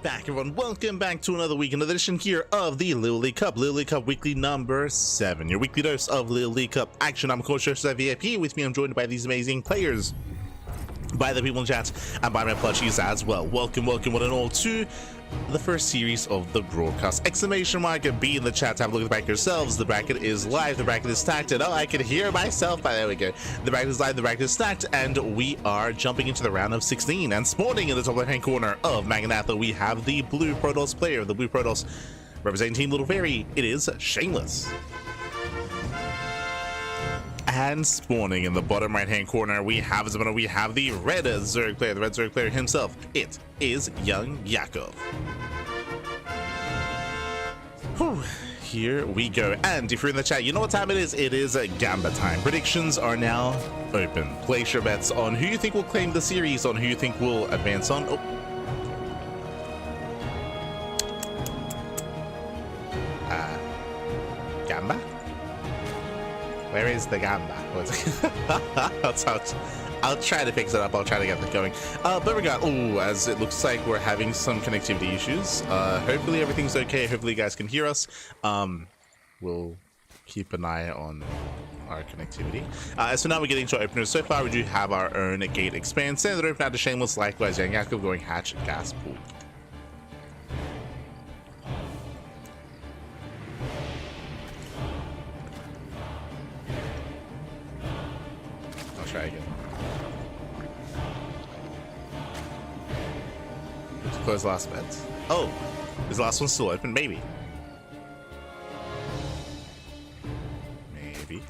back, everyone. Welcome back to another weekend edition here of the LiuLi Cup. LiuLi Cup weekly number 7. Your weekly dose of LiuLi Cup action. I'm of course Joseph VIP. With me, I'm joined by these amazing players, by the people in chat, and by my plushies as well. Welcome, one and all to the first series of the broadcast. Exclamation mark and B in the chat. Have a look at the bracket yourselves. The bracket is live, the bracket is stacked, and oh, I can hear myself. There we go. The bracket is live, the bracket is stacked, and we are jumping into the round of 16. And spawning in the top left-hand corner of MaNa, we have the blue Protoss player. The blue Protoss representing Team Little Fairy. It is Shameless. And spawning in the bottom right-hand corner, we have the red Zerg player, the red Zerg player himself. It is YoungYakov. Whew, here we go. And if you're in the chat, you know what time it is. It is Gamba time. Predictions are now open. Place your bets on who you think will claim the series, on who you think will advance on. Oh. Gamba? Where is the Gamba? I'll try to fix it up. I'll try to get that going. But we got, as it looks like we're having some connectivity issues. Hopefully everything's okay. Hopefully you guys can hear us. We'll keep an eye on our connectivity. So now we're getting to our openers. So far we do have our own gate expand. Standard open out to Shameless, likewise YoungYakov going hatch gas pool. Try again. Let's close last bets. Oh, is the last one still open? Maybe. Maybe.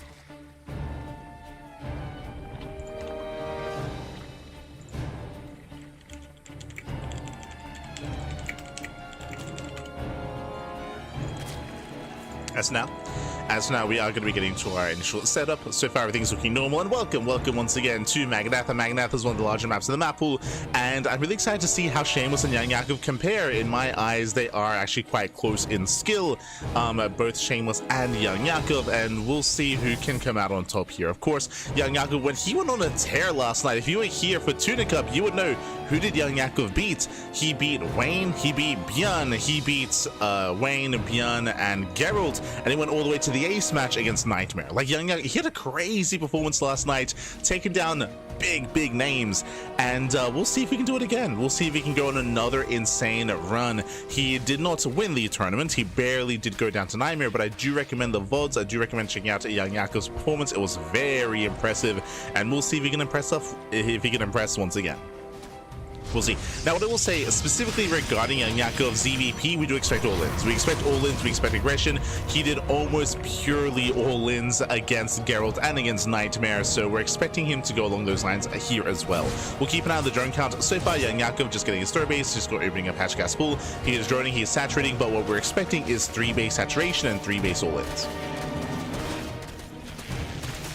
As now we are going to be getting to our initial setup. So far everything's looking normal, and welcome once again to MaNa. MaNa is one of the larger maps in the map pool, and I'm really excited to see how Shameless and YoungYakov compare. In my eyes, they are actually quite close in skill, both Shameless and YoungYakov, and we'll see who can come out on top here. Of course, YoungYakov, when he went on a tear last night, if you were here for Tuna Cup, you would know who did YoungYakov beat. He beat Wayne, he beat ByuN, he beat Wayne, ByuN, and Geralt, and he went all the way to the ace match against Nightmare. Like YoungYakov, he had a crazy performance last night, taking down big names, and we'll see if we can do it again. We'll see if he can go on another insane run. He did not win the tournament, he barely did go down to Nightmare, but I do recommend the VODs. I do recommend checking out YoungYakov's performance. It was very impressive, and we'll see if he can impress once again. We'll see. Now, what I will say specifically regarding YoungYakov's EVP, we do expect all-ins. We expect all-ins, we expect aggression. He did almost purely all-ins against Geralt and against Nightmare, so we're expecting him to go along those lines here as well. We'll keep an eye on the drone count. So far, YoungYakov just getting his third base, just opening up hatch gas pool. He is droning, he is saturating, but what we're expecting is 3 base saturation and 3 base all-ins.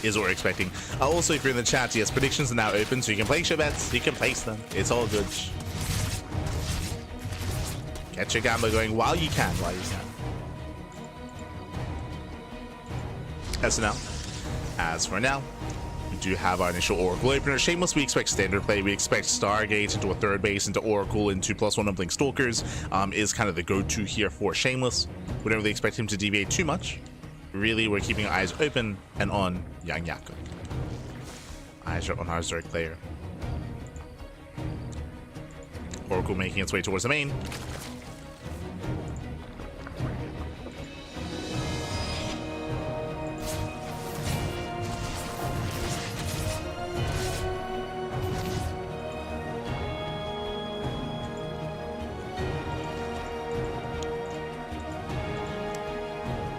Is what we're expecting. Also, if you're in the chat, yes, predictions are now open, so you can place your bets, you can place them. It's all good. Get your gamba going while you can. As for now, we do have our initial Oracle opener. Shameless, we expect standard play. We expect Stargate into a third base, into Oracle, into +1 Uplink Stalkers. Is kind of the go-to here for Shameless. We don't really expect him to deviate too much. Really, we're keeping our eyes open and on YoungYakov. Eyes are on our Zerg player. Oracle making its way towards the main.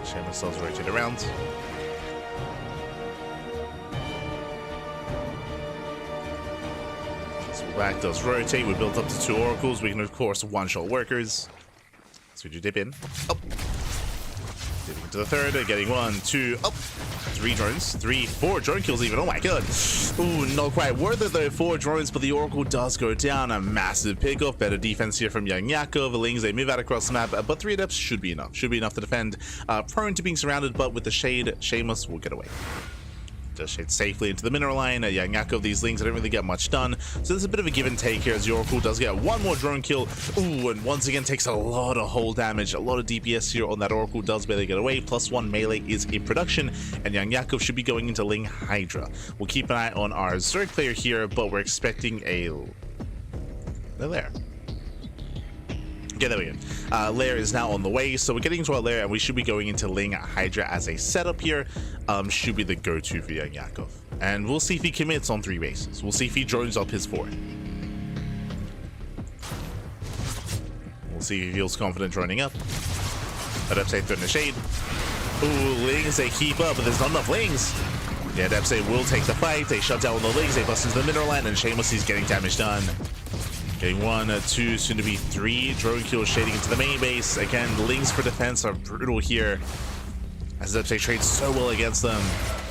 Shameless cells rotate around. So back does rotate. We built up to 2 oracles. We can of course one-shot workers. So we do dip in. Oh. Dipping into the third, getting 1, 2, oh. 3 drones, 3, 4 drone kills even. Oh my god. Ooh, not quite worth it though. 4 drones, but the Oracle does go down. A massive pickoff. Better defense here from YoungYakov. The Lings, they move out across the map, but 3 adepts should be enough. Should be enough to defend. Prone to being surrounded, but with the shade, Shameless will get away. Does shade safely into the mineral line. YoungYakov, these Lings didn't really get much done. So there's a bit of a give and take here as the Oracle does get one more drone kill. Ooh, and once again takes a lot of hull damage. A lot of DPS here on that Oracle, does barely get away. +1 melee is in production, and YoungYakov should be going into Ling Hydra. We'll keep an eye on our Zerg player here, but we're expecting a... They're there. Okay, there we go. Lair is now on the way, so we're getting into our lair, and we should be going into Ling Hydra as a setup here. Should be the go-to for YoungYakov. And we'll see if he commits on 3 bases. We'll see if he drones up his 4. We'll see if he feels confident droning up. Adepte threaten the shade. Ooh, Lings, they keep up, but there's not enough Lings. Yeah, Adepte will take the fight. They shut down the Lings, they bust into the mineral line, and Shameless is getting damage done. Getting 1, 2, soon to be 3 drone kills shading into the main base. Again, the Lings for defense are brutal here, as Adepte trades so well against them.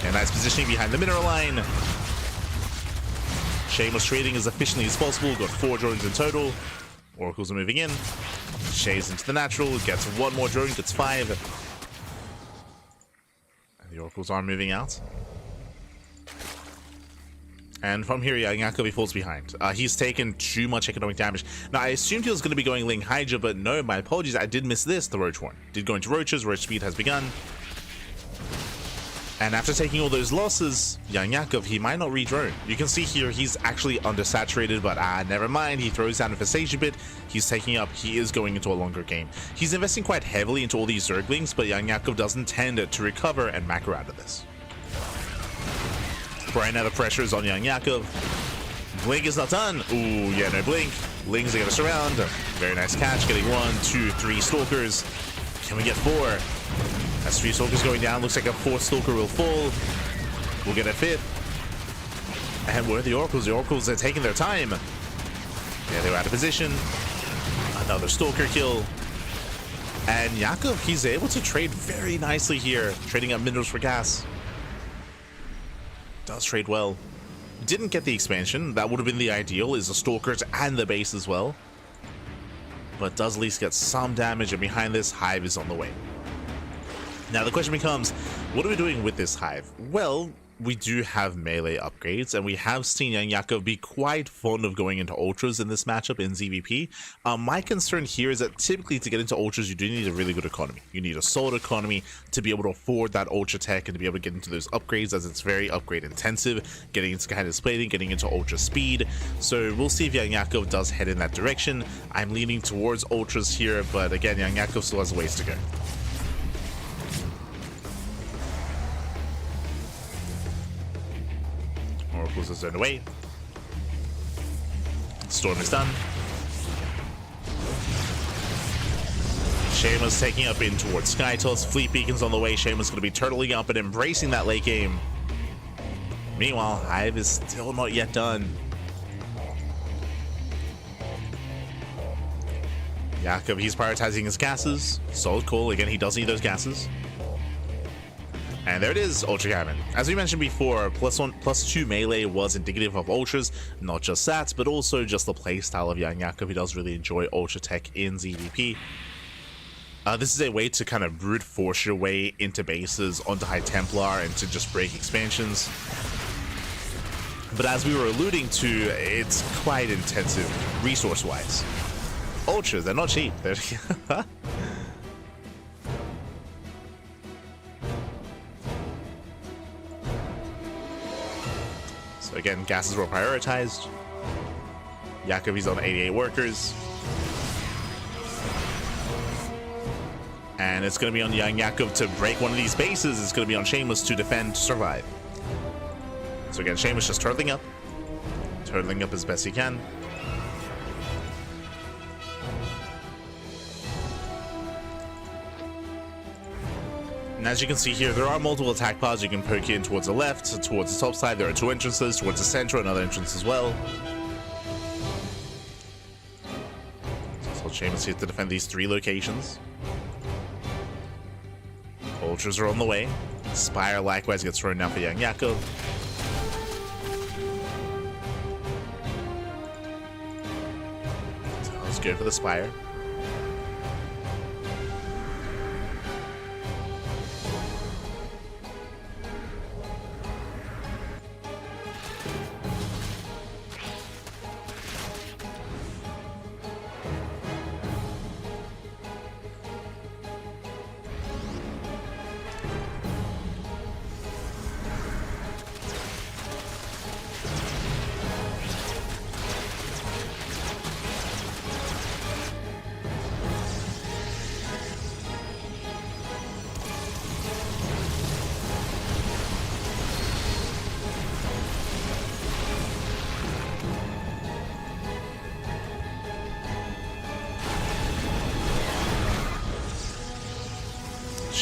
And nice positioning behind the mineral line. Shameless trading as efficiently as possible. Got 4 drones in total. Oracles are moving in. Shades into the natural. Gets 1 more drone. Gets 5. And the Oracles are moving out. And from here, YoungYakov falls behind. He's taken too much economic damage. Now, I assumed he was going to be going Ling Hydra, but no, my apologies. I did miss this, the Roach one. Did go into Roaches. Roach speed has begun. And after taking all those losses, YoungYakov, he might not re-drone. You can see here, he's actually undersaturated, but never mind. He throws down a Visage a bit. He's taking up. He is going into a longer game. He's investing quite heavily into all these Zerglings, but YoungYakov doesn't tend to recover and macro out of this. Right now the pressure is on YoungYakov. Blink is not done. Ooh, yeah, no blink. Lings are gonna surround. Very nice catch. Getting 1, 2, 3 Stalkers. Can we get 4? That's 3 Stalkers going down. Looks like a 4th Stalker will fall. We'll get a 5th. And where are the Oracles? The Oracles are taking their time. Yeah, they were out of position. Another Stalker kill. And Yakov, he's able to trade very nicely here. Trading up minerals for gas. Does trade well. Didn't get the expansion. That would have been the ideal, is the Stalkers and the base as well. But does at least get some damage, and behind this, Hive is on the way. Now the question becomes, what are we doing with this Hive? Well, we do have melee upgrades, and we have seen YoungYakov be quite fond of going into ultras in this matchup in ZVP. My concern here is that typically to get into ultras, you do need a really good economy. You need a solid economy to be able to afford that ultra tech and to be able to get into those upgrades, as it's very upgrade intensive, getting into Kindness plating, getting into ultra speed. So we'll see if YoungYakov does head in that direction. I'm leaning towards ultras here, but again, YoungYakov still has a ways to go. Oracles are zoned away. Storm is done. Shameless taking up in towards Skytoss. Fleet Beacon's on the way. Shameless going to be turtling up and embracing that late game. Meanwhile, Hive is still not yet done. Yakov, he's prioritizing his gases. Solid call. Again, he does need those gases. And there it is, Ultra Cannon. As we mentioned before, +1/+2 melee was indicative of ultras, not just that, but also just the playstyle of YoungYakov. He does really enjoy ultra tech in ZVP. This is a way to kind of brute force your way into bases, onto High Templar, and to just break expansions. But as we were alluding to, it's quite intensive resource-wise. Ultras, they're not cheap. They're So again, gases were prioritized. Yakov, he's on 88 workers. And it's going to be on YoungYakov to break one of these bases. It's going to be on Shameless to defend, to survive. So again, Shameless just turtling up. Turtling up as best he can. And as you can see here, there are multiple attack pods. You can poke in towards the left, towards the top side. There are 2 entrances, towards the center, another entrance as well. So Shameless here to defend these 3 locations. Ultras are on the way. Spire likewise gets thrown down for YoungYakov. So let's go for the Spire.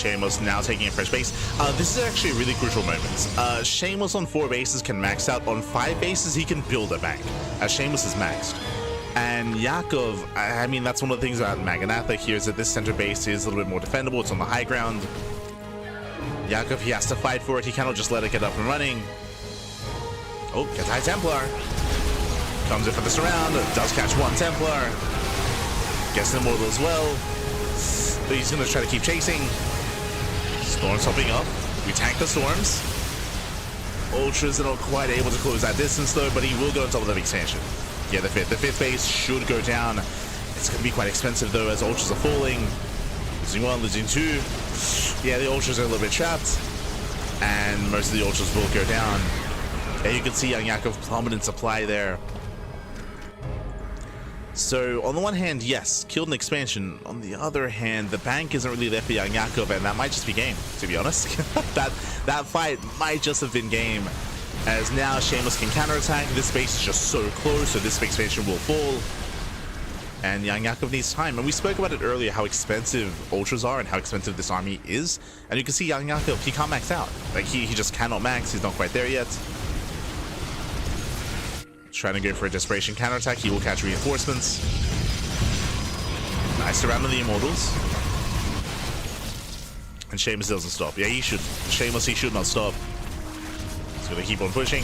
Shameless now taking a fresh base. This is actually a really crucial moment. Shameless on 4 bases can max out. On 5 bases, he can build a bank, as Shameless is maxed. And Yakov, I mean, that's one of the things about MaNa here is that this center base is a little bit more defendable. It's on the high ground. Yakov, he has to fight for it. He cannot just let it get up and running. Oh, gets High Templar. Comes in for the surround. Does catch 1 Templar. Gets an Immortal as well. But he's going to try to keep chasing. Storm's hopping up. We tank the Storms. Ultras are not quite able to close that distance though, but he will go on top of the expansion. Yeah, the fifth base should go down. It's going to be quite expensive though, as Ultras are falling. Losing 1, losing 2. Yeah, the Ultras are a little bit trapped. And most of the Ultras will go down. Yeah, you can see YoungYakov plummeting supply there. So, on the one hand, yes, killed an expansion. On the other hand, the bank isn't really there for YoungYakov, and that might just be game, to be honest. that fight might just have been game, as now Shameless can counterattack. This base is just so close, so this expansion will fall. And YoungYakov needs time. And we spoke about it earlier, how expensive Ultras are and how expensive this army is. And you can see YoungYakov, he can't max out. Like, he just cannot max. He's not quite there yet. Trying to go for a desperation counterattack. He will catch reinforcements. Nice surround of the Immortals. And Shameless doesn't stop. Yeah, he should. Shameless, he should not stop. He's going to keep on pushing.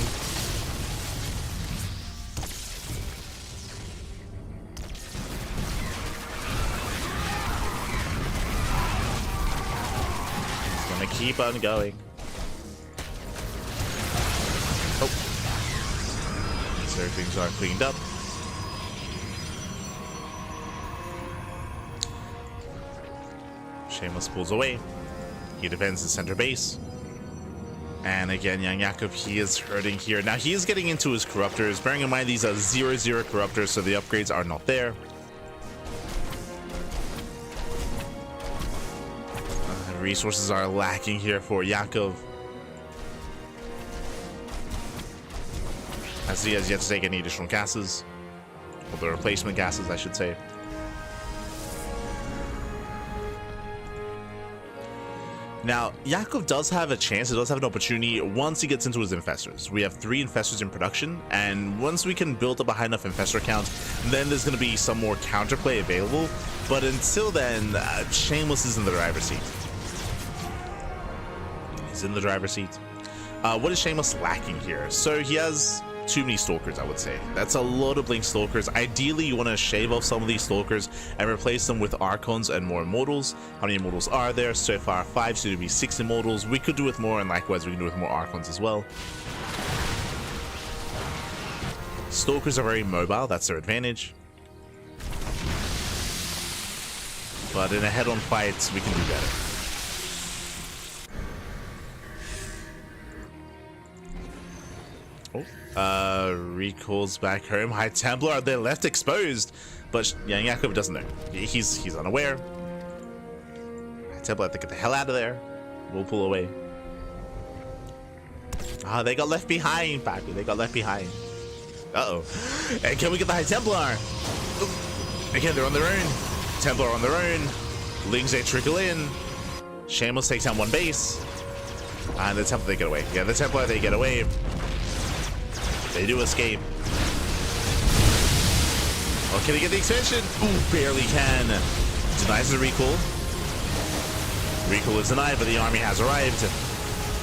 He's going to keep on going. So things are cleaned up. Shameless pulls away. He defends his center base. And again, YoungYakov, he is hurting here. Now he is getting into his corruptors. Bearing in mind these are 0-0 corruptors, so the upgrades are not there. Resources are lacking here for Yakov, as he has yet to take any additional gases, or the replacement gases, I should say. Now, Yakov does have a chance, he does have an opportunity once he gets into his infestors. We have 3 infestors in production, and once we can build up a high enough infestor count, then there's going to be some more counterplay available. But until then, Shameless is in the driver's seat. He's in the driver's seat. What is Shameless lacking here? So he has too many Stalkers, I would say. That's a lot of Blink Stalkers. Ideally, you want to shave off some of these Stalkers and replace them with Archons and more Immortals. How many Immortals are there? So far, 5, soon to be 6 Immortals. We could do with more, and likewise, we can do with more Archons as well. Stalkers are very mobile. That's their advantage. But in a head-on fight, we can do better. Recalls back home. High Templar, they're left exposed, but YoungYakov doesn't know. He's unaware. High Templar have to get the hell out of there. We'll pull away. Ah, they got left behind, Pappy. They got left behind. Uh-oh. And can we get the High Templar? Again, they're on their own. Templar on their own. Lings, they trickle in. Shameless takes down 1 base. And the Templar, they get away. Yeah, the Templar, they get away. They do escape. Oh, can he get the expansion? Ooh, barely can. Denies the recall. Recall is denied, but the army has arrived.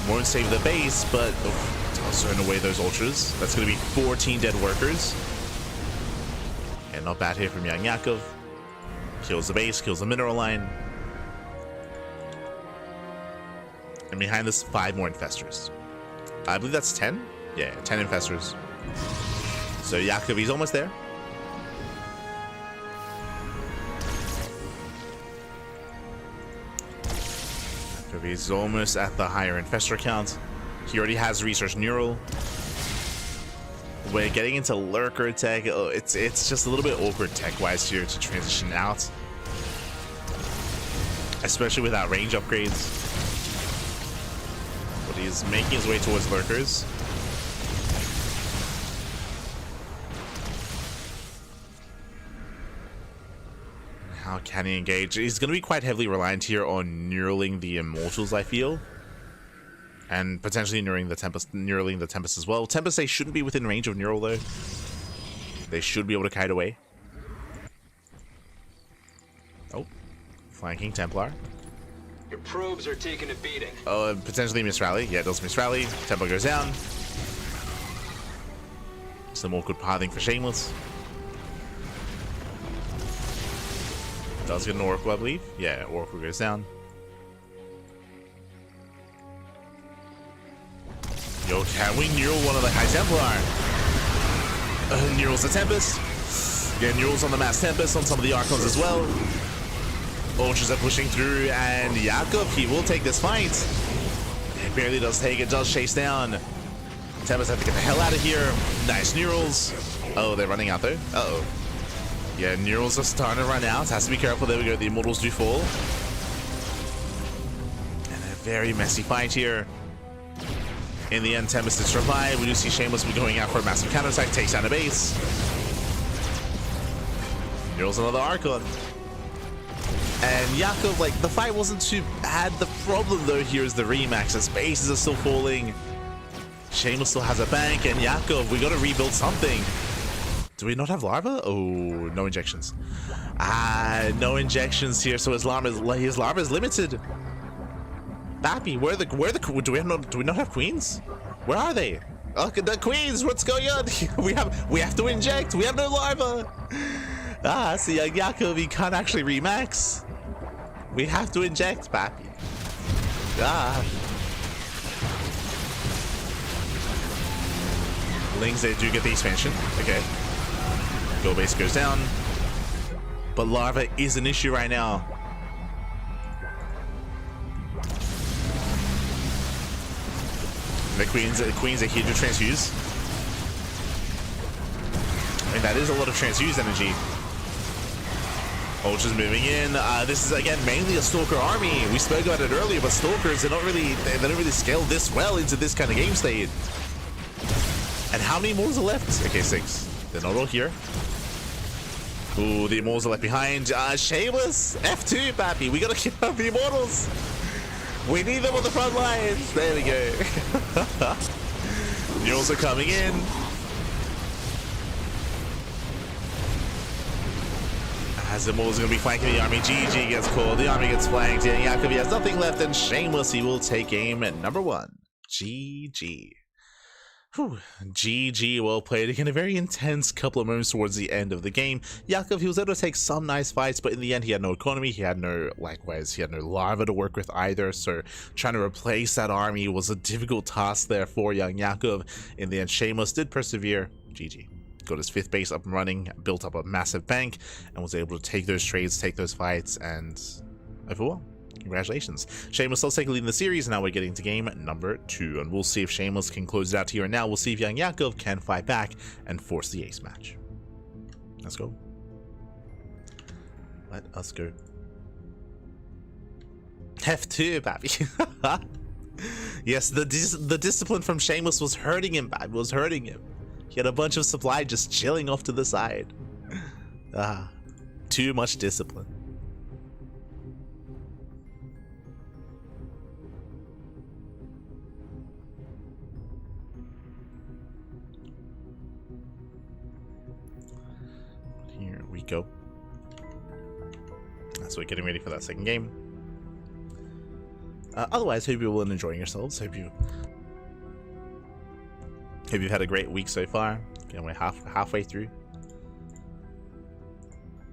Won't save the base, but does turn away those Ultras. That's going to be 14 dead workers. And not bad here from YoungYakov. Kills the base, kills the mineral line. And behind this, 5 more infestors. I believe that's 10? Yeah, 10 infestors. So Yakov, he's almost there. Yakov is almost at the higher infestor count. He already has research neural. We're getting into lurker tech. Oh, it's just a little bit awkward tech-wise here to transition out, especially without range upgrades. But he's making his way towards lurkers. How can he engage? He's going to be quite heavily reliant here on neuraling the Immortals, I feel. And potentially neuraling the Tempest as well. Tempest, they shouldn't be within range of Neural, though. They should be able to kite away. Oh. Flanking Templar. Your probes are taking a beating. Oh, potentially miss rally. Yeah, it does miss rally. Templar goes down. Some awkward pathing for Shameless. Does get an Oracle, I believe. Yeah, Oracle goes down. Yo, can we neural one of the High Templar? Neurals the Tempest. Yeah, neurals on the Mass Tempest, on some of the Archons as well. Ultras are pushing through, and Yakov, he will take this fight. It barely does take it, does chase down. Tempest have to get the hell out of here. Nice neurals. Oh, they're running out though. Uh-oh. Yeah, neurals are starting to run out. Has to be careful. There we go. The Immortals do fall. And a very messy fight here. In the end, Tempest is survived. We do see Shameless going out for a massive counterattack. Takes down a base. Neurals another Archon. And Yakov, like, the fight wasn't too bad. The problem, though, here is the Remax. His bases are still falling. Shameless still has a bank. And Yakov, we got to rebuild something. Do we not have Larva? Oh, no injections. No injections here. So his Larva is limited. Bappy, do we not have queens? Where are they? Oh, the queens, what's going on? we have to inject. We have no Larva. So YoungYakov, he can't actually remax. We have to inject, Bappy. Lings, they do get the expansion. Okay. Go base goes down. But Larva is an issue right now. The queens are here to transfuse. I mean, that is a lot of transfuse energy. Ultra's moving in. This is again mainly a Stalker army. We spoke about it earlier, but Stalkers they don't really scale this well into this kind of game state. And how many Immortals are left? Okay, 6. They're not all here. Ooh, the Immortals are left behind. Shameless F2, Bappy. We gotta keep up the Immortals. We need them on the front lines. There we go. Neurals are coming in. As the Immortals are going to be flanking the army. GG gets called. The army gets flanked. And Yakov has nothing left. And Shameless, he will take game at number 1. GG. Whew. GG, well played. Again, a very intense couple of moments towards the end of the game. Yakov, he was able to take some nice fights, but in the end, he had no economy. He had no Larva to work with either. So trying to replace that army was a difficult task there for YoungYakov. In the end, Shameless did persevere. GG. Got his 5th base up and running, built up a massive bank, and was able to take those trades, take those fights, and overall. Congratulations. Shameless still taking lead in the series, and now we're getting to game number 2, and we'll see if Shameless can close it out here and now. We'll see if YoungYakov can fight back and force the ace match. Let's go. Let us go. F2, Bappy. Yes, the discipline from Shameless was hurting him, Bappy. Was hurting him. He had a bunch of supply just chilling off to the side. Too much discipline. Here we go. So we're getting ready for that second game. Otherwise, hope you're all enjoying yourselves. Hope you've had a great week so far. Again, we're halfway through.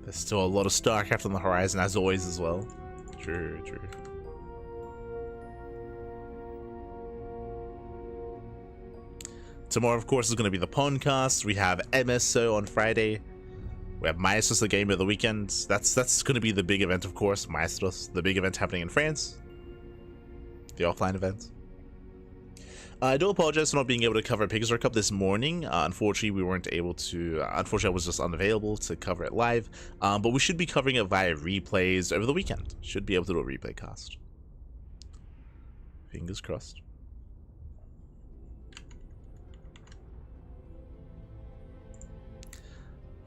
There's still a lot of StarCraft on the horizon, as always, as well. True. Tomorrow, of course, is going to be the Podcast. We have MSO on Friday. We have Maestros, the game of the weekend. That's going to be the big event, of course. Maestros, the big event happening in France. The offline event. I do apologize for not being able to cover Pegasus Cup this morning. Unfortunately, we weren't able to. Unfortunately, I was just unavailable to cover it live. But we should be covering it via replays over the weekend. Should be able to do a replay cast. Fingers crossed.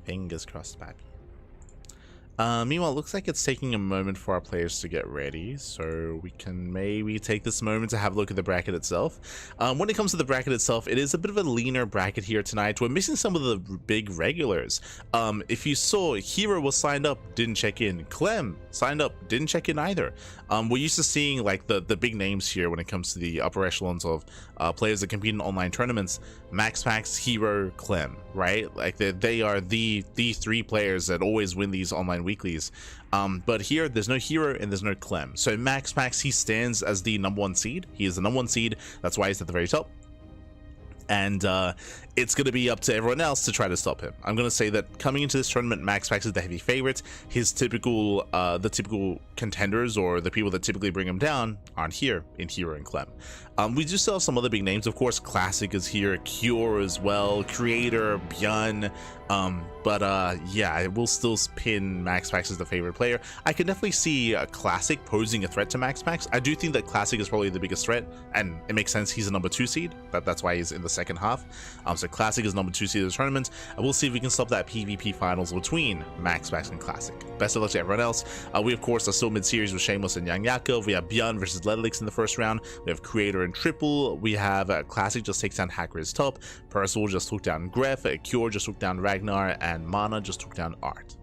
Fingers crossed, baby. Meanwhile, it looks like it's taking a moment for our players to get ready, so we can maybe take this moment to have a look at the bracket itself. When it comes to the bracket itself, it is a bit of a leaner bracket here tonight. We're missing some of the big regulars. If you saw, Hero was signed up, didn't check in. Clem signed up, didn't check in either. We're used to seeing like the big names here when it comes to the upper echelons of players that compete in online tournaments. MaxPax, Hero, Clem, right? Like they are the three players that always win these online weeklies. But here there's no Hero and there's no Clem. So MaxPax, he stands as the #1 seed. He is the #1 seed. That's why he's at the very top. And it's going to be up to everyone else to try to stop him. I'm going to say that coming into this tournament, MaxPax is the heavy favorite. His typical, the typical contenders or the people that typically bring him down aren't here in Hero and Clem. We do still have some other big names, of course. Classic is here, Cure as well, Creator, ByuN. Yeah, I will still pin MaxPax as the favorite player. I can definitely see Classic posing a threat to MaxPax. I do think that Classic is probably the biggest threat, and it makes sense. He's a #2 seed. That's why he's in the second half. So Classic is #2 seed of the tournament. And we'll see if we can stop that PvP finals between MaxPax and Classic. Best of luck to everyone else. We of course are still mid-series with Shameless and YoungYakov. We have ByuN versus LiuLi in the first round. We have Creator and Triple. We have Classic just takes down Hacker's top. Percival just took down Gref. Cure just took down Ragnar, and MaNa just took down Art.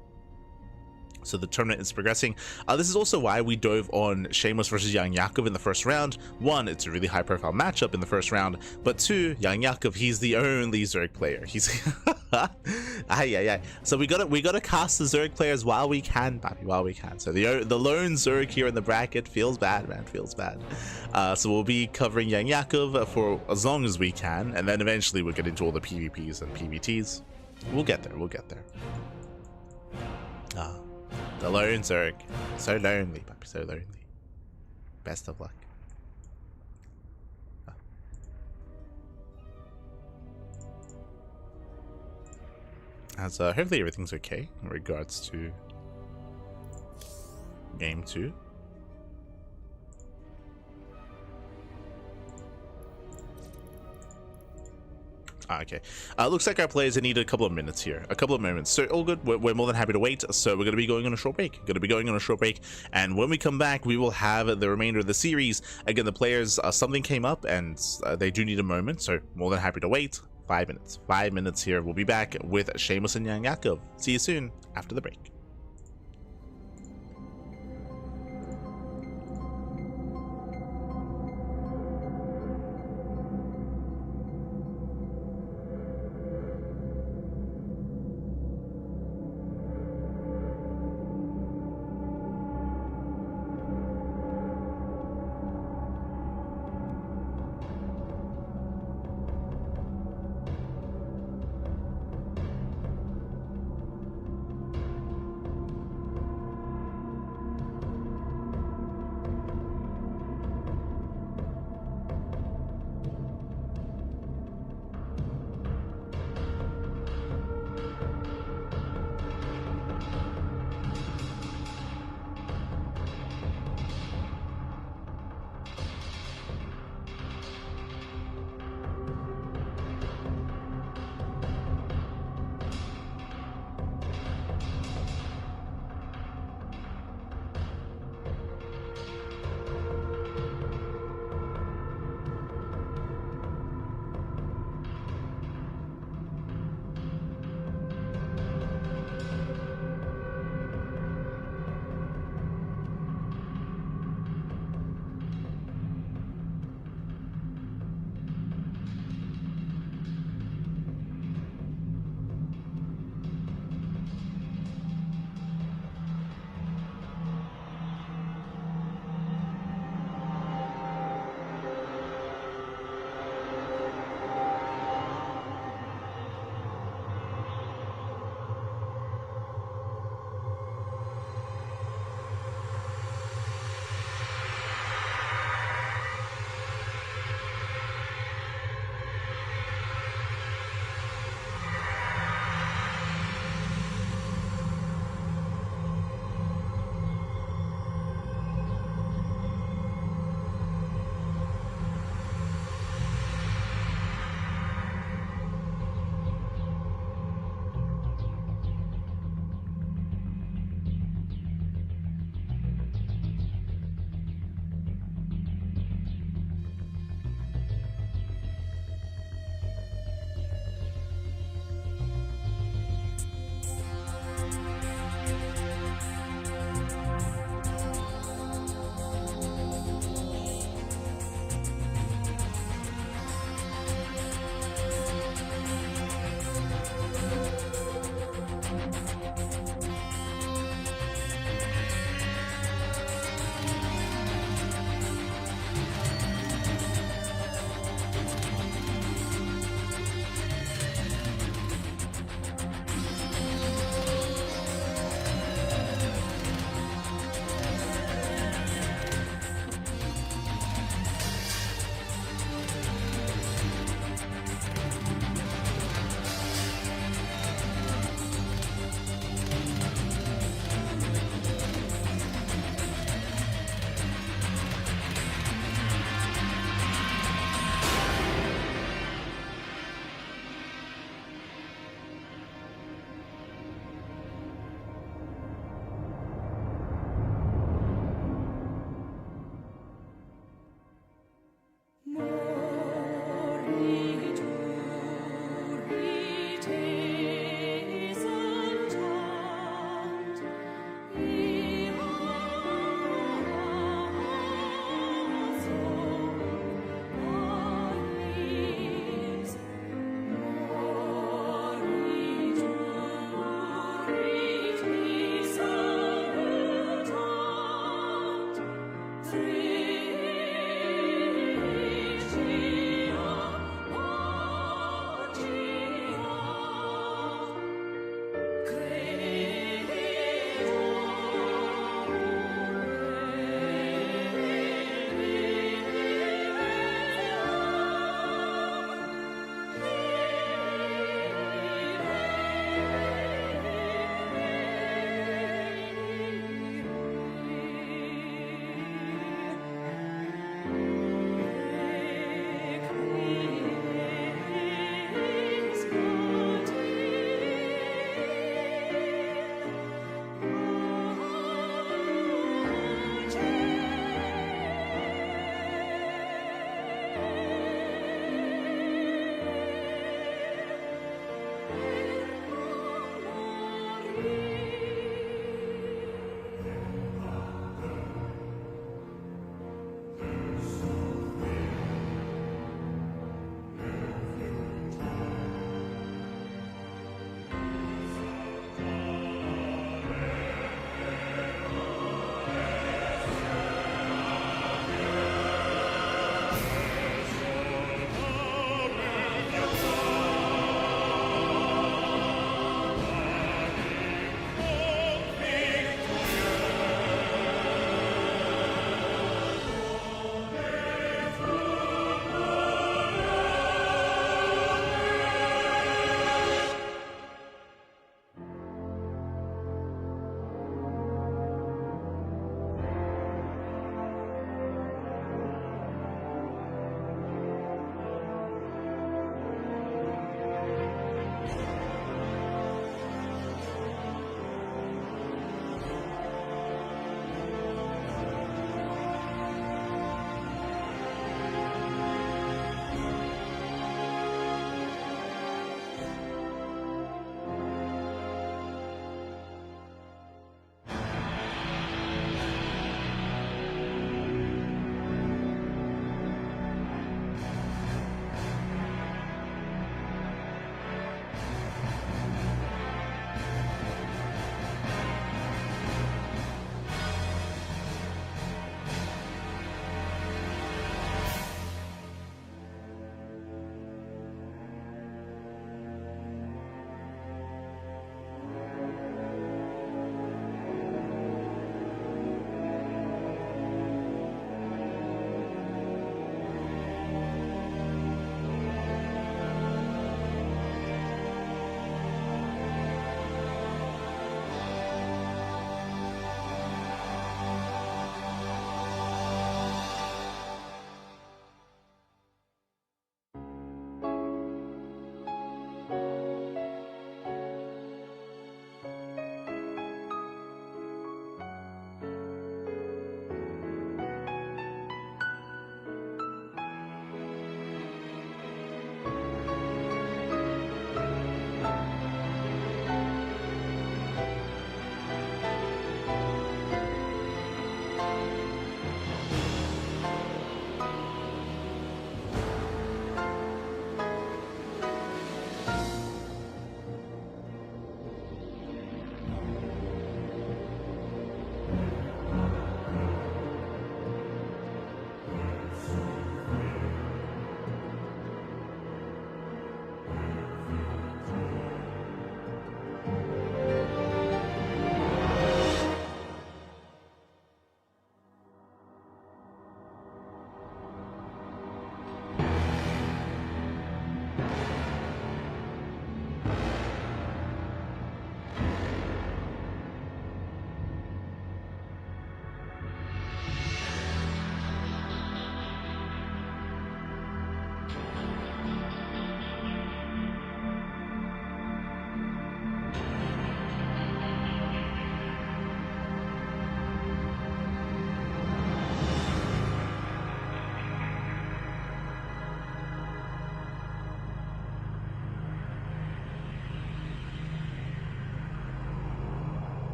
So the tournament is progressing. This is also why we dove on Shameless versus YoungYakov in the first round. One, it's a really high profile matchup in the first round, but two, YoungYakov, he's the only Zerg player. He's So we gotta cast the Zerg players while we can, papi, while we can. So the lone Zerg here in the bracket feels bad, man, feels bad. So we'll be covering YoungYakov for as long as we can, and then eventually we'll get into all the PvPs and PvTs. We'll get there, we'll get there. The lone Zerg. So lonely, puppy, so lonely. Best of luck. As hopefully everything's okay in regards to game 2. Okay. Looks like our players need a couple of minutes here, a couple of moments. So all good. We're more than happy to wait. So we're going to be going on a short break. And when we come back, we will have the remainder of the series. Again, the players, something came up and they do need a moment. So more than happy to wait. 5 minutes. 5 minutes here. We'll be back with Shameless and YoungYakov. See you soon after the break.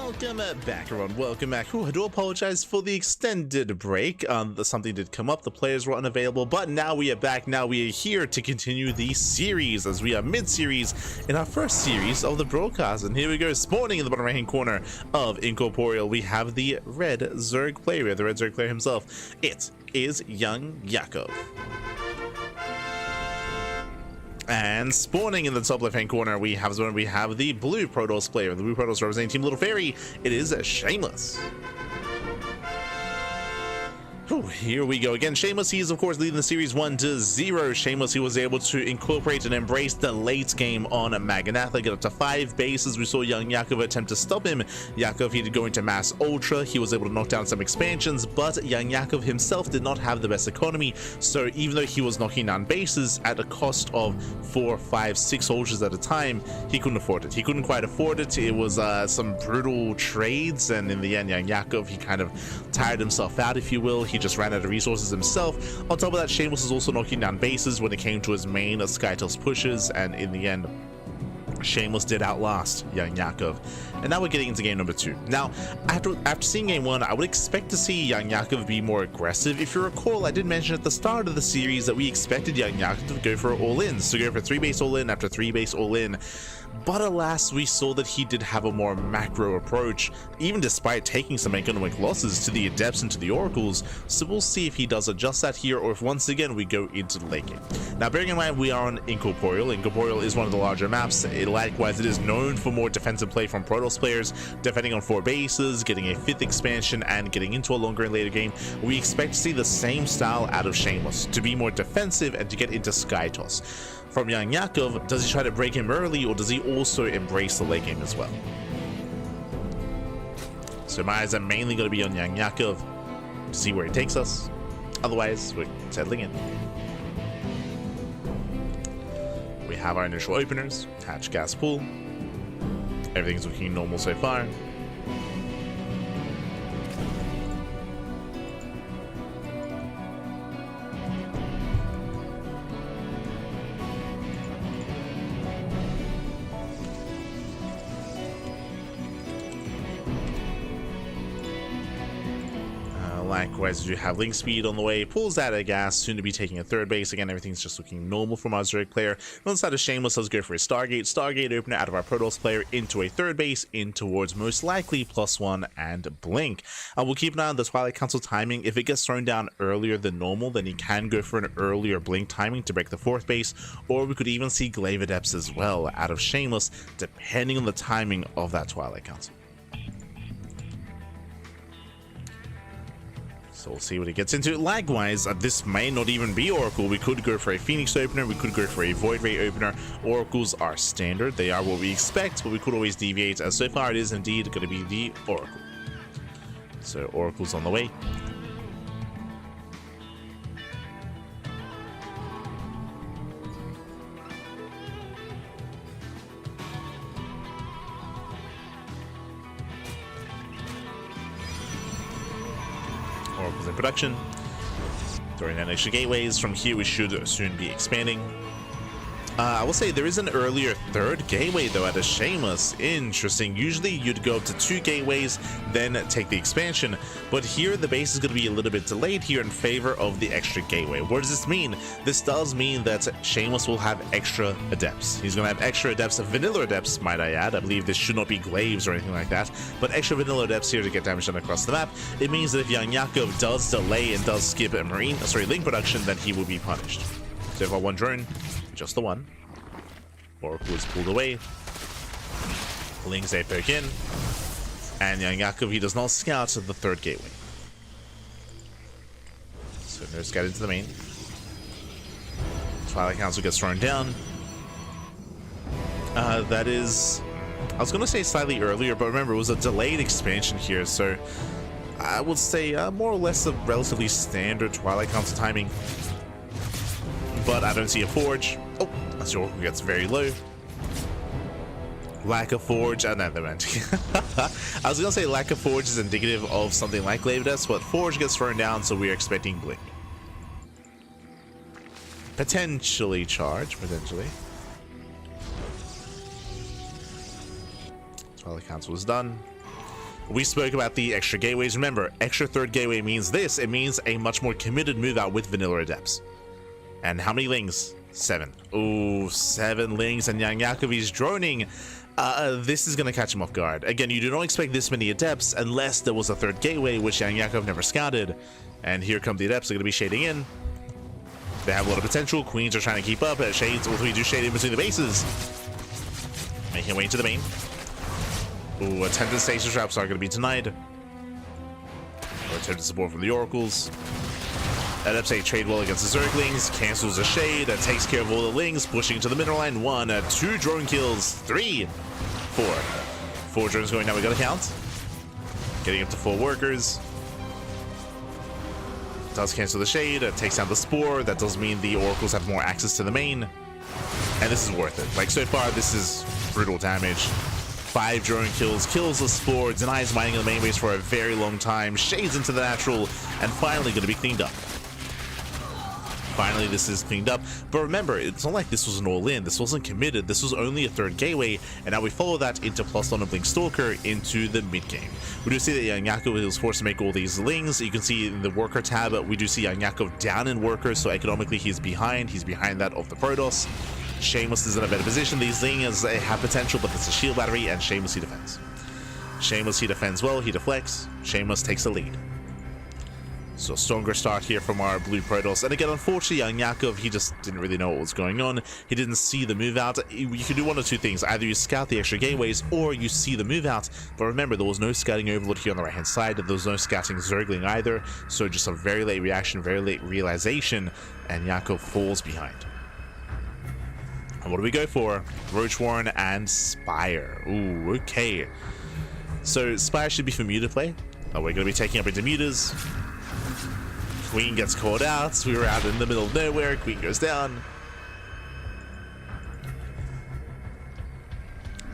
Welcome back, everyone. Welcome back. Ooh, I do apologize for the extended break. Something did come up. The players were unavailable, but now we are back. Now we are here to continue the series as we are mid-series in our first series of the broadcast. And here we go. Spawning in the bottom right-hand corner of Incorporeal, we have the red Zerg player, the red Zerg player himself. It is YoungYakov. And spawning in the top left-hand corner, we have the blue Protoss player. The blue Protoss representing Team Little Fairy. It is Shameless. Ooh, here we go again. Shameless, he is of course leading the series 1-0. Shameless, he was able to incorporate and embrace the late game on MaNa, get up to 5 bases. We saw YoungYakov attempt to stop him. Yakov, he did go into Mass Ultra. He was able to knock down some expansions, but YoungYakov himself did not have the best economy. So even though he was knocking down bases at a cost of 4, 5, 6 soldiers at a time, he couldn't afford it. He couldn't quite afford it. It was some brutal trades, and in the end, YoungYakov, he kind of tired himself out, if you will. He just ran out of resources himself. On top of that, Shameless was also knocking down bases when it came to his main Skytel's pushes, and in the end, Shameless did outlast YoungYakov. And now we're getting into game number 2. Now, after seeing game 1, I would expect to see YoungYakov be more aggressive. If you recall, I did mention at the start of the series that we expected YoungYakov to go for all-ins, to go for 3 base all-in after 3 base all-in. But alas, we saw that he did have a more macro approach, even despite taking some economic losses to the Adepts and to the Oracles. So we'll see if he does adjust that here, or if once again we go into the late game. Now, bearing in mind we are on Incorporeal. Incorporeal is one of the larger maps. Likewise, it is known for more defensive play from Protoss players, defending on 4 bases, getting a 5th expansion, and getting into a longer and later game. We expect to see the same style out of Shameless, to be more defensive and to get into Skytoss. From YoungYakov, does he try to break him early, or does he also embrace the late game as well? So my eyes are mainly going to be on YoungYakov to see where he takes us. Otherwise, we're settling in. We have our initial openers, hatch, gas, pool. Everything's looking normal so far. Likewise, you have link speed on the way, pulls out of gas, soon to be taking a 3rd base. Again, everything's just looking normal from our Zerg player. On the side of Shameless, let's go for a Stargate opener out of our Protoss player into a 3rd base, in towards most likely +1 and blink. We'll keep an eye on the Twilight Council timing. If it gets thrown down earlier than normal, then he can go for an earlier blink timing to break the 4th base, or we could even see Glaive Adepts as well out of Shameless, depending on the timing of that Twilight Council. So we'll see what he gets into. Likewise, this may not even be Oracle. We could go for a Phoenix opener. We could go for a Void Ray opener. Oracles are standard. They are what we expect, but we could always deviate. As so far, it is indeed going to be the Oracle. So Oracle's on the way. Oracles in production. Throwing in extra gateways. From here, we should soon be expanding. I will say there is an earlier 3rd gateway though at a Shameless. Interesting. Usually you'd go up to 2 gateways, then take the expansion. But here the base is going to be a little bit delayed here in favor of the extra gateway. What does this mean? This does mean that Shameless will have extra Adepts. He's going to have extra Adepts, vanilla Adepts, might I add. I believe this should not be Glaives or anything like that, but extra vanilla Adepts here to get damage done across the map. It means that if YoungYakov does delay and does skip a link production, then he will be punished. So if I one drone, just the one. Oracle is pulled away. Lings they poke in. And YoungYakov, he does not scout to the 3rd gateway. So no scout into the main. Twilight Council gets thrown down. That is... I was going to say slightly earlier, but remember, it was a delayed expansion here, so... I would say more or less a relatively standard Twilight Council timing. But I don't see a Forge. Oh, that's your Oracle gets very low. Lack of Forge. Oh, no, they went. I was gonna say lack of Forge is indicative of something like Glaive Adepts, but Forge gets thrown down, so we are expecting Blink. Potentially charge, potentially. Twilight Council is done. We spoke about the extra gateways. Remember, extra third gateway means this. It means a much more committed move out with vanilla adepts. And how many lings? 7. Ooh, 7 lings, and YoungYakov is droning. This is going to catch him off guard. Again, you do not expect this many adepts unless there was a third gateway, which YoungYakov never scouted. And here come the adepts. They're going to be shading in. They have a lot of potential. Queens are trying to keep up. Shades, all 3 do shade in between the bases. Making way into the main. Ooh, attempted stasis traps are going to be denied. Or attempted support from the oracles. Adepts a trade well against the Zerglings, cancels a shade, that takes care of all the lings, pushing into the middle line. 1, 2 drone kills, 3, 4. 4 drones going now, we gotta count. Getting up to 4 workers. Does cancel the shade, takes down the spore. That does mean the oracles have more access to the main. And this is worth it. Like, so far, this is brutal damage. 5 drone kills, kills the spore, denies mining in the main base for a very long time, shades into the natural, and finally gonna be cleaned up. Finally, this is cleaned up. But remember, it's not like this was an all-in. This wasn't committed. This was only a third gateway, and now we follow that into +1 of Blink Stalker into the mid-game. We do see that YoungYakov was forced to make all these lings. You can see in the worker tab, we do see YoungYakov down in workers, so economically he's behind. He's behind that of the Protoss. Shameless is in a better position. These lings have potential, but it's a shield battery, and Shameless he defends. Shameless he defends well, he deflects. Shameless takes the lead. So stronger start here from our blue Protoss. And again, unfortunately, YoungYakov, he just didn't really know what was going on. He didn't see the move out. You can do one of 2 things. Either you scout the extra gateways, or you see the move out. But remember, there was no scouting overload here on the right-hand side. There was no scouting Zergling either. So just a very late reaction, very late realization, and Yakov falls behind. And what do we go for? Roach Warren and Spire. Ooh, okay. So Spire should be for muta play. We're going to be taking up into mutas. Queen gets called out. We were out in the middle of nowhere. Queen goes down.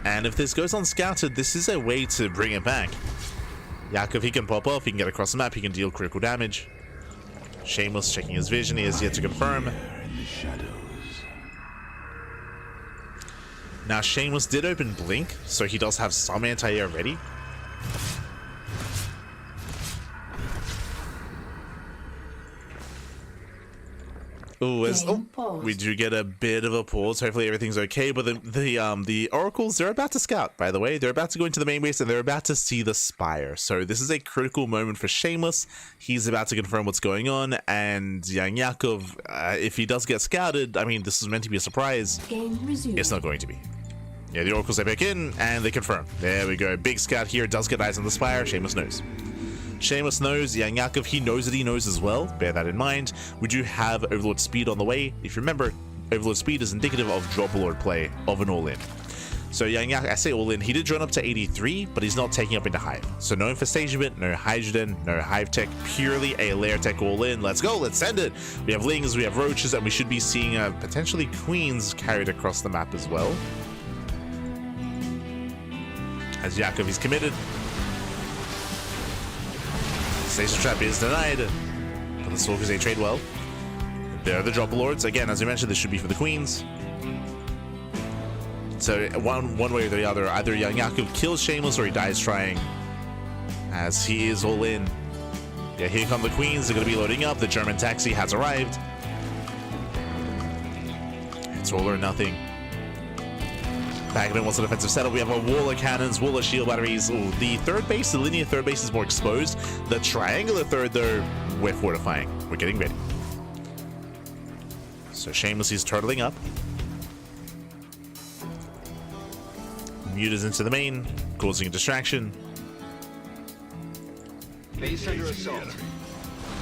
And if this goes unscouted, this is a way to bring it back. Yakov, he can pop off. He can get across the map. He can deal critical damage. Shameless checking his vision. He has yet to confirm. Now, Shameless did open Blink, so he does have some anti-air ready. Ooh, we do get a bit of a pause. Hopefully everything's okay. But the oracles, they're about to scout, by the way. They're about to go into the main base and they're about to see the Spire. So this is a critical moment for Shameless. He's about to confirm what's going on. And YoungYakov, if he does get scouted, I mean, this is meant to be a surprise. It's not going to be. Yeah, the oracles, they back in and they confirm. There we go. Big scout here. Does get eyes on the Spire. Shameless knows. Shameless knows, YoungYakov, he knows that he knows as well. Bear that in mind. We do have Overlord Speed on the way. If you remember, Overlord Speed is indicative of Drop Lord play of an all-in. So YoungYakov, I say all-in, he did drone up to 83, but he's not taking up into Hive. So no Infestation Bit, no Hydrogen, no Hive Tech, purely a Lair Tech all-in. Let's go, let's send it! We have Lings, we have Roaches, and we should be seeing potentially Queens carried across the map as well. As Yakov is committed. Station Trap is denied, but the Stalkers, they trade well. There are the Drop Lords. Again, as I mentioned, this should be for the Queens. So one way or the other, either YoungYakov kills Shameless or he dies trying, as he is all in. Yeah, here come the Queens. They're going to be loading up. The German taxi has arrived. It's all or nothing. Bagman wants a defensive setup. We have our wall of cannons, wall of shield batteries. Ooh, the third base, the linear third base is more exposed. The triangular third, though, we're fortifying. We're getting ready. So Shameless is turtling up. Mutas into the main, causing a distraction. Base under assault.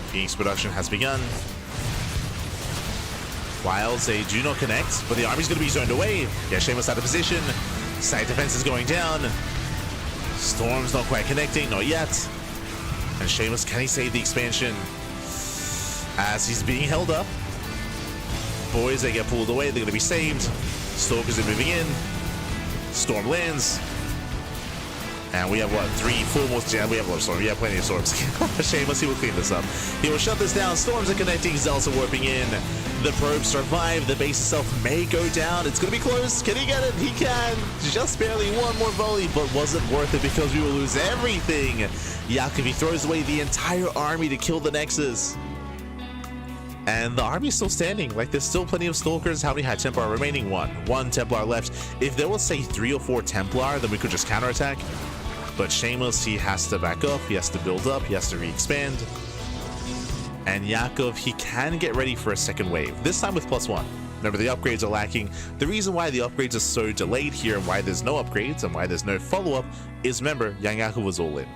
Phoenix production has begun. Wilds, they do not connect, but the army's going to be zoned away. Yeah, Shameless out of position. Site defense is going down. Storm's not quite connecting, not yet. And Shameless, can he save the expansion? As he's being held up. Boys, they get pulled away. They're going to be saved. Stalkers are moving in. Storm lands. And we have what, 3, 4 more? Yeah, we have a lot of storms. We have plenty of storms. Shameless, he will clean this up. He will shut this down. Storms are connecting. Zells are warping in. The probes survive. The base itself may go down. It's going to be close. Can he get it? He can. Just barely. One more volley, but was it worth it because we will lose everything? Yakov, he throws away the entire army to kill the Nexus. And the army is still standing. Like, there's still plenty of Stalkers. How many had Templar remaining? One Templar left. If there was, say, 3 or 4 Templar, then we could just counterattack. But Shameless, he has to back up, he has to build up, he has to re-expand. And Yakov, he can get ready for a second wave, this time with +1. Remember, the upgrades are lacking. The reason why the upgrades are so delayed here and why there's no upgrades and why there's no follow-up is, remember, YoungYakov was all in.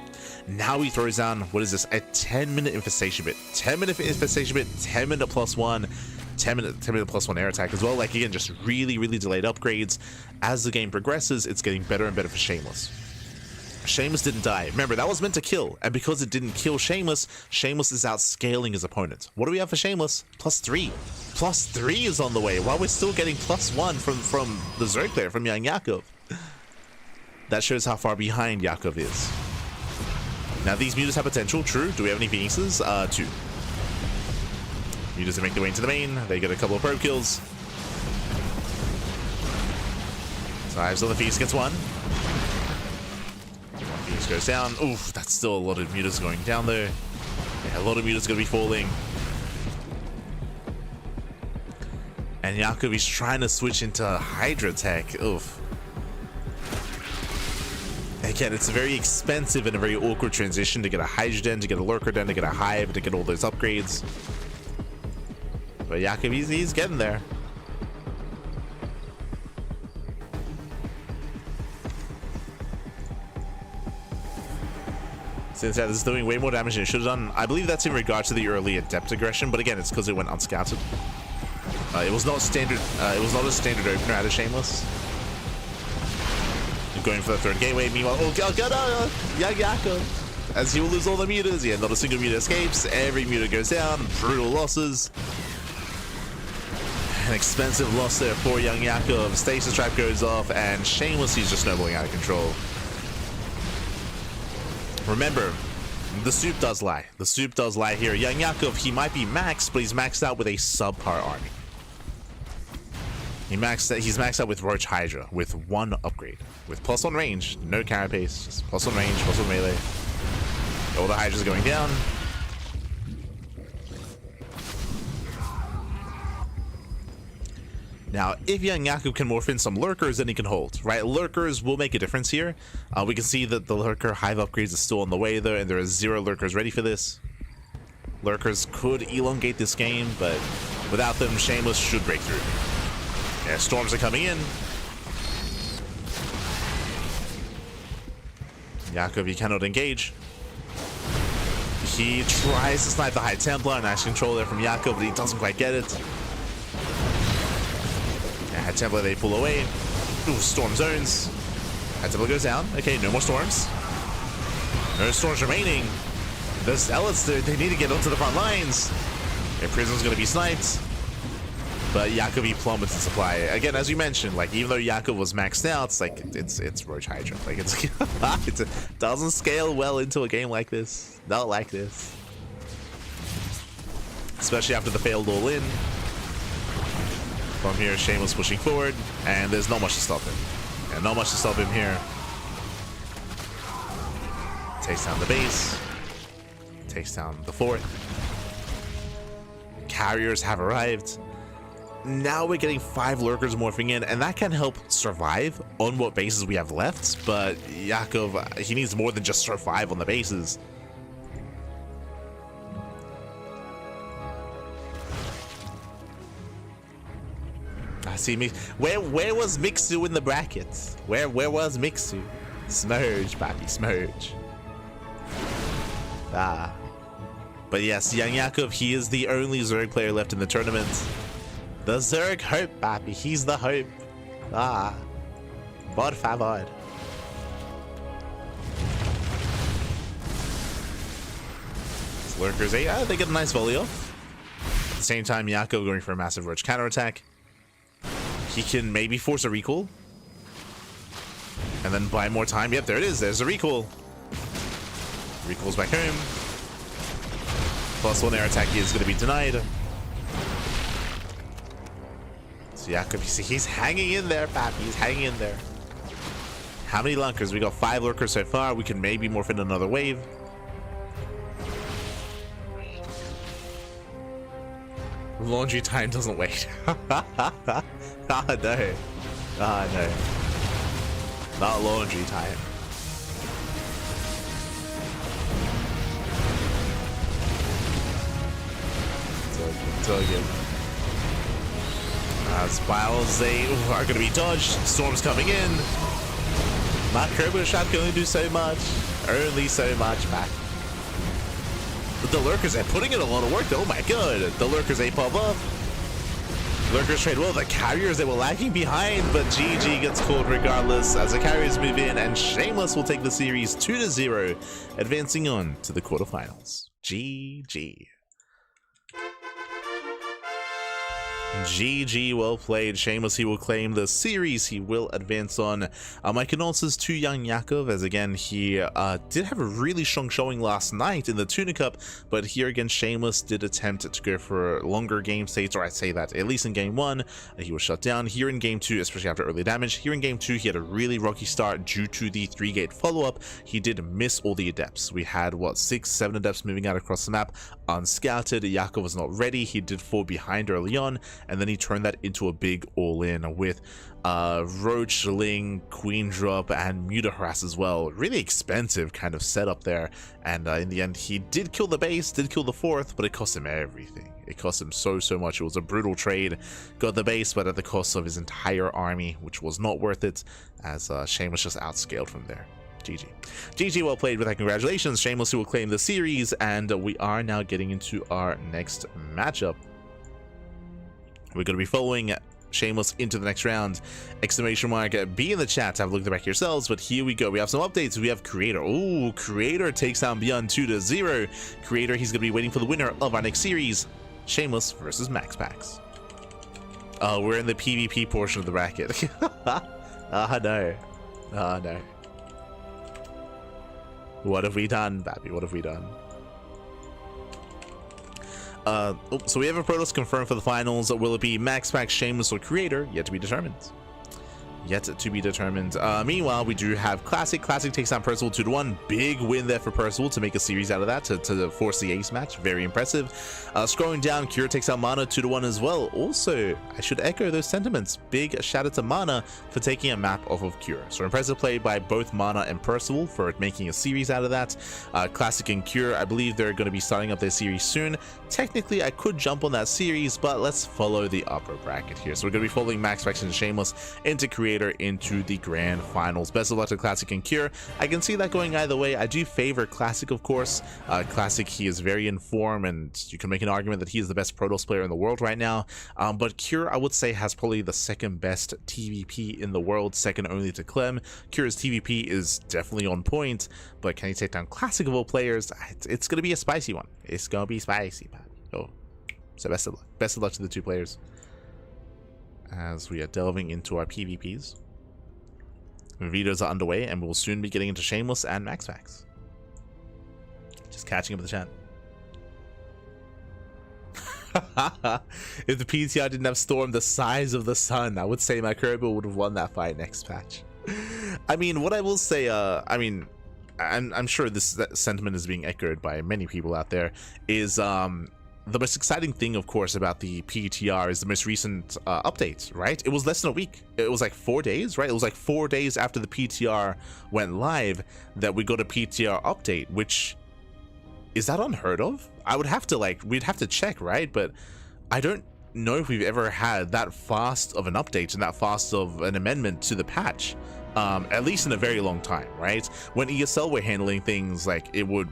Now he throws down, what is this, a 10-minute infestation bit. 10-minute infestation bit, 10-minute +1, 10-minute +1 air attack as well. Like, again, just really, really delayed upgrades. As the game progresses, it's getting better and better for Shameless. Shameless didn't die. Remember, that was meant to kill, and because it didn't kill Shameless, Shameless is outscaling his opponent. What do we have for Shameless? +3. +3 is on the way, while we're still getting +1 from the Zerg player, from YoungYakov. That shows how far behind Yakov is. Now, these mutas have potential, true. Do we have any Phoenixes? 2. Mutas make their way into the main. They get a couple of probe kills. Dives on the Phoenix, gets 1. Phoenix goes down. Oof, that's still a lot of mutas going down there. Yeah, a lot of mutas going to be falling. And Yakov is trying to switch into Hydra tech. Oof. Again, it's a very expensive and a very awkward transition to get a Hydra den, to get a Lurker den, to get a Hive, to get all those upgrades. But Yakov, he's getting there. Since that is doing way more damage than it should have done. I believe that's in regards to the early Adept aggression, but again, it's because it went unscouted. It was not standard. It was not a standard opener out of Shameless. Going for the 3rd gateway. Meanwhile, oh god, YoungYakov, as he will lose all the mutas. Yeah, not a single muta escapes. Every muta goes down. Brutal losses. An expensive loss there for YoungYakov. Stasis trap goes off, and Shameless, he's just snowballing out of control. Remember, the soup does lie. The soup does lie here. YoungYakov, he might be maxed, but he's maxed out with a subpar army. He's maxed out with Roach Hydra with 1 upgrade. With +1 range, no carapace, just +1 range, +1 melee. All the Hydras going down. Now, if YoungYakov can morph in some Lurkers, then he can hold, right? Lurkers will make a difference here. We can see that the Lurker Hive upgrades are still on the way, though, and there are 0 Lurkers ready for this. Lurkers could elongate this game, but without them, Shameless should break through. Yeah, storms are coming in. Yakov, he cannot engage. He tries to snipe the High Templar, nice control there from Yakov, but he doesn't quite get it. High Templar, they pull away. Ooh, storm zones. High Templar goes down. Okay, no more storms. No storms remaining. The Zealots, they need to get onto the front lines. Their prison's going to be sniped. But Yakov, he plummets the supply. Again, as you mentioned, like, even though Yakov was maxed out, it's like, it's Roach Hydra. Like, it doesn't scale well into a game like this. Not like this. Especially after the failed all-in. From here, Shameless pushing forward, and there's not much to stop him. Yeah, not much to stop him here. Takes down the base. Takes down the fort. Carriers have arrived. Now we're getting 5 Lurkers morphing in, and that can help survive on what bases we have left, but Yakov, he needs more than just survive on the bases. I see me. Where was Mixu in the brackets? Where was Mixu? Smurge, papi, smurge. Ah. But yes, YoungYakov, he is the only Zerg player left in the tournament. The Zerg hope, papi. He's the hope. Ah. Por favor. Lurkers, they get a nice volley off. At the same time, Yakov going for a massive Roach counterattack. He can maybe force a recall. And then buy more time. Yep, there it is. There's a recall. Recall's back home. +1 air attack is going to be denied. So Yakov, you see, he's hanging in there, Pappy. He's hanging in there. How many lurkers? We got 5 lurkers so far. We can maybe morph in another wave. Laundry time doesn't wait. Ah, no. Ah, no. Not laundry time. It's all good. Spirals, they are going to be dodged. Storm's coming in. My Kerber shot can only do so much. Only so much back. But the lurkers are putting in a lot of work. Oh my god. The lurkers, they pop up. Lurkers trade well. The carriers, they were lagging behind, but GG gets called regardless as the carriers move in, and Shameless will take the series 2-0, advancing on to the quarterfinals. GG. GG, well played. Shameless, he will claim the series. He will advance on. My condolences to YoungYakov, as again, he did have a really strong showing last night in the Tuna Cup, but here again, Shameless did attempt to go for longer game states, or I'd say that at least in game 1, he was shut down. Here in game 2, especially after early damage, here in game 2, he had a really rocky start due to the 3-gate follow-up. He did miss all the adepts. We had, what, 6-7 adepts moving out across the map, unscouted. Yakov was not ready. He did fall behind early on, and then he turned that into a big all-in with Roach, Ling, Queen Drop, and Muta Harass as well. Really expensive kind of setup there, and in the end, he did kill the base, did kill the 4th, but it cost him everything. It cost him so much. It was a brutal trade. Got the base, but at the cost of his entire army, which was not worth it, as Shameless just outscaled from there. GG. GG, well played with that. Congratulations. Shameless will claim the series, and we are now getting into our next matchup. We're going to be following Shameless into the next round. Exclamation mark, be in the chat to have a look at the back yourselves, but here we go. We have some updates. We have Creator. Oh, Creator takes down ByuN 2-0. Creator, he's going to be waiting for the winner of our next series, Shameless versus MaxPax. Oh, we're in the PvP portion of the bracket. Ah, no. Ah, no. What have we done, Babby? What have we done? So we have a Protoss confirmed for the finals. Will it be MaxPax, Shameless, or Creator? Yet to be determined. Yet to be determined. Meanwhile, we do have Classic. Classic takes down Percival 2-1. Big win there for Percival to make a series out of that, to force the ace match. Very impressive. Scrolling down, Cure takes out MaNa 2-1 as well. Also, I should echo those sentiments. Big shout out to MaNa for taking a map off of Cure. So impressive play by both MaNa and Percival for making a series out of that. Classic and Cure, I believe they're going to be starting up their series soon. Technically, I could jump on that series, but let's follow the upper bracket here. So we're going to be following MaxPax and Shameless into Creator into the grand finals. Best of luck to Classic and Cure. I can see that going either way. I do favor Classic, of course. Classic, he is very in form, and you can make an argument that he is the best Protoss player in the world right now. But Cure, I would say, has probably the second best TVP in the world, second only to Clem. Cure's TVP is definitely on point, but can he take down Classic of all players? It's going to be a spicy one. It's going to be spicy, man. Oh, so best of luck. Best of luck to the two players as we are delving into our PvPs. Videos are underway, and we'll soon be getting into Shameless and MaxPax. Just catching up with the chat. If the PTR didn't have Storm the size of the sun, I would say my Kerbal would have won that fight next patch. I mean, what I will say, I'm sure this sentiment is being echoed by many people out there, is the most exciting thing, of course, about the PTR is the most recent update, right? It was less than a week. It was like 4 days, right? It was like 4 days after the PTR went live that we got a PTR update, which, is that unheard of? I would have to, we'd have to check, right? But I don't know if we've ever had that fast of an update and that fast of an amendment to the patch. At least in a very long time, right? When ESL were handling things,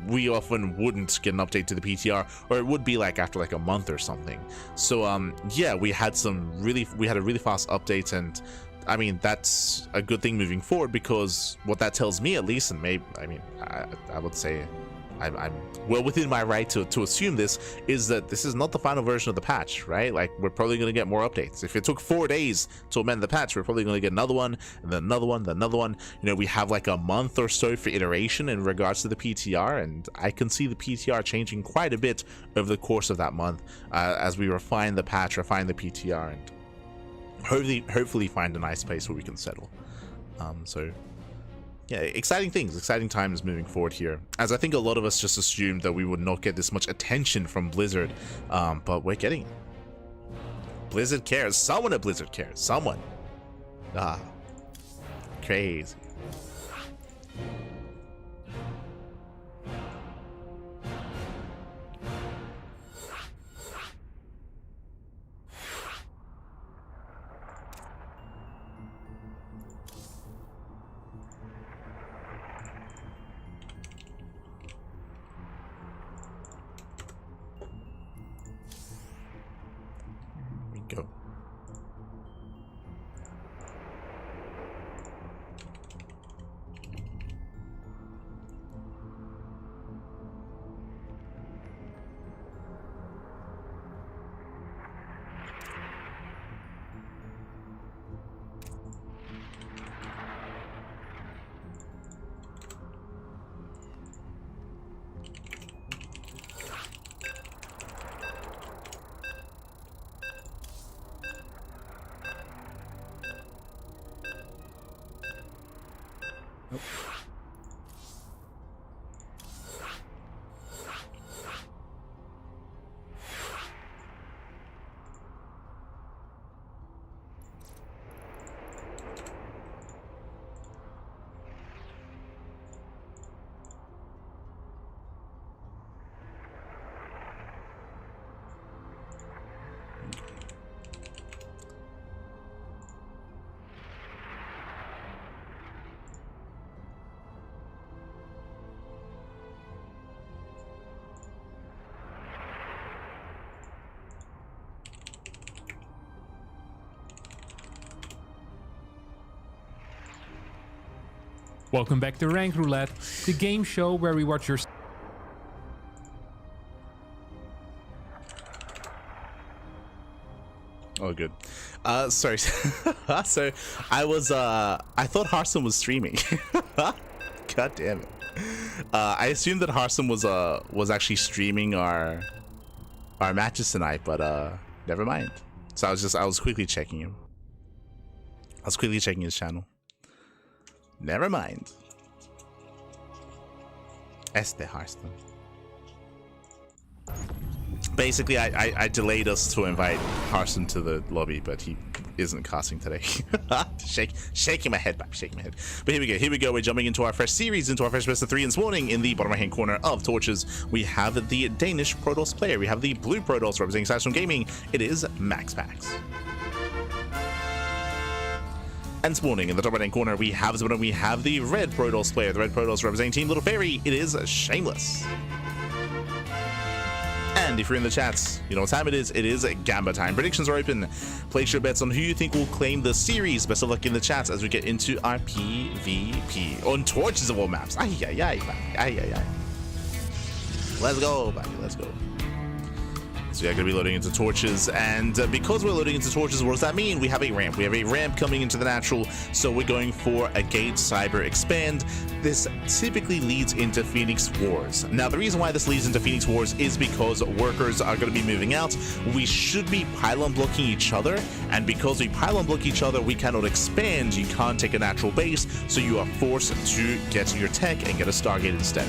we often wouldn't get an update to the PTR, or it would be after a month or something. So yeah, we had a really fast update, and I mean, that's a good thing moving forward, because what that tells me, at least, and maybe, I would say I'm well within my right to assume this, is that this is not the final version of the patch, right? Like, we're probably going to get more updates. If it took 4 days to amend the patch, we're probably going to get another one, and then another one, then another one. You know, we have like a month or so for iteration in regards to the PTR, and I can see the PTR changing quite a bit over the course of that month as we refine the patch, refine the PTR, and hopefully find a nice place where we can settle. So yeah, exciting things, exciting times moving forward here, as I think a lot of us just assumed that we would not get this much attention from Blizzard, but we're getting it. Blizzard cares. Someone at Blizzard cares. Someone. Crazy. Go. Welcome back to Rank Roulette, the game show where we watch your... Oh, good. Sorry. So I thought Hearthstone was streaming. God damn it. I assumed that Hearthstone was actually streaming our matches tonight, but never mind. So I was quickly checking him. I was quickly checking his channel. Never mind. Hearthstone. Basically, I delayed us to invite Hearthstone to the lobby, but he isn't casting today. shaking my head back, shaking my head. But here we go. We're jumping into our fresh series, into our fresh best of 3 this morning. In the bottom right hand corner of Torches, we have the Danish Protoss player. We have the blue Protoss representing Saxon Gaming. It is MaxPax. And spawning in the top right hand corner, we have the red Protoss player. The red Protoss representing Team Little Fairy. It is Shameless. And if you're in the chats, you know what time it is. It is Gamba time. Predictions are open. Place your bets on who you think will claim the series. Best of luck in the chats as we get into our PvP on Torches of all maps. Ay, ay, ay, ay, ay, ay. Let's go, buddy. Let's go. So we are going to be loading into Torches, and because we're loading into Torches, what does that mean? We have a ramp. We have a ramp coming into the natural, so we're going for a Gate Cyber Expand. This typically leads into Phoenix Wars. Now, the reason why this leads into Phoenix Wars is because workers are going to be moving out. We should be pylon blocking each other, and because we pylon block each other, we cannot expand. You can't take a natural base, so you are forced to get your tech and get a Stargate instead.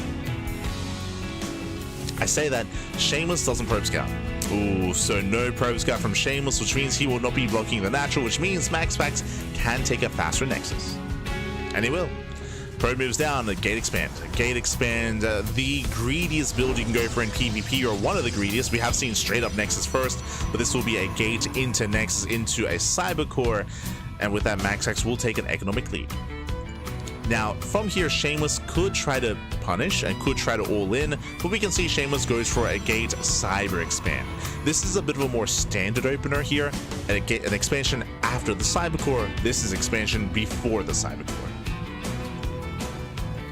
I say that Shameless doesn't probe scout. Ooh, so no probe scout from Shameless, which means he will not be blocking the natural, which means MaxPax can take a faster Nexus. And he will. Probe moves down, Gate Expand. Gate Expand, the greediest build you can go for in PvP, or one of the greediest. We have seen straight up Nexus first, but this will be a Gate into Nexus, into a Cyber Core, and with that MaxPax will take an economic lead. Now, from here, Shameless could try to punish and could try to all in, but we can see Shameless goes for a Gate Cyber Expand. This is a bit of a more standard opener here, and an expansion after the Cyber Core. This is expansion before the Cyber Core.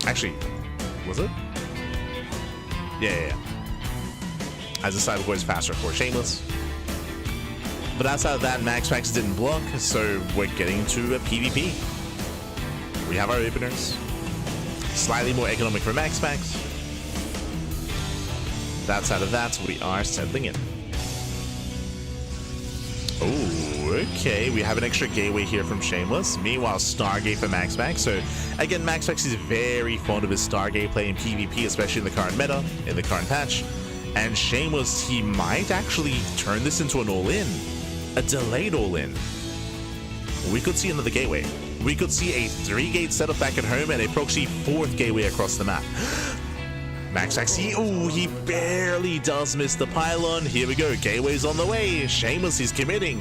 Actually, was it? Yeah. As a cyber is faster for Shameless. But outside of that, MaxPax didn't block, so we're getting to a PvP. We have our openers. Slightly more economic for MaxPax. Outside of that, we are settling in. Oh, okay. We have an extra gateway here from Shameless. Meanwhile, Stargate for MaxPax. So, again, MaxPax is very fond of his Stargate play in PvP, especially in the current meta, in the current patch. And Shameless, he might actually turn this into an all-in. A delayed all-in. We could see another gateway. We could see a 3-gate setup back at home and a proxy 4th gateway across the map. MaxPax, he barely does miss the pylon. Here we go, gateway's on the way. Shameless is committing.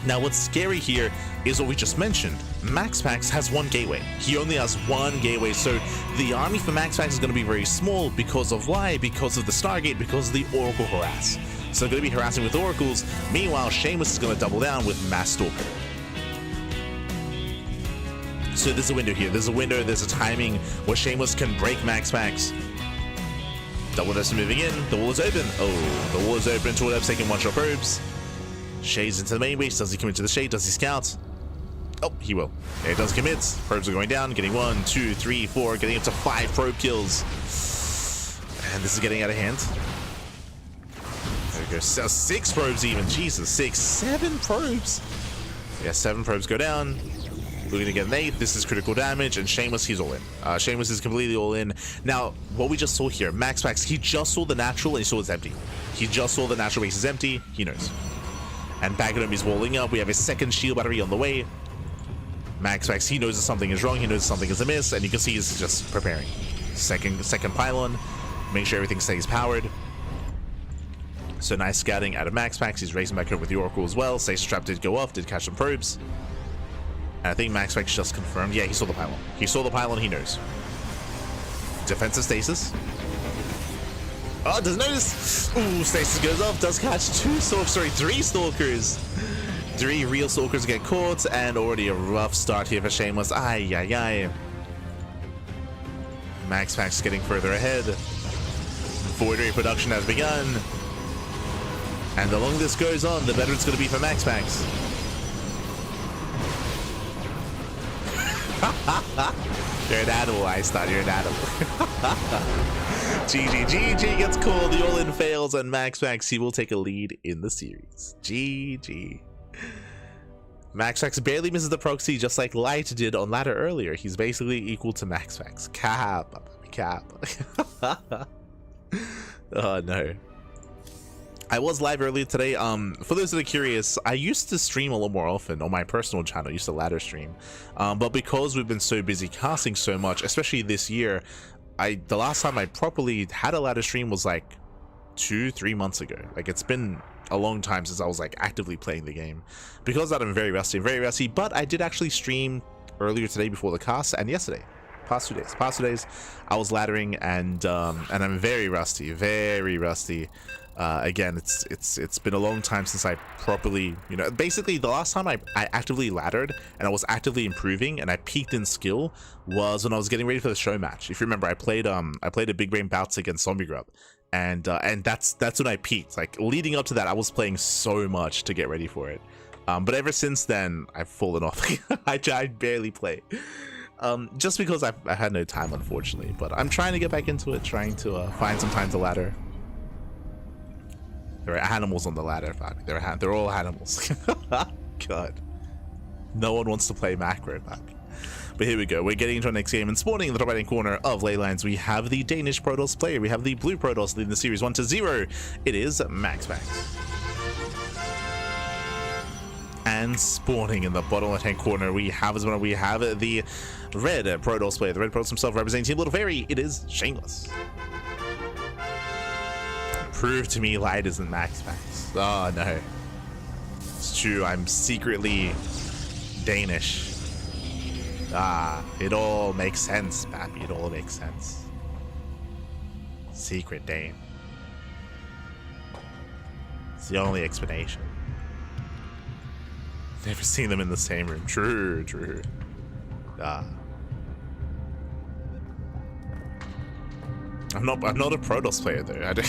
Now what's scary here is what we just mentioned. MaxPax has 1 gateway. He only has 1 gateway, so the army for MaxPax is going to be very small because of why? Because of the Stargate, because of the Oracle harass. So going to be harassing with Oracles. Meanwhile, Shameless is going to double down with Mass Stalker. So there's a window here. There's a window. There's a timing where Shameless can break MaxPax. Double Dust moving in. The wall is open. Oh, the wall is open. Two Dust taking 1-shot probes. Shades into the main base. Does he commit to the shade? Does he scout? Oh, he will. Yeah, he does commit. Probes are going down. Getting 1, 2, 3, 4. Getting up to 5 probe kills. And this is getting out of hand. There we go. 6 probes even. Jesus. 6, 7 probes. Yeah, 7 probes go down. Looking to get an 8. This is critical damage, and Shameless, he's all in. Shameless is completely all in. Now, what we just saw here, MaxPax, he just saw the natural and he saw it's empty. He just saw the natural base is empty. He knows. And back at him, he's walling up. We have a 2nd shield battery on the way. MaxPax, he knows that something is wrong. He knows something is amiss, and you can see he's just preparing. Second pylon. Make sure everything stays powered. So nice scouting out of MaxPax. He's racing back home with the Oracle as well. Stasis Trap did go off, did catch some probes. And I think MaxPax just confirmed. Yeah, he saw the pylon. He saw the pylon, he knows. Defensive stasis. Oh, doesn't notice. Ooh, stasis goes off. Does catch 3 stalkers. 3 real stalkers get caught, and already a rough start here for Shameless. Ay. MaxPax getting further ahead. Void Ray production has begun. And the longer this goes on, the better it's going to be for MaxPax. You're an animal, Ice Thought. You're an animal. GG gets called. The all-in fails, and MaxPax, he will take a lead in the series. GG. MaxPax barely misses the proxy, just like Light did on ladder earlier. He's basically equal to MaxPax. Cap. Oh no. I was live earlier today. For those that are curious, I used to stream a lot more often on my personal channel. I used to ladder stream, but because we've been so busy casting so much, especially this year, the last time I properly had a ladder stream was like 2-3 months ago. Like, it's been a long time since I was like actively playing the game. Because of that, I'm very rusty, but I did actually stream earlier today before the cast, and yesterday. Past two days I was laddering, and I'm very rusty. Again, it's been a long time since I properly, basically the last time I actively laddered and I was actively improving and I peaked in skill was when I was getting ready for the show match. If you remember, I played a big brain bouts against Zombie Grub, and that's when I peaked. Like, leading up to that, I was playing so much to get ready for it, but ever since then I've fallen off. I barely play, just because I had no time, unfortunately, but I'm trying to get back into it, trying to find some time to ladder. There are animals on the ladder, Fabi. They're all animals. God. No one wants to play macro, Fabi. But here we go. We're getting into our next game, and spawning in the top right-hand corner of Leylines, we have the Danish Protoss player. We have the blue Protoss leading the series 1-0. It is MaxPax. And spawning in the bottom left-hand corner, we have the red Protoss player. The red Protoss himself representing Team Little Fairy. It is Shameless. Prove to me Light isn't MaxPax. Oh no. It's true, I'm secretly Danish. It all makes sense, Pappy. It all makes sense. Secret Dane. It's the only explanation. Never seen them in the same room. True. I'm not a Protoss player though. I don't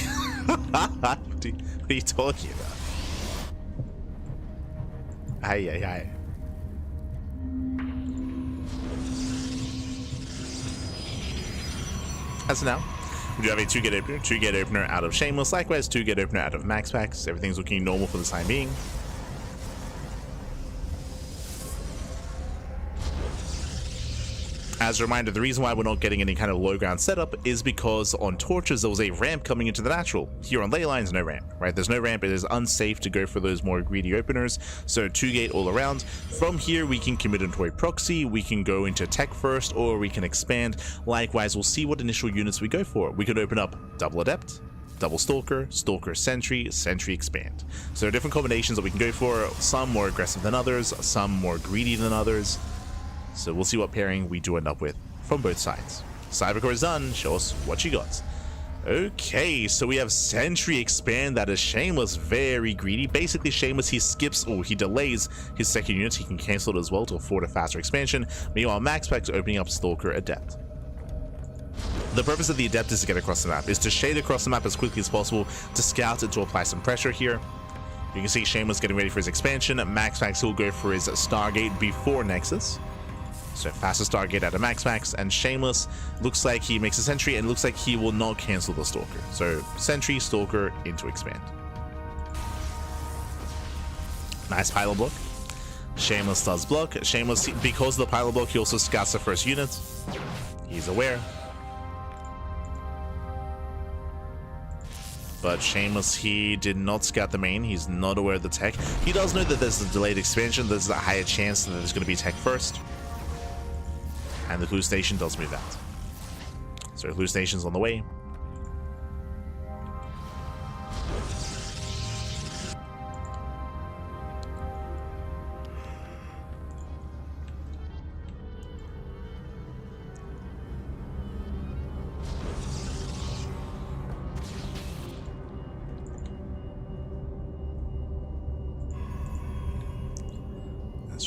what are you talking about? Aye. As of now, we do have a 2-gate opener. 2-gate opener out of Shameless. Likewise, 2-gate opener out of MaxPax. Everything's looking normal for the time being. As a reminder, the reason why we're not getting any kind of low ground setup is because on Torches there was a ramp coming into the natural. Here on ley lines, no ramp, right? There's no ramp. It is unsafe to go for those more greedy openers. So 2-gate all around. From here, we can commit into a proxy, we can go into tech first, or we can expand. Likewise, we'll see what initial units we go for. We could open up double adept, double stalker, stalker sentry, sentry expand. So there are different combinations that we can go for, some more aggressive than others, some more greedy than others. So we'll see what pairing we do end up with from both sides. Cybercore is done. Show us what you got. Okay, so we have Sentry Expand. That is Shameless, very greedy. Basically, Shameless, he skips or he delays his second unit. He can cancel it as well to afford a faster expansion. Meanwhile, MaxPax opening up Stalker Adept. The purpose of the Adept is to get across the map, is to shade across the map as quickly as possible, to scout and to apply some pressure here. You can see Shameless getting ready for his expansion. MaxPax will go for his Stargate before Nexus. So faster Stargate out of MaxPax, and Shameless looks like he makes a Sentry and looks like he will not cancel the Stalker. So Sentry, Stalker into expand. Nice pylon block. Shameless does block. Shameless, because of the pylon block, he also scouts the first unit. He's aware. But Shameless, he did not scout the main. He's not aware of the tech. He does know that there's a delayed expansion. There's a higher chance that there's going to be tech first. And the hallucination does move out. So hallucination's on the way.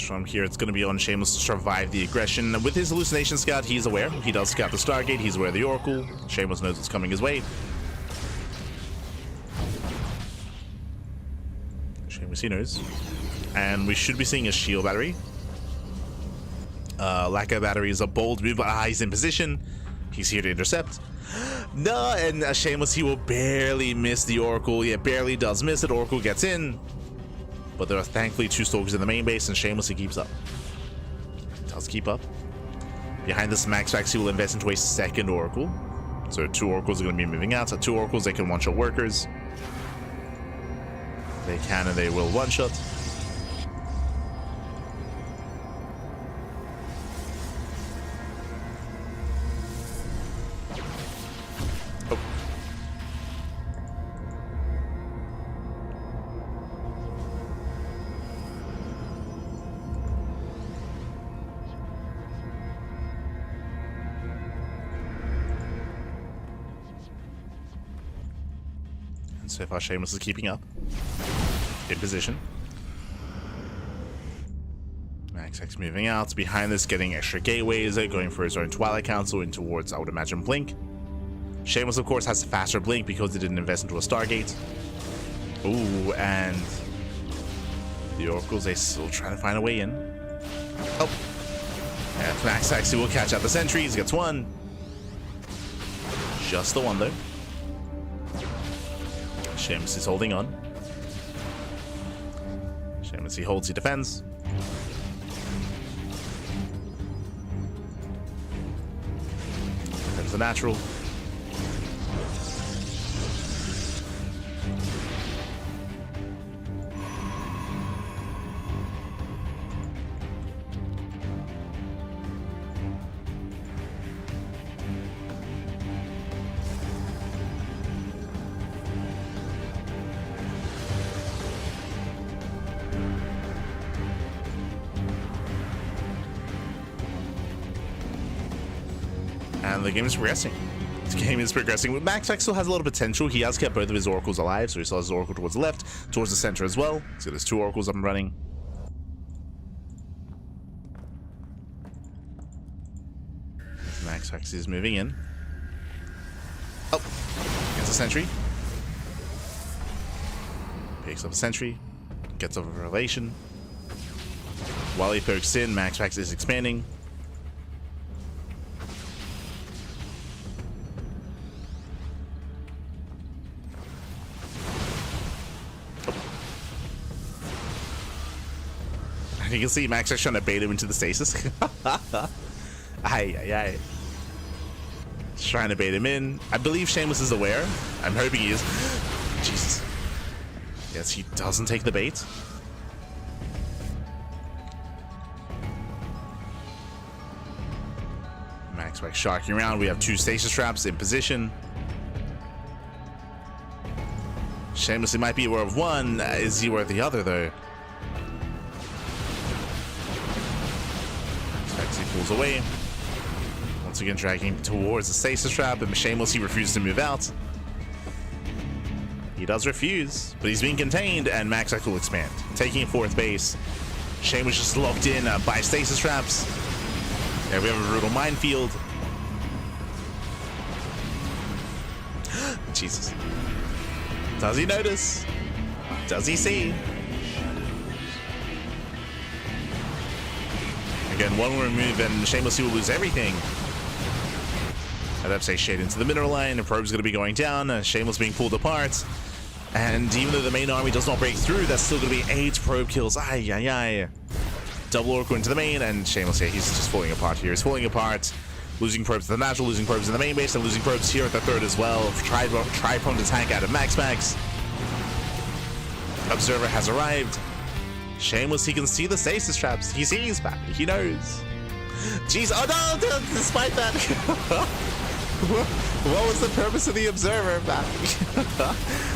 From here, it's going to be on Shameless to survive the aggression. With his hallucination scout, he's aware. He does scout the Stargate. He's aware of the Oracle. Shameless knows what's coming his way. Shameless, he knows. And we should be seeing a shield battery. Lacquer battery is a bold move, but he's in position. He's here to intercept. No, and Shameless, he will barely miss the Oracle. Yeah, barely does miss it. Oracle gets in. But there are thankfully 2 Stalkers in the main base, and Shameless, he keeps up. Does keep up. Behind this MaxPax, he will invest into a second Oracle. So 2 Oracles are going to be moving out. So 2 Oracles, they can one-shot workers. They can and they will one-shot. So far, Shameless is keeping up. In position. MaxPax moving out. Behind this, getting extra gateways, going for his own Twilight Council in towards, I would imagine, Blink. Shameless, of course, has a faster Blink because he didn't invest into a Stargate. Ooh, and the Oracles, they still trying to find a way in. Oh. And MaxPax will catch out the sentries. Gets one. Just the one, though. Shameless is holding on. Shameless, he holds, he defends. There's the natural. And the game is progressing. This game is progressing. MaxPax still has a lot of potential. He has kept both of his Oracles alive, so he still has his Oracle towards the left, towards the center as well. So there's 2 Oracles up and running. MaxPax is moving in. Oh, gets a sentry. Picks up a sentry. Gets over a relation. While he pokes in, MaxPax is expanding. And you can see MaxPax trying to bait him into the stasis. Aye. Just trying to bait him in. I believe Shameless is aware. I'm hoping he is. Jesus. Yes, he doesn't take the bait. MaxPax sharking around. We have 2 stasis traps in position. Shamelessly might be aware of one. Is he aware of the other, though? MaxPax, he pulls away. Once again, dragging towards the stasis trap, and Shamelessly refuses to move out. He does refuse, but he's being contained, and MaxPax will expand. Taking 4th base. Shameless just locked in by stasis traps. Yeah, we have a brutal minefield. Jesus. Does he notice? Does he see? Again, one more move and Shamelessly will lose everything. I'd have to say shade into the mineral line. The probe's going to be going down. Shameless being pulled apart. And even though the main army does not break through, that's still going to be 8 probe kills. Ay. Double Oracle into the main, and Shameless, yeah, he's just falling apart here. He's falling apart. Losing probes to the natural, losing probes in the main base, and losing probes here at the 3rd as well. Tri-prone to tank out of MaxPax. Observer has arrived. Shameless, he can see the stasis traps. He sees, Pat. He knows. Jeez, oh no, despite that. What was the purpose of the Observer, Pat?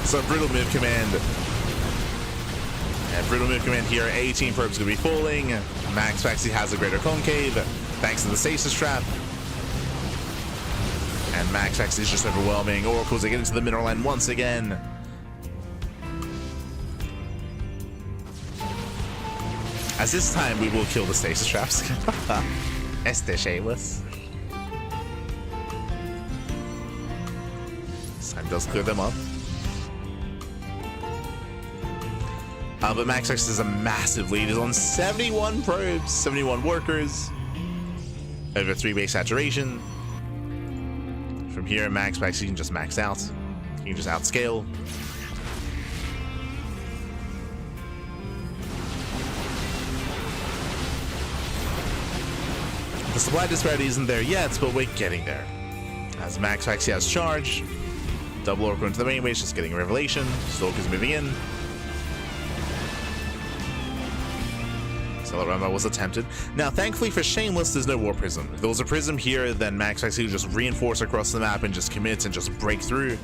So, brutal move command. And brutal move command here. 18 probes going to be falling. MaxPax, he has a greater concave, thanks to the stasis trap. And MaxPax is just overwhelming. Oracles, they get into the mineral line once again. As this time, we will kill the stasis traps. Este Shameless. This time does clear them up. But MaxPax is a massive lead. He's on 71 probes, 71 workers. Over 3 base saturation. From here, MaxPax, he can just max out. He can just outscale. The supply disparity isn't there yet, but we're getting there. As MaxPax, he has charge. Double Oracle into the main base, just getting Revelation. Stalker's moving in. Celerama was attempted. Now, thankfully for Shameless, there's no War Prism. If there was a Prism here, then MaxPax could just reinforce across the map and just commit and just break through.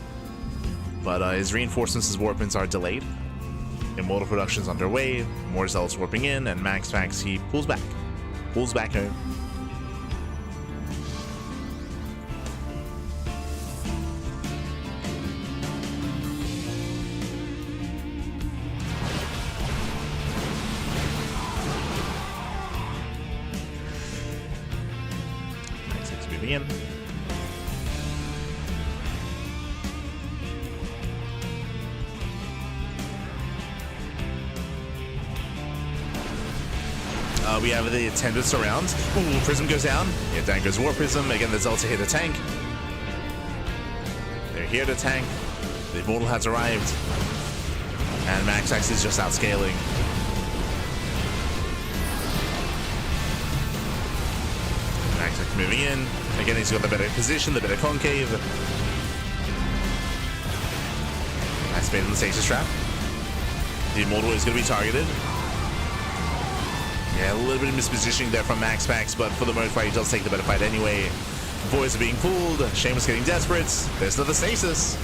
But his reinforcements, his warpings are delayed. Immortal production's underway. More Zealots warping in, and MaxPax, he pulls back. Pulls back home. Moving in. We have the attendants around. Ooh, Prism goes down. Yeah, down goes War Prism. Again, the Zelda here to tank. They're here to tank. The Immortal has arrived. And MaxPax is just outscaling. MaxPax moving in. Again, he's got the better position, the better concave. Nice bait on the stasis trap. The Immortal is going to be targeted. Yeah, a little bit of mispositioning there from MaxPax, but for the most part, he does take the better fight anyway. Voids are being pulled. Shameless getting desperate. There's another stasis.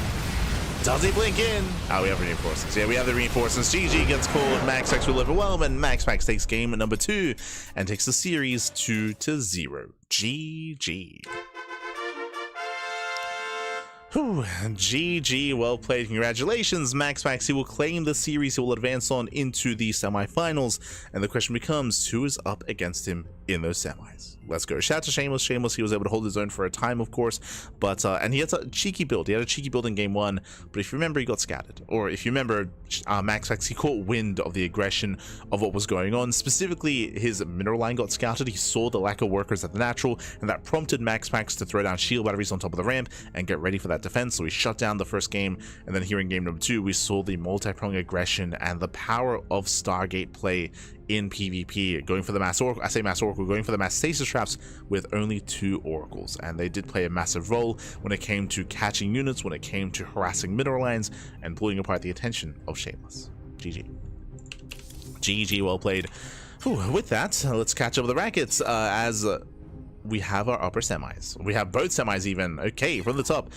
Does he blink in? Oh, we have reinforcements. Yeah, we have the reinforcements. GG gets called. MaxPax will overwhelm, and MaxPax takes game number 2 and takes the series 2-0. GG. Whew, GG, well played. Congratulations, MaxPax. He will claim the series. He will advance on into the semifinals. And the question becomes, who is up against him in those semis. Let's go. Shout out to Shameless. Shameless, he was able to hold his own for a time, of course, but and he had a cheeky build. He had a cheeky build in game one, but if you remember, he got scattered. Or if you remember, MaxPax, he caught wind of the aggression of what was going on. Specifically, his mineral line got scouted. He saw the lack of workers at the natural, and that prompted MaxPax to throw down shield batteries on top of the ramp and get ready for that defense. So he shut down the first game, and then here in game number 2, we saw the multi-pronged aggression and the power of Stargate play in PvP, going for the mass oracle. I say mass oracle, going for the mass stasis traps with only 2 oracles, and they did play a massive role when it came to catching units, when it came to harassing mineral lines, and pulling apart the attention of Shameless. GG. GG, well played. Whew, with that, let's catch up with the rackets as we have our upper semis. We have both semis even. Okay, from the top,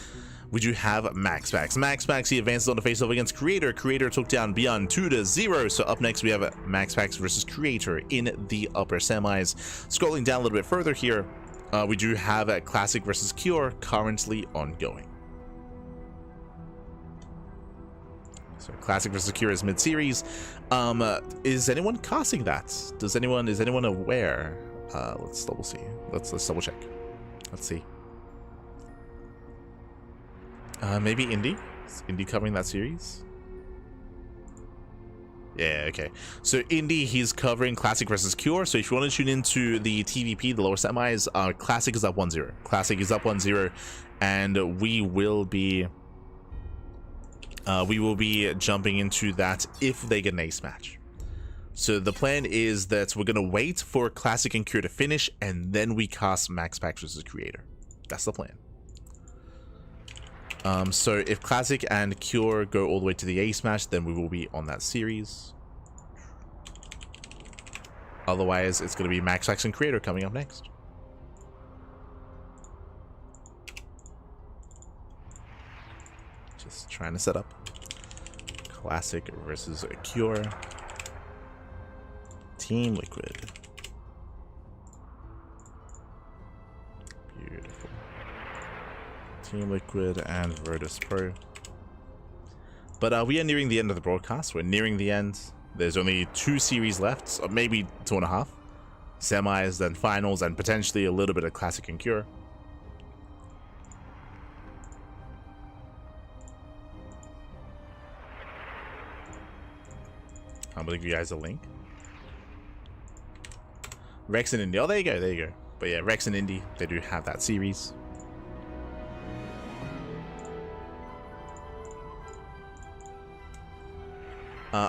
we do have MaxPax. MaxPax, he advances on the face-off against Creator. Creator took down ByuN 2-0. So up next, we have MaxPax versus Creator in the upper semis. Scrolling down a little bit further here, we do have a Classic versus Cure currently ongoing. So Classic versus Cure is mid-series. Is anyone casting that? Is anyone aware? Let's double see. Let's double check. Let's see. Maybe Indy? Is Indy covering that series? Yeah, okay. So Indy, he's covering Classic versus Cure. So if you want to tune into the TVP, the lower semis, Classic is up 1-0. Classic is up 1-0, and we will be jumping into that if they get an ace match. So the plan is that we're gonna wait for Classic and Cure to finish, and then we cast MaxPax versus Creator. That's the plan. So if Classic and Cure go all the way to the ace match, then we will be on that series. Otherwise, it's going to be MaxPax and Creator coming up next. Just trying to set up Classic versus Cure. Team Liquid. Beautiful. Team Liquid and Virtus Pro. But we are nearing the end of the broadcast. We're nearing the end. There's only 2 series left, or maybe 2.5. Semis, then finals, and potentially a little bit of Classic and Cure. I'm gonna give you guys a link. Rex and Indy. Oh, there you go, there you go. But yeah, Rex and Indy, they do have that series.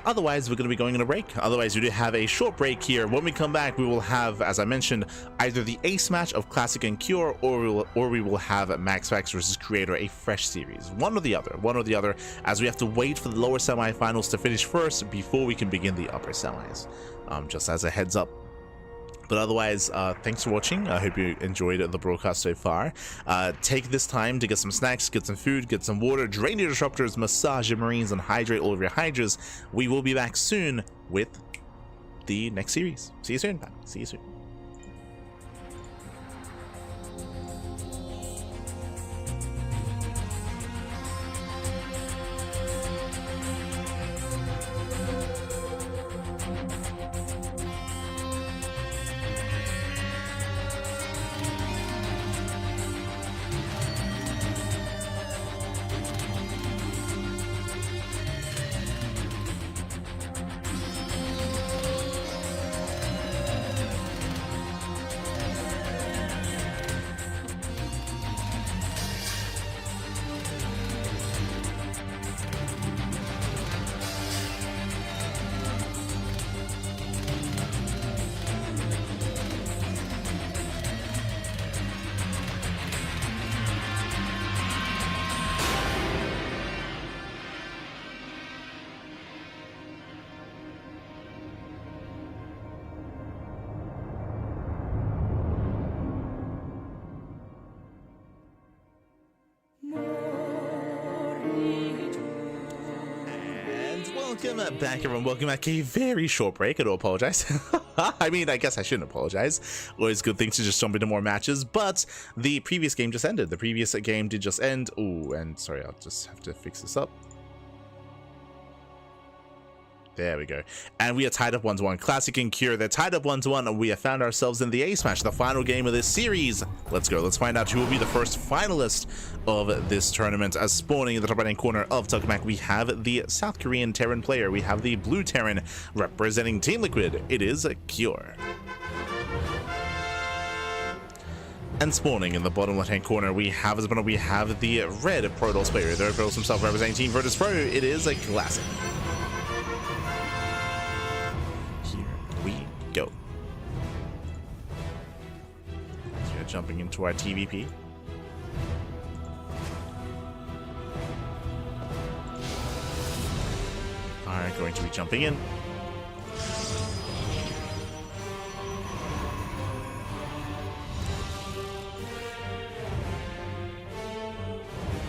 Otherwise, we're going to be going on a break. Otherwise, we do have a short break here. When we come back, we will have, as I mentioned, either the ace match of Classic and Cure, or we will have MaxPax versus Creator, a fresh series. One or the other, as we have to wait for the lower semifinals to finish first before we can begin the upper semis. Just as a heads up. But otherwise, thanks for watching. I hope you enjoyed the broadcast so far. Take this time to get some snacks, get some food, get some water, drain your disruptors, massage your marines, and hydrate all of your hydras. We will be back soon with the next series. See you soon, man. See you soon. Welcome back, everyone. Welcome back. A very short break. I do apologize. I mean, I guess I shouldn't apologize. Always good thing to just jump into more matches, but the previous game just ended. The previous game did just end. Oh, and sorry, I'll just have to fix this up. There we go. And we are tied up 1-1. Classic and Cure, they're tied up 1-1, and we have found ourselves in the Ace match, the final game of this series. Let's go. Let's find out who will be the first finalist of this tournament. As spawning in the top right-hand corner of Tokamak, we have the South Korean Terran player. We have the blue Terran representing Team Liquid. It is Cure. And spawning in the bottom left-hand corner, we have the red Protoss player. The Protoss himself representing Team Virtus Pro. It is a Classic. We go. So we're jumping into our TVP. Alright, going to be jumping in.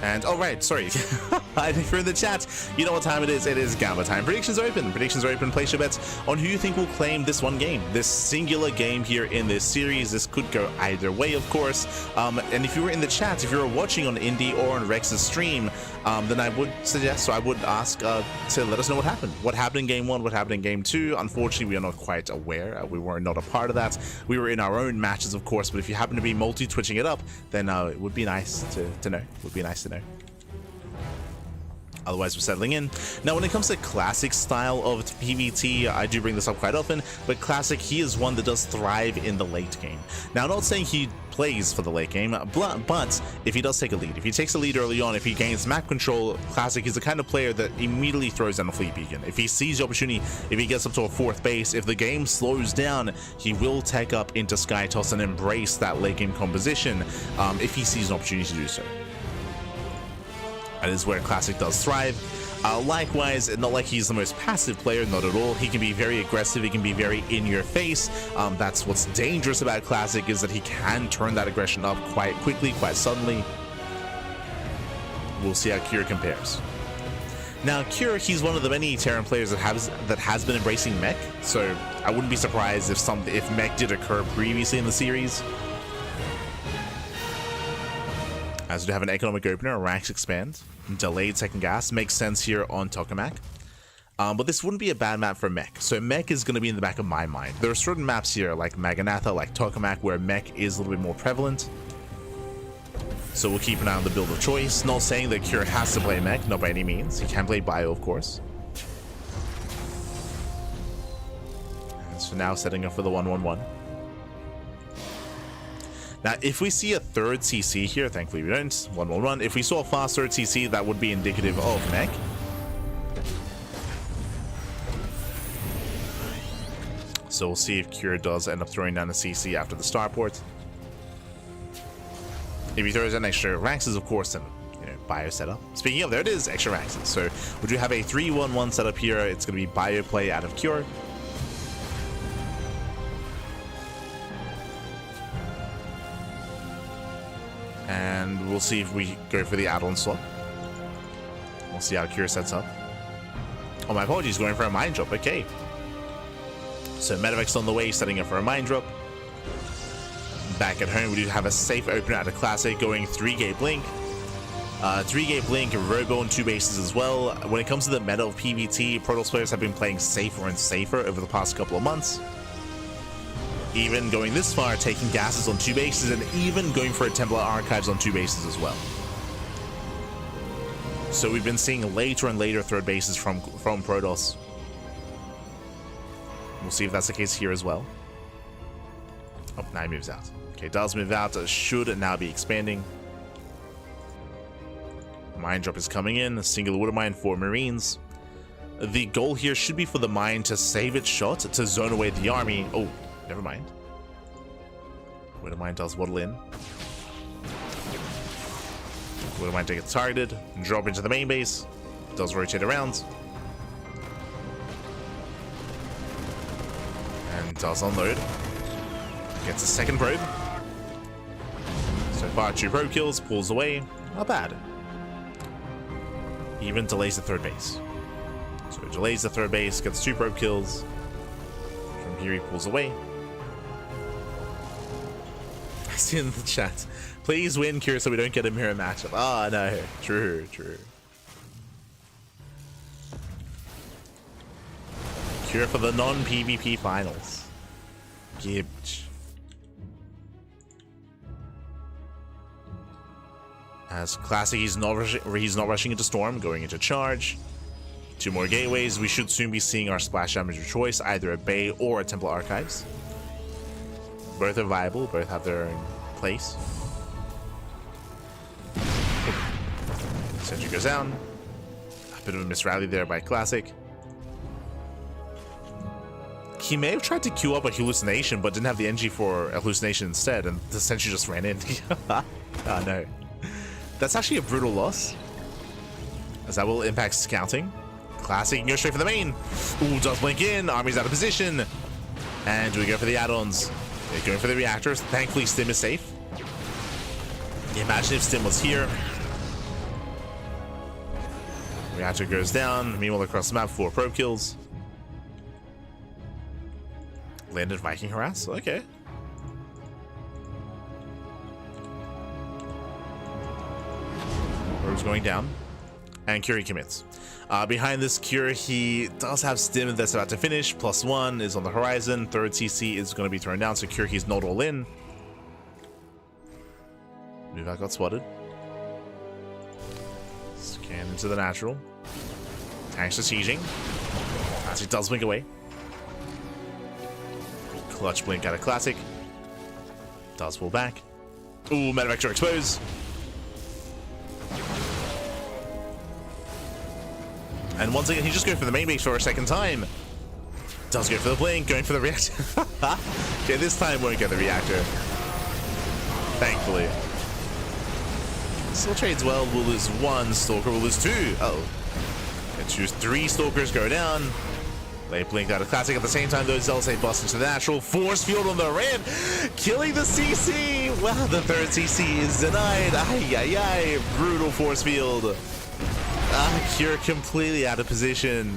And all right, sorry. If you're in the chat, you know what time it is. It is Gamma time. Predictions are open. Predictions are open. Place your bets on who you think will claim this one game, this singular game here in this series. This could go either way, of course. And if you were in the chat, if you were watching on Indie or on Rex's stream, then I would suggest, or I would ask to let us know what happened. What happened in game 1? What happened in game 2? Unfortunately, we are not quite aware. We were not a part of that. We were in our own matches, of course. But if you happen to be multi-twitching it up, then it would be nice to know. It would be nice to know. Otherwise, we're settling in. Now, when it comes to Classic style of PvT, I do bring this up quite often, but Classic, he is one that does thrive in the late game. Now, I'm not saying he plays for the late game, but if he does take a lead, if he takes a lead early on, if he gains map control, Classic is the kind of player that immediately throws down a fleet beacon. If he sees the opportunity, if he gets up to a 4th base, if the game slows down, he will take up into Sky Toss and embrace that late game composition if he sees an opportunity to do so. That is where Classic does thrive. Likewise, not like he's the most passive player, not at all. He can be very aggressive, he can be very in your face. That's what's dangerous about Classic, is that he can turn that aggression up quite quickly, quite suddenly. We'll see how Cure compares. Now, Cure, he's one of the many Terran players that has been embracing mech, so I wouldn't be surprised if mech did occur previously in the series. As we have an economic opener, a ranks expand, delayed second gas, makes sense here on Tokamak. But this wouldn't be a bad map for mech, so mech is going to be in the back of my mind. There are certain maps here, like Maganatha, like Tokamak, where mech is a little bit more prevalent. So we'll keep an eye on the build of choice. Not saying that Cure has to play mech, not by any means. He can play bio, of course. And so now setting up for the 1-1-1. Now, if we see a 3rd CC here, thankfully we don't, 1-1-1. If we saw a fast 3rd CC, that would be indicative of mech. So we'll see if Cure does end up throwing down a CC after the starport. If he throws in extra Raxes, of course, then, bio setup. Speaking of, there it is, extra Raxes. So we do have a 3-1-1 setup here. It's going to be bio play out of Cure. And we'll see if we go for the add-on slot. We'll see how Cure sets up. Oh, my apologies, going for a mine drop. Okay. So Medevacs on the way, setting up for a mine drop. Back at home, we do have a safe opener at a Classic, going 3-gate blink. 3-gate blink, Robo on 2 bases as well. When it comes to the meta of PvT, Protoss players have been playing safer and safer over the past couple of months. Even going this far, taking gases on 2 bases, and even going for a Templar Archives on 2 bases as well. So we've been seeing later and later 3rd bases from Protoss. We'll see if that's the case here as well. Oh, now he moves out. Okay, does move out, should now be expanding. Mine drop is coming in, a single water mine for Marines. The goal here should be for the mine to save its shot, to zone away the army. Oh, never mind. Water mine does waddle in. Water mine gets targeted, drop into the main base, does rotate around. And does unload. Gets a second probe. So far, 2 probe kills, pulls away. Not bad. Even delays the 3rd base. So delays the 3rd base, gets 2 probe kills. From here, he pulls away. I see in the chat. Please win, Cure, so we don't get a mirror matchup. Ah, no. True. Cure for the non-PvP finals. Gibbs. As classic, he's not rushing into Storm, going into Charge. 2 more gateways. We should soon be seeing our splash damage of choice, either a Bay or a Temple Archives. Both are viable, both have their own place. Sentry goes down. A bit of a misrally there by Classic. He may have tried to queue up a hallucination, but didn't have the NG for a hallucination instead, and the Sentry just ran in. Oh no. That's actually a brutal loss, as that will impact scouting. Classic can go straight for the main. Ooh, does blink in. Army's out of position. And we go for the add-ons. They're going for the reactors. Thankfully, Stim is safe. Imagine if Stim was here. Reactor goes down. Meanwhile, across the map, 4 probe kills. Landed Viking harass. Okay. Probe's going down. And Curie commits. Behind this Cure, he does have Stim that's about to finish. +1 is on the horizon. 3rd CC is going to be turned down, so Cure, he's not all in. Nuvac got spotted. Scan into the natural. Tanks are sieging. As he does blink away. Clutch blink out of Classic. Does pull back. Ooh, Metavector expose. And once again, he's just going for the main base for a second time. Does go for the blink, going for the reactor. Okay, this time won't get the reactor. Thankfully. Still trades well. We'll lose 1. Stalker will lose 2. Uh-oh. And choose 3 Stalkers go down. They blinked out of Classic at the same time. Those LSA bust into the natural. Force field on the ramp. Killing the CC. Wow, the 3rd CC is denied. Ay, ay, ay. Brutal force field. Cure completely out of position.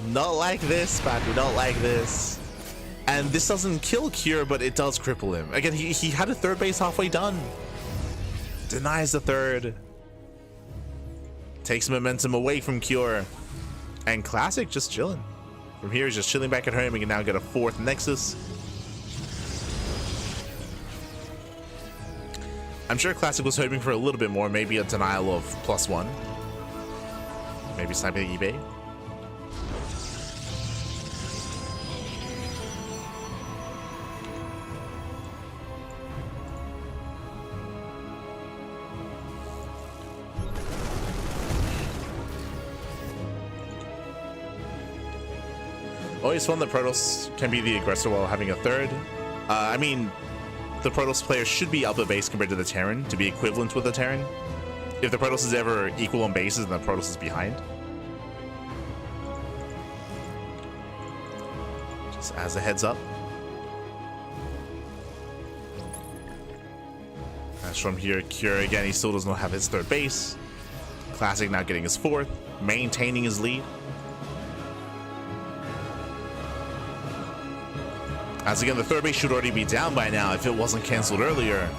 Not like this, Patrick, not like this. And this doesn't kill Cure, but it does cripple him. Again, he had a 3rd base halfway done. Denies the 3rd. Takes momentum away from Cure. And Classic just chilling. From here, he's just chilling back at home. We can now get a 4th Nexus. I'm sure Classic was hoping for a little bit more, maybe a denial of +1. Maybe sniping the eBay. Always fun that Protoss can be the aggressor while having a 3rd. I mean, the Protoss player should be upper base compared to the Terran to be equivalent with the Terran. If the Protoss is ever equal on bases, then the Protoss is behind. Just as a heads up. As from here, Cure again, he still does not have his 3rd base. Classic now getting his 4th, maintaining his lead. As again, the 3rd base should already be down by now if it wasn't cancelled earlier.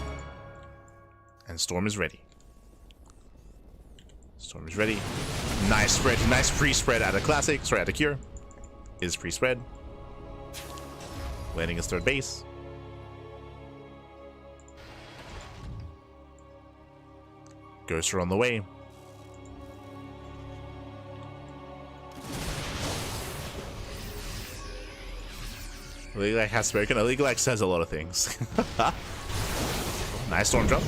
And Storm is ready. Storm is ready. Nice spread, nice pre-spread out of Classic. Sorry, out of Cure. Is pre-spread. Landing his 3rd base. Ghoster on the way. LiuLi has spoken. LiuLi says a lot of things. Nice storm jump.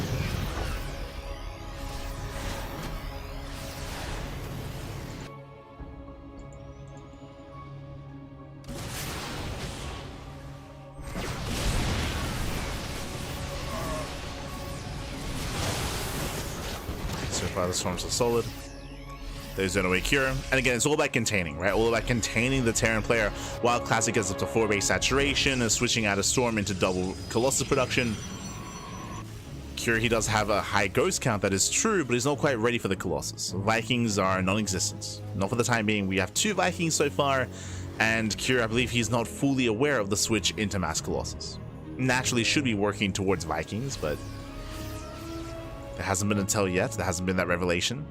So far the storms are solid. There's an away Cure. And again, it's all about containing, right? All about containing the Terran player while Classic gets up to 4 base saturation and switching out of Storm into double Colossus production. Cure, he does have a high ghost count, that is true, but he's not quite ready for the Colossus. Vikings are non-existent. Not for the time being. We have 2 Vikings so far, and Cure, I believe he's not fully aware of the switch into Mass Colossus. Naturally should be working towards Vikings, but there hasn't been until yet. There hasn't been that revelation.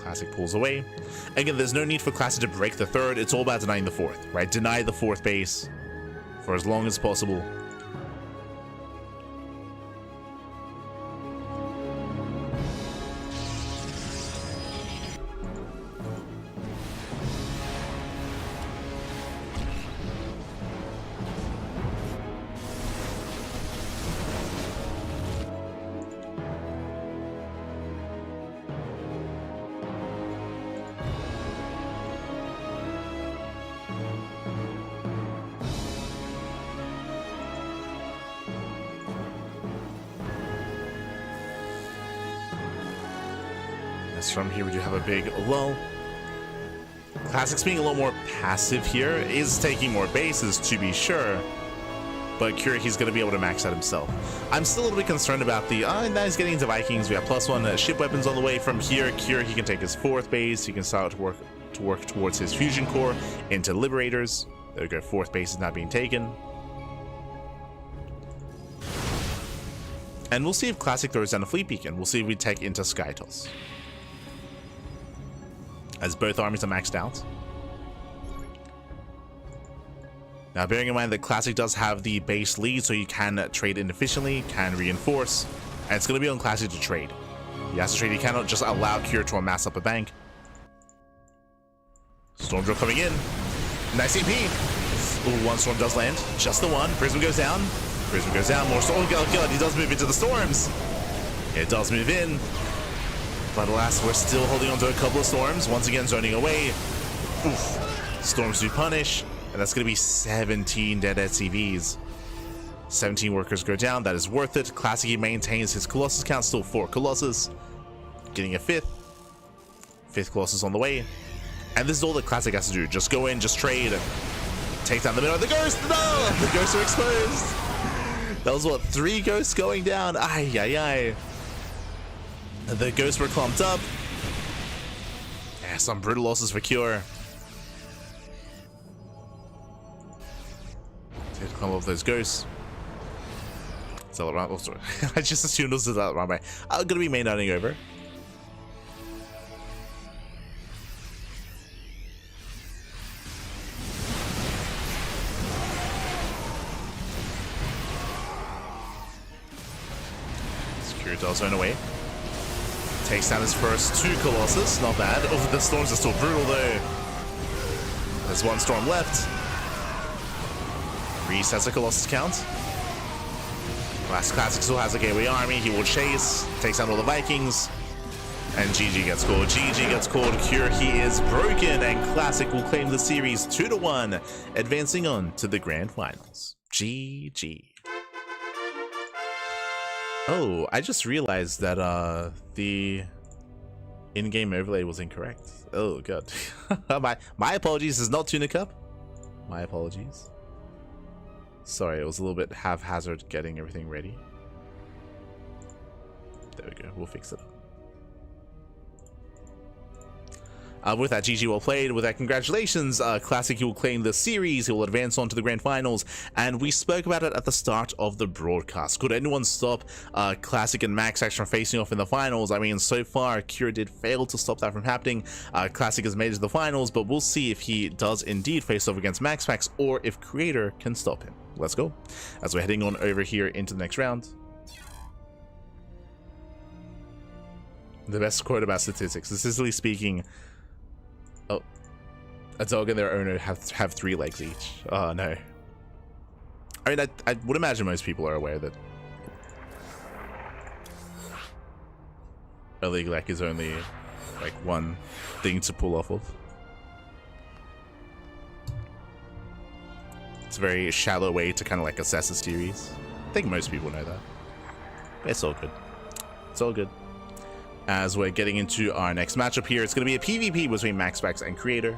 Classic pulls away. Again, there's no need for Classic to break the third. It's all about denying the fourth, right? Deny the fourth base for as long as possible. As from here, we do have a big lull. Classic's being a little more passive here, is taking more bases to be sure, but he's going to be able to max out himself. I'm still a little bit concerned about the, now he's getting into Vikings. We have +1 ship weapons on the way. From here, he can take his fourth base. He can start to work towards his fusion core into Liberators. There we go, fourth base is not being taken. And we'll see if Classic throws down a fleet beacon. We'll see if we take into Skytoss, as both armies are maxed out. Now, bearing in mind that Classic does have the base lead, so you can trade inefficiently, can reinforce, and it's going to be on Classic to trade. He has to trade. He cannot just allow Cure to amass up a bank. Storm Drill coming in. Nice EP. Ooh, one storm does land. Just the one. Prism goes down. Prism goes down. More storm. Oh god, he does move into the storms. It does move in. But alas, we're still holding on to a couple of storms. Once again, zoning away. Oof. Storms do punish. And that's going to be 17 dead SCVs. 17 workers go down. That is worth it. Classic, he maintains his Colossus count. Still 4 Colossus. Getting a 5th. 5th Colossus on the way. And this is all that Classic has to do. Just go in, just trade. Take down the middle of the ghost. No! The ghosts are exposed. That was what? 3 ghosts going down. Ay, ay, ay. The ghosts were clumped up. Yeah, some brutal losses for Cure. Take a clump of those ghosts. Is that right? Oh, sorry. I just assumed it was that wrong way. I'm gonna be main-nutting over. Cure does run away. Takes down his first 2 Colossus, not bad. Oh, the storms are still brutal though. There's 1 storm left. Resets a Colossus count. Last Classic still has a gateway army. He will chase, takes down all the Vikings, and GG gets called. GG gets called. Cure, he is broken, and Classic will claim the series 2-1, advancing on to the grand finals. GG. Oh, I just realized that the in-game overlay was incorrect. Oh god. my apologies. It's not Tuna Cup. My apologies. Sorry, it was a little bit haphazard getting everything ready. There we go. We'll fix it up. With that, GG well played. With that, congratulations. Classic, he will claim the series. He will advance on to the grand finals. And we spoke about it at the start of the broadcast. Could anyone stop Classic and MaxPax from facing off in the finals? I mean, so far, Cure did fail to stop that from happening. Classic has made it to the finals, but we'll see if he does indeed face off against MaxPax or if Creator can stop him. Let's go. As we're heading on over here into the next round. The best quote about statistics. Statistically speaking, oh, a dog and their owner have 3 legs each. Oh no. I mean, I would imagine most people are aware that a leg is only like one thing to pull off of. It's a very shallow way to kind of like assess a series. I think most people know that. But it's all good. It's all good. As we're getting into our next matchup here, it's going to be a PvP between MaxPax and Creator.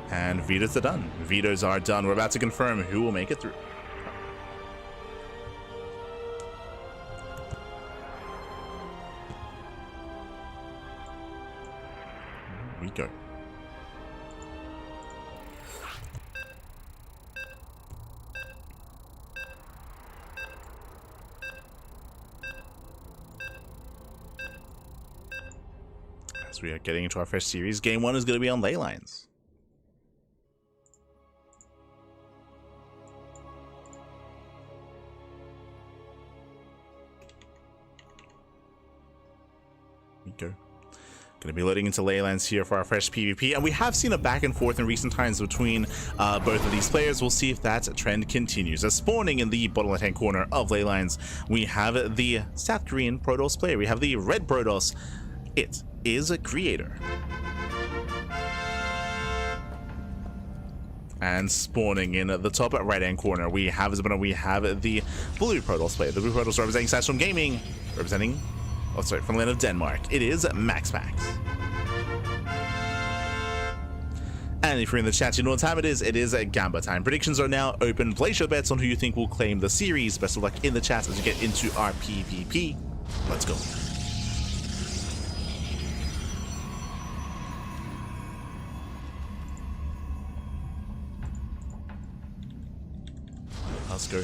And vetoes are done. Vetoes are done. We're about to confirm who will make it through. We go. As we are getting into our first series, game 1 is going to be on ley lines. Here we go. Going to be loading into ley lines here for our fresh PvP, and we have seen a back and forth in recent times between both of these players. We'll see if that trend continues. As spawning in the bottom left-hand corner of ley lines, we have the South Korean Protoss player. We have the red Protoss. It is a creator. And spawning in the top right-hand corner, we have the blue Protoss player. The blue Protoss representing Satchel Gaming, representing... oh, sorry, from the land of Denmark. It is MaxPax. And if you're in the chat, you know what time it is. It is Gamba time. Predictions are now open. Place your bets on who you think will claim the series. Best of luck in the chat as we get into our PvP. Let's go. Let's go.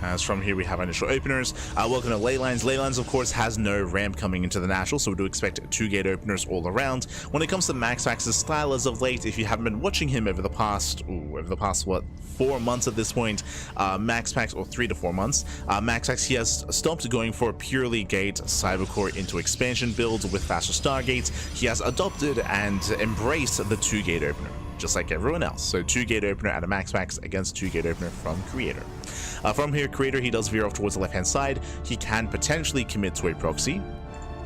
As from here, we have our initial openers. Welcome to ley lines. Ley lines, of course, has no ramp coming into the natural, so we do expect 2 gate openers all around. When it comes to MaxPax's style as of late, if you haven't been watching him over the past, what, 4 months at this point, MaxPax, or 3 to 4 months, MaxPax, he has stopped going for purely gate cybercore into expansion builds with faster stargates. He has adopted and embraced the 2 gate opener, just like everyone else. So 2 gate opener at a MaxPax against 2 gate opener from Creator. From here, Creator, he does veer off towards the left-hand side. He can potentially commit to a proxy.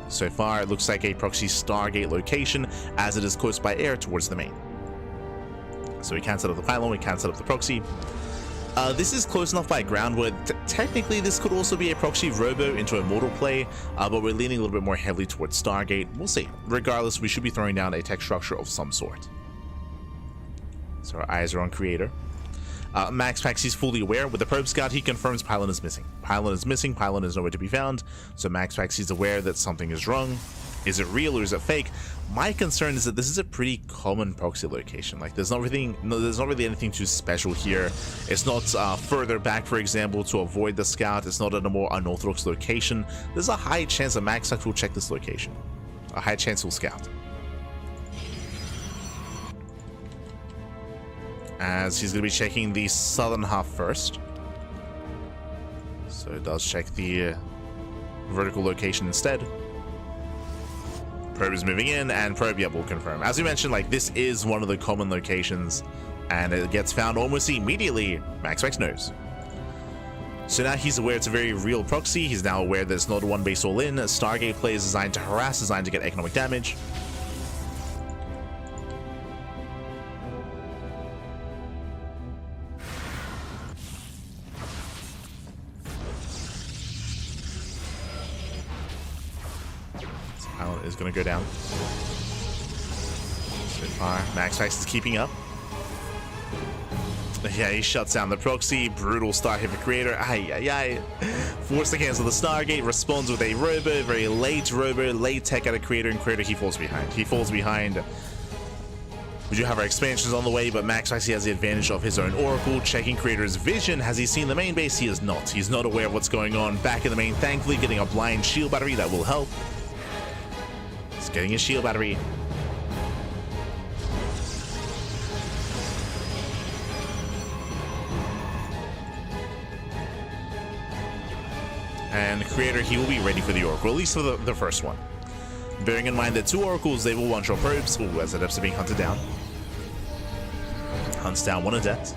So far, it looks like a proxy Stargate location, as it is close by air towards the main. So we can set up the pylon, we can set up the proxy. This is close enough by ground where technically this could also be a proxy robo into a mortal play, but we're leaning a little bit more heavily towards Stargate. We'll see. Regardless, we should be throwing down a tech structure of some sort. So our eyes are on Creator. MaxPax, he's fully aware. With the probe scout, he confirms pylon is missing. Pylon is missing, pylon is nowhere to be found. So MaxPax, he's aware that something is wrong. Is it real or is it fake? My concern is that this is a pretty common proxy location. Like, there's not really anything too special here. It's not further back, for example, to avoid the scout. It's not at a more unorthodox location. There's a high chance that MaxPax will check this location. A high chance he'll scout. As he's going to be checking the southern half first. So it does check the vertical location instead. Probe is moving in, and probe, yeah, will confirm. As we mentioned, like, this is one of the common locations, and it gets found almost immediately. MaxPax knows. So now he's aware it's a very real proxy. He's now aware that it's not a one base all in. Stargate play is designed to harass, designed to get economic damage. Is going to go down. So far, MaxPax is keeping up. Yeah, he shuts down the proxy. Brutal start here for Creator. Forced to cancel the Stargate. Responds with a robo. Very late robo. Late tech out of Creator. And Creator, he falls behind. He falls behind. We do have our expansions on the way, but MaxPax, he has the advantage of his own Oracle. Checking Creator's vision. Has he seen the main base? He is not. He's not aware of what's going on back in the main. Thankfully, getting a blind shield battery that will help. Getting his shield battery. And Creator, he will be ready for the Oracle, at least for the first one. Bearing in mind that 2 Oracles, they will one-shot probes. Ooh, as Adepts are being hunted down. Hunts down 1 Adept.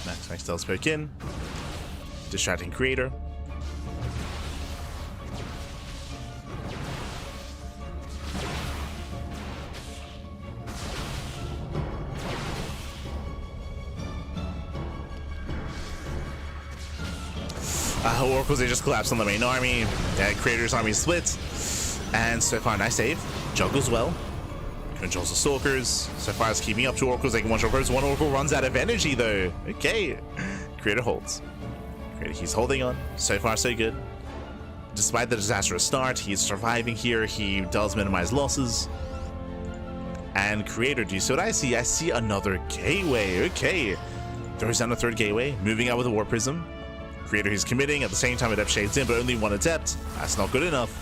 MaxPax stealth spoke in, distracting Creator. Oracles, they just collapsed on the main army. Creator's army split. And so far, nice save. Juggles well. Controls the Stalkers. So far, it's keeping up to Oracles. They can one-shot Oracles. One Oracle runs out of energy, though. Okay. Creator holds. Creator, he's holding on. So far, so good. Despite the disastrous start, he's surviving here. He does minimize losses. And Creator, do you see what I see? I see another gateway. Okay. Throws down a third gateway. Moving out with a War Prism. Creator, he's committing. At the same time, Adept shades in, but only one Adept. That's not good enough.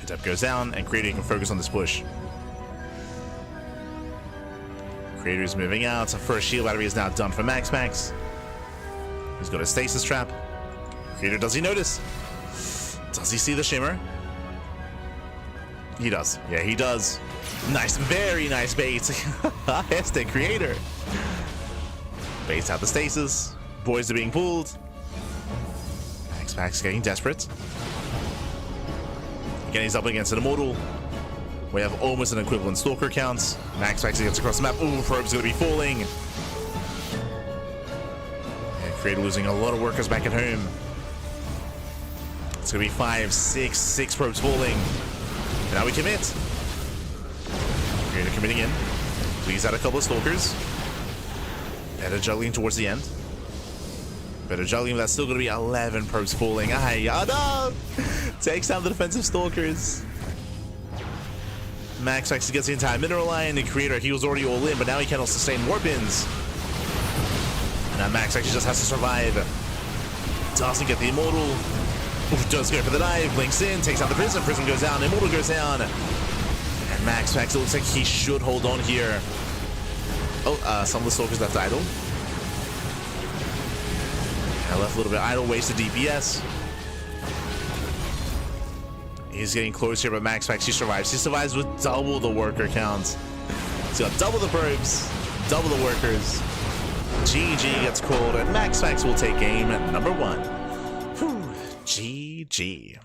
Adept goes down, and Creator can focus on this push. Creator's moving out. First shield battery is now done for MaxPax. He's got a stasis trap. Creator, does he notice? Does he see the shimmer? He does. Yeah, he does. Nice, very nice bait. Yes, the Creator. Baits out the stasis. Boys are being pulled. MaxPax getting desperate. Again, he's up against an Immortal. We have almost an equivalent Stalker count. MaxPax gets across the map. Ooh, Probe's gonna be falling. And Creator losing a lot of workers back at home. It's gonna be 5, 6 Probes falling. And now we commit. Creator committing in. Please add a couple of Stalkers. Better juggling towards the end. Better juggling, but that's still gonna be 11 Probes falling. No! Takes down the defensive Stalkers. MaxPax gets the entire mineral line. The Creator, he was already all in, but now he cannot sustain Warpins. And now MaxPax just has to survive. Doesn't get the Immortal. Does go for the dive. Blinks in, takes out the Prism. Prism goes down. Immortal goes down. And MaxPax, it looks like he should hold on here. Oh, some of the Stalkers left idle. I left a little bit idle, wasted DPS. He's getting close here, but MaxPax, he survives. He survives with double the worker count. He's got double the probes, double the workers. GG gets called, and MaxPax will take game number 1. Whew. GG.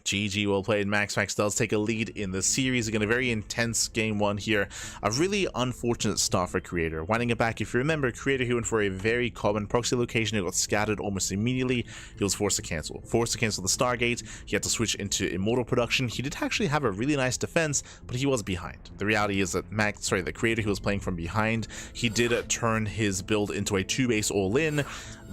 GG, well played. MaxPax does take a lead in the series. Again, a very intense game 1 here. A really unfortunate start for Creator. Winding it back, if you remember, Creator, he went for a very common proxy location. It got scattered almost immediately. He was forced to cancel. Forced to cancel the Stargate. He had to switch into Immortal production. He did actually have a really nice defense, but he was behind. The reality is that the Creator, he was playing from behind. He did turn his build into a 2-base all-in,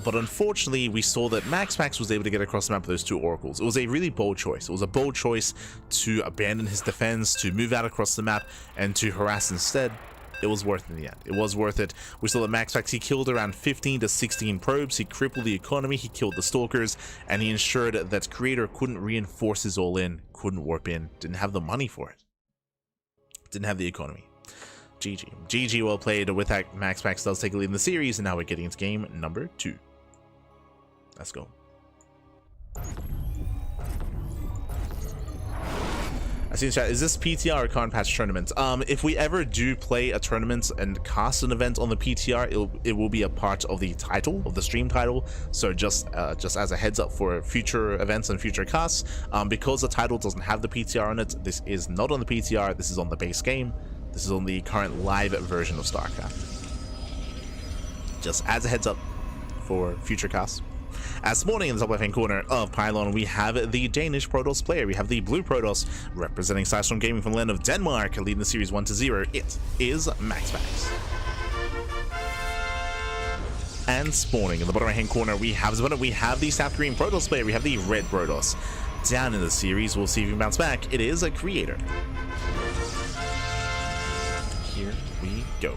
but unfortunately, we saw that MaxPax was able to get across the map with those 2 Oracles. It was a really bold choice. It was a bold choice to abandon his defense, to move out across the map, and to harass instead. It was worth it in the end. It was worth it. We saw that MaxPax, he killed around 15 to 16 probes. He crippled the economy. He killed the Stalkers, and he ensured that Creator couldn't reinforce his all-in, couldn't warp in, didn't have the money for it. Didn't have the economy. GG. GG, well played. With that, MaxPax does take a lead in the series, and now we're getting into game number 2. Let's go. I see in chat, is this PTR or current patch tournament? If we ever do play a tournament and cast an event on the PTR, it will be a part of the title, of the stream title. So just as a heads up for future events and future casts, because the title doesn't have the PTR on it, this is not on the PTR, this is on the base game. This is on the current live version of StarCraft. Just as a heads up for future casts. As morning in the top left-hand corner of Pylon, we have the Danish Protoss player. We have the blue Protoss representing Sidestorm Gaming from the land of Denmark, leading the series 1-0. It is MaxPax. And spawning in the bottom right-hand corner, we have the South Korean Protoss player. We have the red Protoss. Down in the series, we'll see if we can bounce back. It is a Creator. Here we go.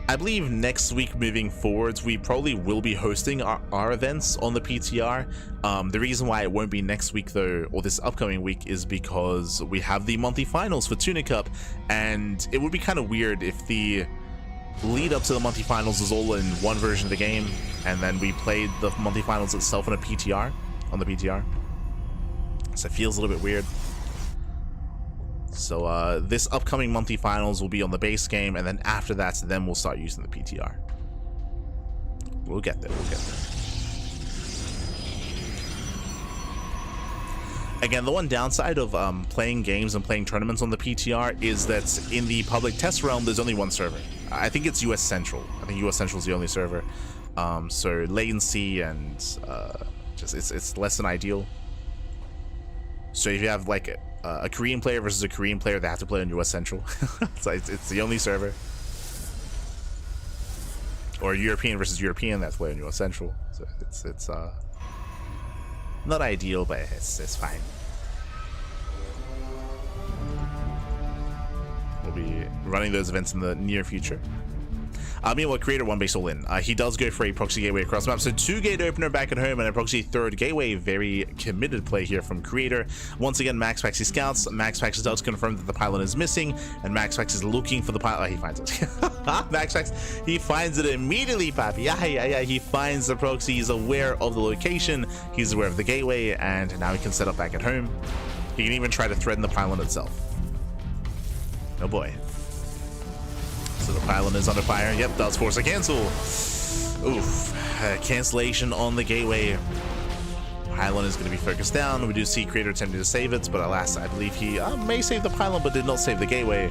I believe next week moving forwards, we probably will be hosting our events on the PTR. The reason why it won't be next week though, or this upcoming week, is because we have the monthly finals for Tuna Cup, and it would be kind of weird if the lead up to the monthly finals is all in one version of the game, and then we played the monthly finals itself on the PTR. So it feels a little bit weird. So this upcoming monthly finals will be on the base game, and then after that, then we'll start using the PTR. We'll get there. Again, the one downside of playing games and playing tournaments on the PTR is that in the public test realm, there's only one server. I think it's US Central. I think US Central is the only server. So latency and just it's less than ideal. So if you have like a Korean player versus a Korean player, they have to play on US Central. So it's the only server. Or European versus European, they have to play on US Central. So it's not ideal, but it's fine. We'll be running those events in the near future. Meanwhile, Creator 1 base all in. He does go for a proxy gateway across the map. So 2 gate opener back at home and a proxy 3rd gateway. Very committed play here from Creator. Once again, MaxPax he scouts. MaxPax does confirm that the pylon is missing, and MaxPax is looking for the pylon. Oh, he finds it. MaxPax, he finds it immediately, Papi. Yeah. He finds the proxy. He's aware of the location. He's aware of the gateway, and now he can set up back at home. He can even try to threaten the pylon itself. Oh boy. So the pylon is under fire. Yep, does force a cancel. Oof. Cancellation on the gateway. Pylon is going to be focused down. We do see Creator attempting to save it, but alas, I believe he may save the pylon, but did not save the gateway.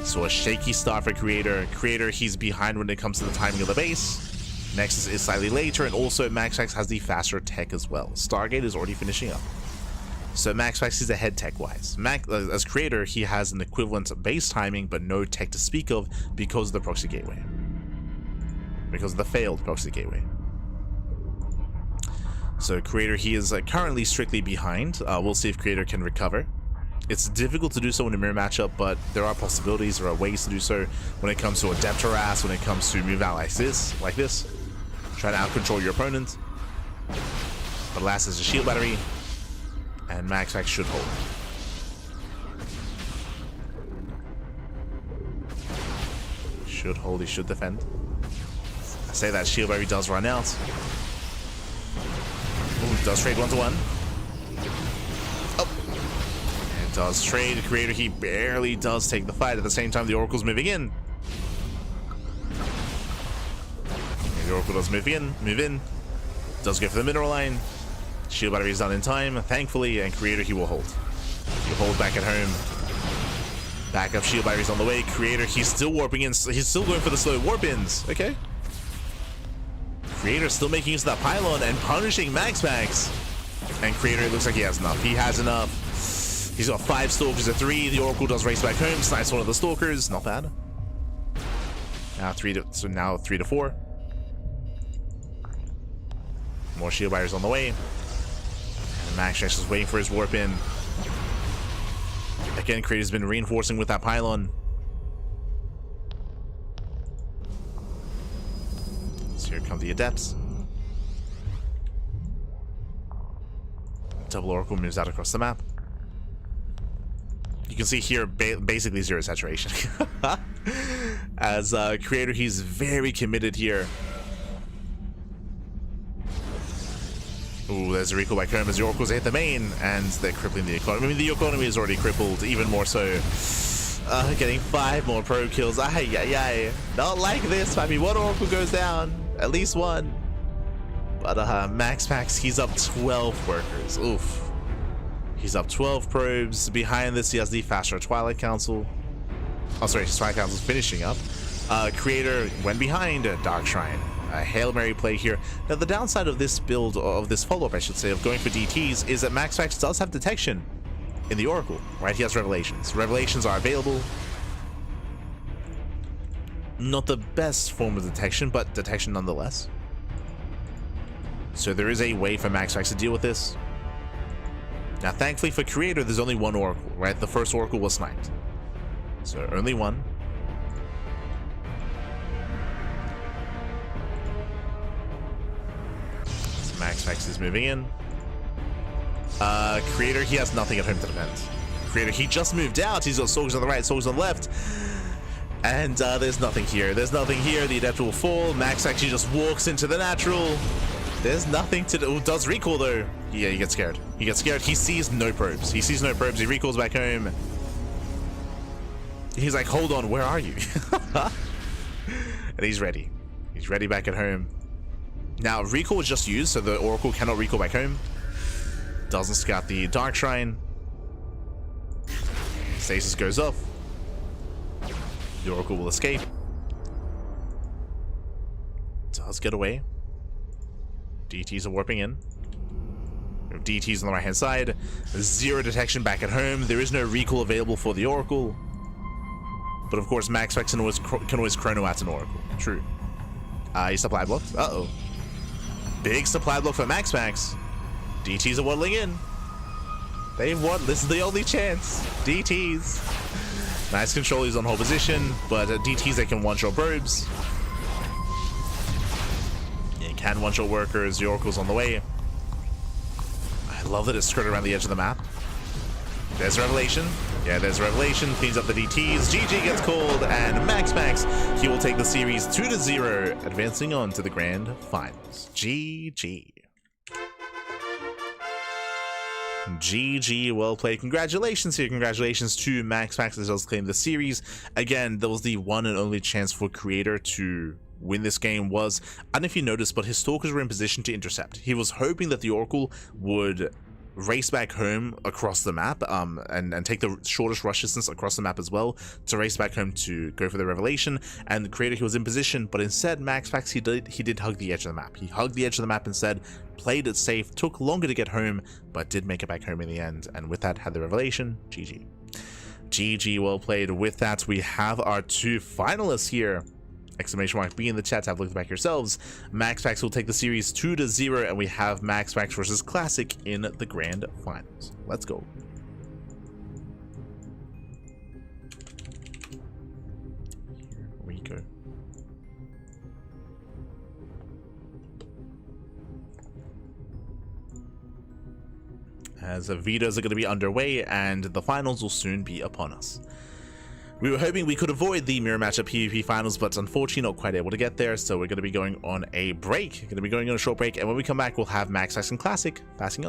So a shaky start for Creator. Creator, he's behind when it comes to the timing of the base. Nexus is slightly later, and also MaxPax has the faster tech as well. Stargate is already finishing up. So MaxPax is ahead tech-wise. As Creator, he has an equivalent base timing, but no tech to speak of because of the proxy gateway. Because of the failed proxy gateway. So Creator, he is currently strictly behind. We'll see if Creator can recover. It's difficult to do so in a mirror matchup, but there are possibilities, there are ways to do so when it comes to Adept Harass, when it comes to move out like this. Try to out-control your opponent. But last is a shield battery. And MaxPax should hold. Should hold, he should defend. I say that shield battery does run out. Ooh, does trade 1-to-1. Oh. It does trade. Creator, he barely does take the fight. At the same time, the Oracle's moving in. And the Oracle does move in. Does go for the mineral line. Shield battery is done in time, thankfully, and Creator, he will hold. He'll hold back at home. Backup shield batteries on the way. Creator, he's still warping in. He's still going for the slow warp ins. Okay. Creator still making use of that pylon and punishing MaxPax. And Creator, it looks like he has enough. He has enough. He's got 5 stalkers to 3. The Oracle does race back home. Snipes one of the stalkers. Not bad. Now 3 to 4. More shield barriers on the way. And MaxPax is waiting for his warp in. Again, Creator's been reinforcing with that pylon. So here come the Adepts. Double Oracle moves out across the map. You can see here basically 0 saturation. As Creator, he's very committed here. Ooh, there's a recall by Chrome as the Oracles hit the main, and they're crippling the economy. I mean, the economy is already crippled, even more so. Getting 5 more probe kills. Ay. Not like this. I mean, one Oracle goes down. At least one. But MaxPax, he's up 12 workers. Oof. He's up 12 probes. Behind this, he has the faster Twilight Council. Oh, sorry, Twilight Council's finishing up. Creator went behind Dark Shrine. A Hail Mary play here. Now, the downside of this build, of this follow-up, I should say, of going for DTs, is that MaxPax does have detection in the Oracle, right? He has Revelations. Revelations are available. Not the best form of detection, but detection nonetheless. So there is a way for MaxPax to deal with this. Now, thankfully for Creator, there's only one Oracle, right? The first Oracle was sniped. So only one. MaxPax is moving in. Creator, he has nothing at home to defend. Creator, he just moved out. He's got soldiers on the right, soldiers on the left. And there's nothing here. There's nothing here. The Adept will fall. Max actually just walks into the natural. There's nothing to do. Does recall though. Yeah, he gets scared. He gets scared. He sees no probes. He sees no probes. He recalls back home. He's like, hold on, where are you? And he's ready. He's ready back at home. Now, recall was just used, so the Oracle cannot recall back home. Doesn't scout the Dark Shrine. Stasis goes off. The Oracle will escape. Does get away. DTs are warping in. We have DTs on the right hand side. Zero detection back at home. There is no recall available for the Oracle. But of course, MaxPax can always chrono out an Oracle. True. He supply blocked. Uh-oh. Big supply block for MaxPax. DTs are waddling in. They've won. This is the only chance. DTs. Nice control. He's on hold position. But DTs, they can one-shot probes. Yeah, can one-shot workers. The Oracle's on the way. I love that it's skirted around the edge of the map. There's Revelation. Yeah, there's Revelation. Cleans up the DTs. GG gets called. And MaxPax, he will take the series 2-0, advancing on to the grand finals. GG. GG, well played. Congratulations here. Congratulations to MaxPax as well as claim the series. Again, that was the one and only chance for Creator to win this game. Was, I don't know if you noticed, but his Stalkers were in position to intercept. He was hoping that the Oracle would race back home across the map and take the shortest rush distance across the map as well to race back home to go for the Revelation. And the Creator, he was in position, but instead MaxPax, he did hug the edge of the map. He hugged the edge of the map instead, played it safe, took longer to get home, but did make it back home in the end, and with that had the Revelation. GG. GG, well played. With that, we have our two finalists here. Exclamation mark B in the chat to have a look back yourselves. MaxPax will take the series 2-0, and we have MaxPax versus Classic in the grand finals. Let's go. Here we go. As the vetoes are going to be underway, and the finals will soon be upon us. We were hoping we could avoid the mirror matchup PvP finals, but unfortunately not quite able to get there, so we're going to be going on a break. Going to be going on a short break, and when we come back, we'll have MaxPax and Classic facing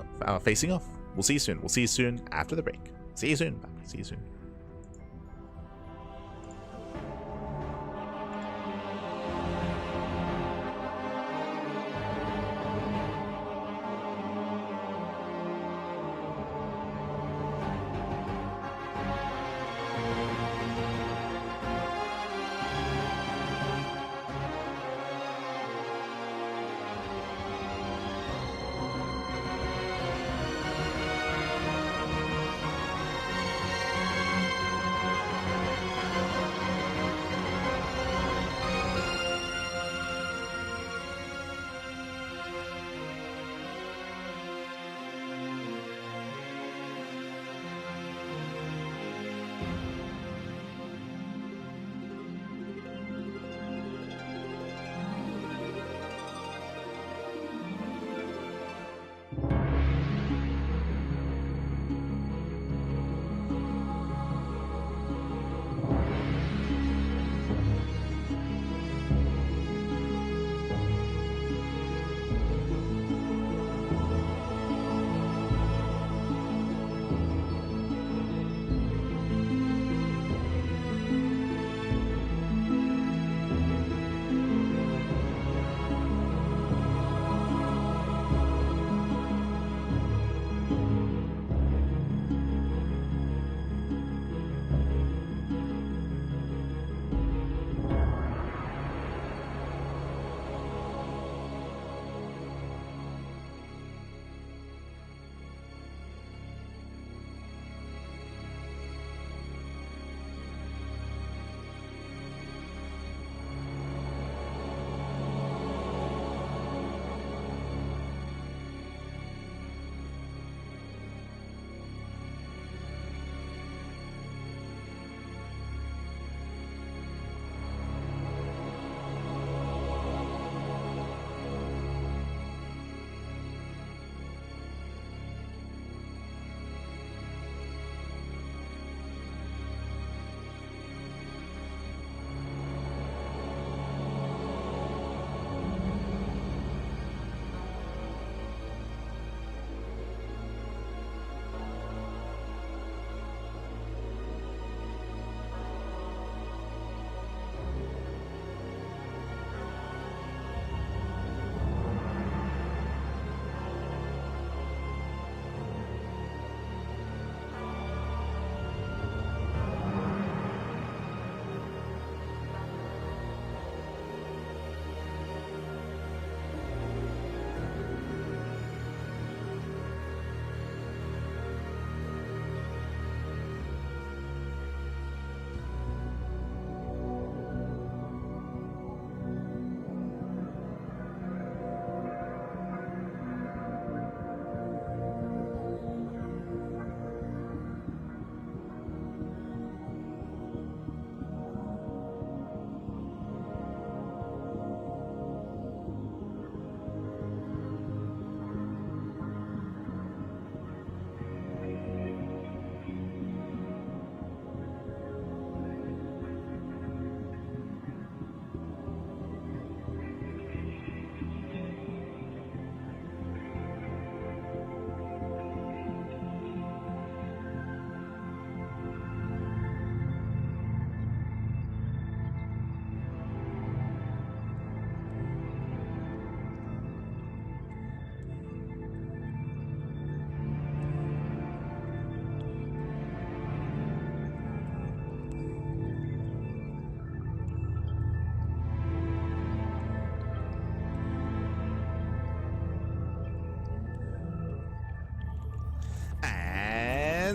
off. We'll see you soon. We'll see you soon after the break. See you soon. See you soon.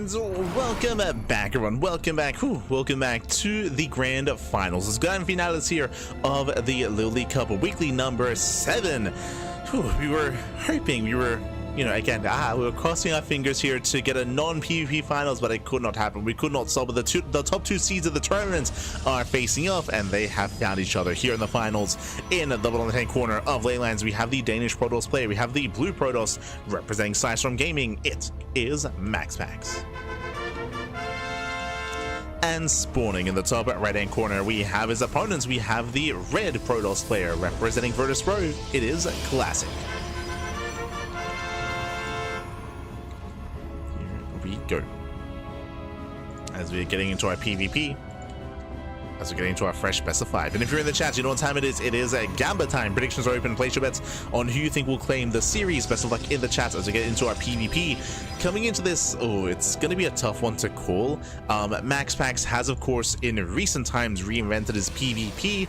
And welcome back, everyone. Welcome back. Welcome back to the grand finals. It's grand finales here of the LiuLi Cup, weekly number 7. We were hoping, we were crossing our fingers here to get a non-PvP finals, but it could not happen. We could not solve it. The top 2 seeds of the tournament are facing off, and they have found each other here in the finals. In the bottom left-hand corner of Leylands, we have the Danish Protoss player. We have the blue Protoss representing Sidestorm Gaming. It is MaxPax. And spawning in the top right-hand corner, we have his opponents. We have the red Protoss player representing Virtus Pro. It is Classic. We go as we're getting into our PvP, as we're getting into our fresh best of 5. And if you're in the chat, you know what time it is. It is a Gamba time. Predictions are open. Place your bets on who you think will claim the series. Best of luck in the chat as we get into our PvP. Coming into this, it's going to be a tough one to call. MaxPax has, of course, in recent times reinvented his PvP.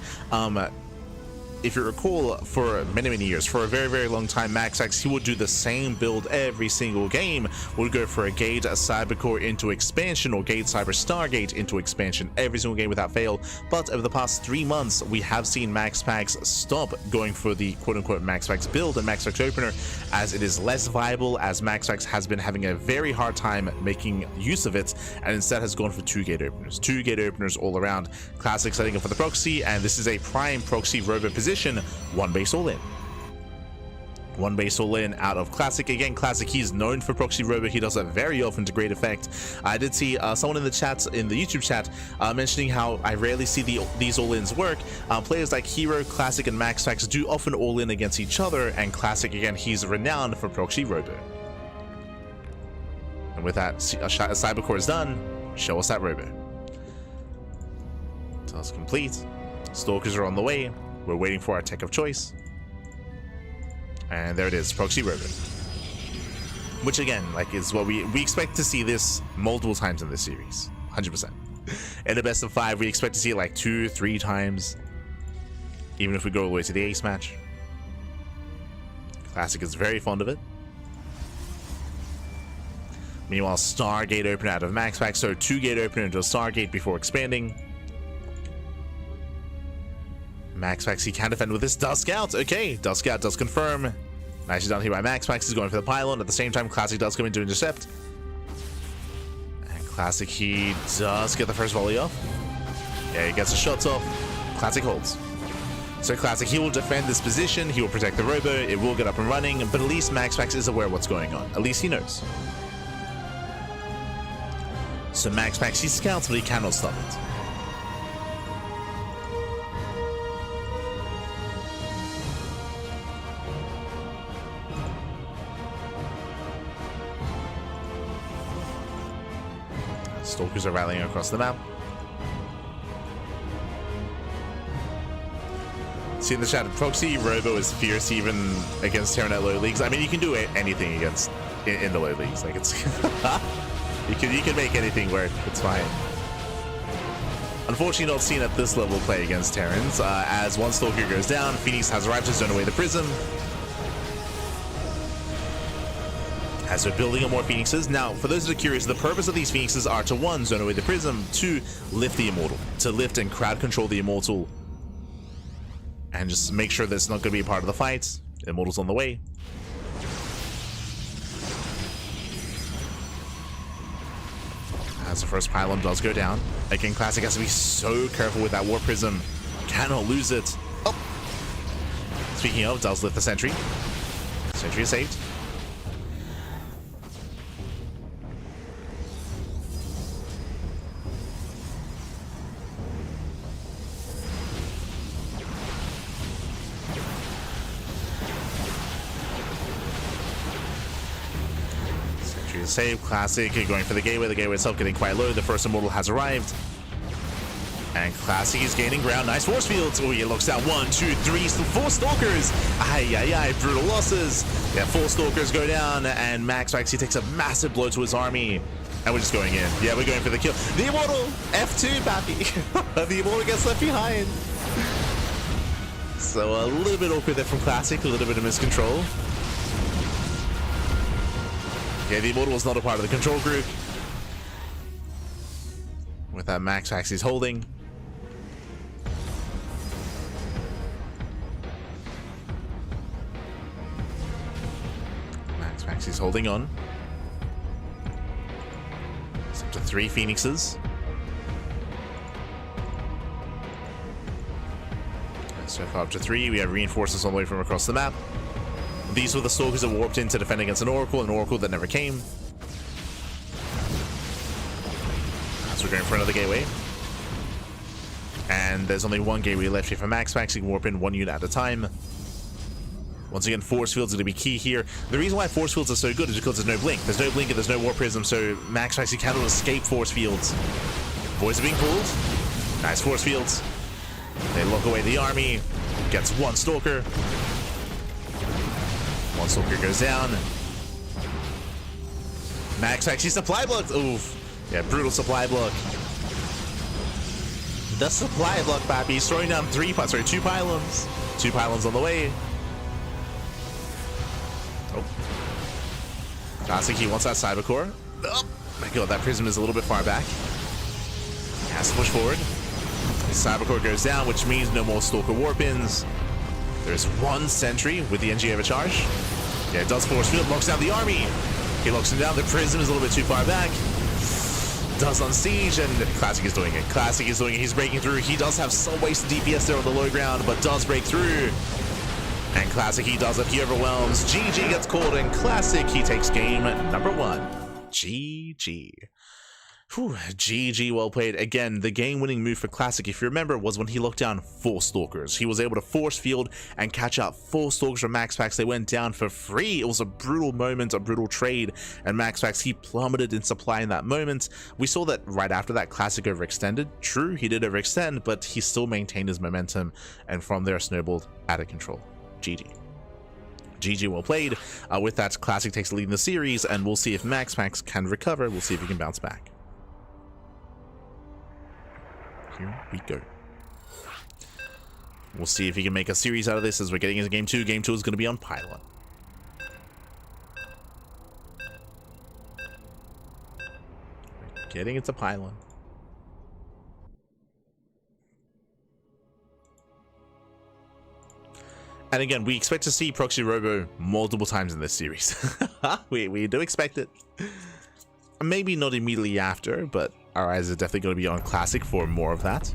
If you recall, for many years, for a very long time, MaxPax, he would do the same build every single game. Would go for a Gate, a Cybercore into expansion, or Gate Cyber Stargate into expansion every single game without fail. But over the past 3 months, we have seen MaxPax stop going for the quote-unquote MaxPax build and MaxPax opener, as it is less viable, as MaxPax has been having a very hard time making use of it, and instead has gone for 2 gate openers. 2 gate openers all around. Classic setting up for the proxy, and this is a prime proxy robo position. 1 base all in. 1 base all in out of Classic. Again, Classic, he's known for proxy robo. He does that very often to great effect. I did see someone in the chat, in the YouTube chat, mentioning how I rarely see these all-ins work. Players like Hero, Classic, and MaxPax do often all-in against each other, and Classic, again, he's renowned for proxy robo. And with that, a Cybercore is done. Show us that robo. Task complete. Stalkers are on the way. We're waiting for our tech of choice. And there it is, proxy robo. Which again, is what we expect to see this multiple times in this series. 100%. In the best of 5, we expect to see it 2-3 times. Even if we go all the way to the ace match. Classic is very fond of it. Meanwhile, Stargate open out of MaxPax, so 2 gate opener into a Stargate before expanding. MaxPax, he can defend with this Dusk Out. Okay, Dusk Out does confirm. Nicely done here by MaxPax. He's going for the pylon. At the same time, Classic does come in to intercept. And Classic, he does get the first volley off. Yeah, he gets the shots off. Classic holds. So Classic, he will defend this position. He will protect the robo. It will get up and running. But at least MaxPax is aware of what's going on. At least he knows. So MaxPax, he scouts, but he cannot stop it. Stalkers are rallying across the map. See in the chat, proxy robo is fierce even against Terran at low leagues. I mean, you can do anything against in the low leagues. It's you can make anything work. It's fine. Unfortunately, not seen at this level play against Terrans. As one Stalker goes down, Phoenix has arrived to zone away the Prism. As we're building up more Phoenixes. Now, for those that are curious, the purpose of these Phoenixes are to 1, zone away the Prism, 2, lift the Immortal. To lift and crowd control the Immortal. And just make sure that's not going to be a part of the fight. Immortal's on the way. As the first pylon does go down. Again, Classic has to be so careful with that War Prism. Cannot lose it. Oh! Speaking of, does lift the Sentry. Sentry is saved. Save. Classic going for the gateway itself getting quite low. The first Immortal has arrived. And Classic is gaining ground. Nice force fields. Oh, he looks down 1, 2, 3, 4 Stalkers. Brutal losses. Yeah, 4 Stalkers go down, and MaxPax, he takes a massive blow to his army. And we're just going in. Yeah, we're going for the kill. The Immortal! F2, Bappy. The Immortal gets left behind. So a little bit awkward there from Classic, a little bit of miscontrol. Yeah, the Immortal was not a part of the control group. With that MaxPax he's holding. MaxPax he's holding on. It's up to 3 Phoenixes. And so far up to 3. We have reinforcements all the way from across the map. These were the Stalkers that warped in to defend against an Oracle that never came. As we're going for another gateway. And there's only one gateway left here for MaxPax. He can warp in 1 unit at a time. Once again, force fields are going to be key here. The reason why force fields are so good is because there's no blink. There's no blink and there's no warp prism, so MaxPax he cannot escape force fields. Boys are being pulled. Nice force fields. They lock away the army. Gets 1 Stalker. 1 Stalker goes down. MaxPax, he supply blocked. Oof. Yeah, brutal supply block. The supply block, Pappy. He's throwing down 2 pylons. 2 pylons on the way. Oh. Classic, he wants that cyber core. Oh my god, that prism is a little bit far back. He has to push forward. His cyber core goes down, which means no more Stalker warp-ins. There's 1 sentry with the NG overcharge. Yeah, it does force field, locks down the army. He locks him down. The prism is a little bit too far back. Does on siege, and Classic is doing it. Classic is doing it. He's breaking through. He does have some wasted DPS there on the low ground, but does break through. And Classic, he does it. He overwhelms. GG gets called, and Classic, he takes game number 1. GG. Whew, GG, well played. Again, the game-winning move for Classic, if you remember, was when he locked down 4 Stalkers. He was able to force field and catch out 4 Stalkers from MaxPax. They went down for free. It was a brutal moment, a brutal trade, and MaxPax, he plummeted in supply in that moment. We saw that right after that, Classic overextended. True, he did overextend, but he still maintained his momentum, and from there snowballed out of control. GG. GG, well played. With that, Classic takes the lead in the series, and we'll see if MaxPax can recover. We'll see if he can bounce back. Here we go. We'll see if he can make a series out of this as we're getting into game 2. Game 2 is going to be on Pylon. We're getting into Pylon. And again, we expect to see Proxy Robo multiple times in this series. we do expect it. Maybe not immediately after, but our eyes are definitely going to be on Classic for more of that.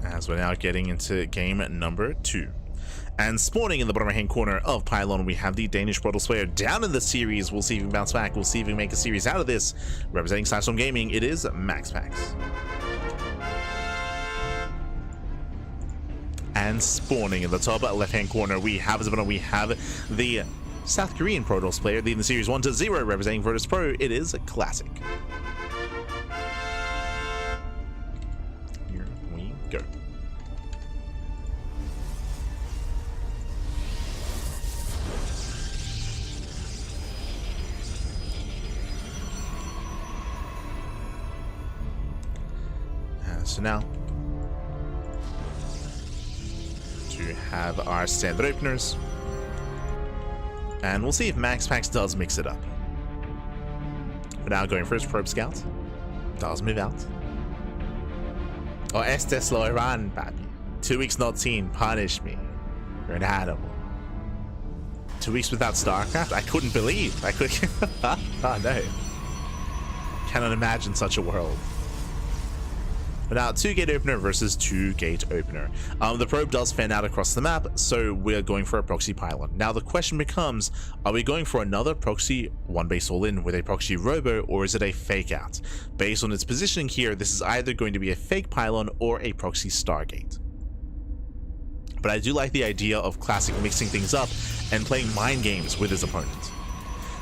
As we're now getting into game number 2. And spawning in the bottom right hand corner of Pylon, we have the Danish Brothels player down in the series. We'll see if he can bounce back. We'll see if he can make a series out of this. Representing Slashdom Gaming, it is MaxPax. And spawning in the top left hand corner, we have the South Korean Protoss player leading the series 1-0, representing Virtus Pro. It is a Classic. Here we go. So now, to have our standard openers. And we'll see if MaxPax does mix it up. For now, going for his Probe Scout. Does move out. Oh, Estes lo Iran, papi. 2 weeks not seen. Punish me. You're an animal. 2 weeks without StarCraft? I couldn't believe. I could. Oh, no. Cannot imagine such a world. But now, 2-gate opener versus 2-gate opener. The probe does fan out across the map, so we're going for a proxy pylon. Now, the question becomes, are we going for another proxy 1-base all-in with a proxy robo, or is it a fake out? Based on its positioning here, this is either going to be a fake pylon or a proxy Stargate. But I do like the idea of Classic mixing things up and playing mind games with his opponent.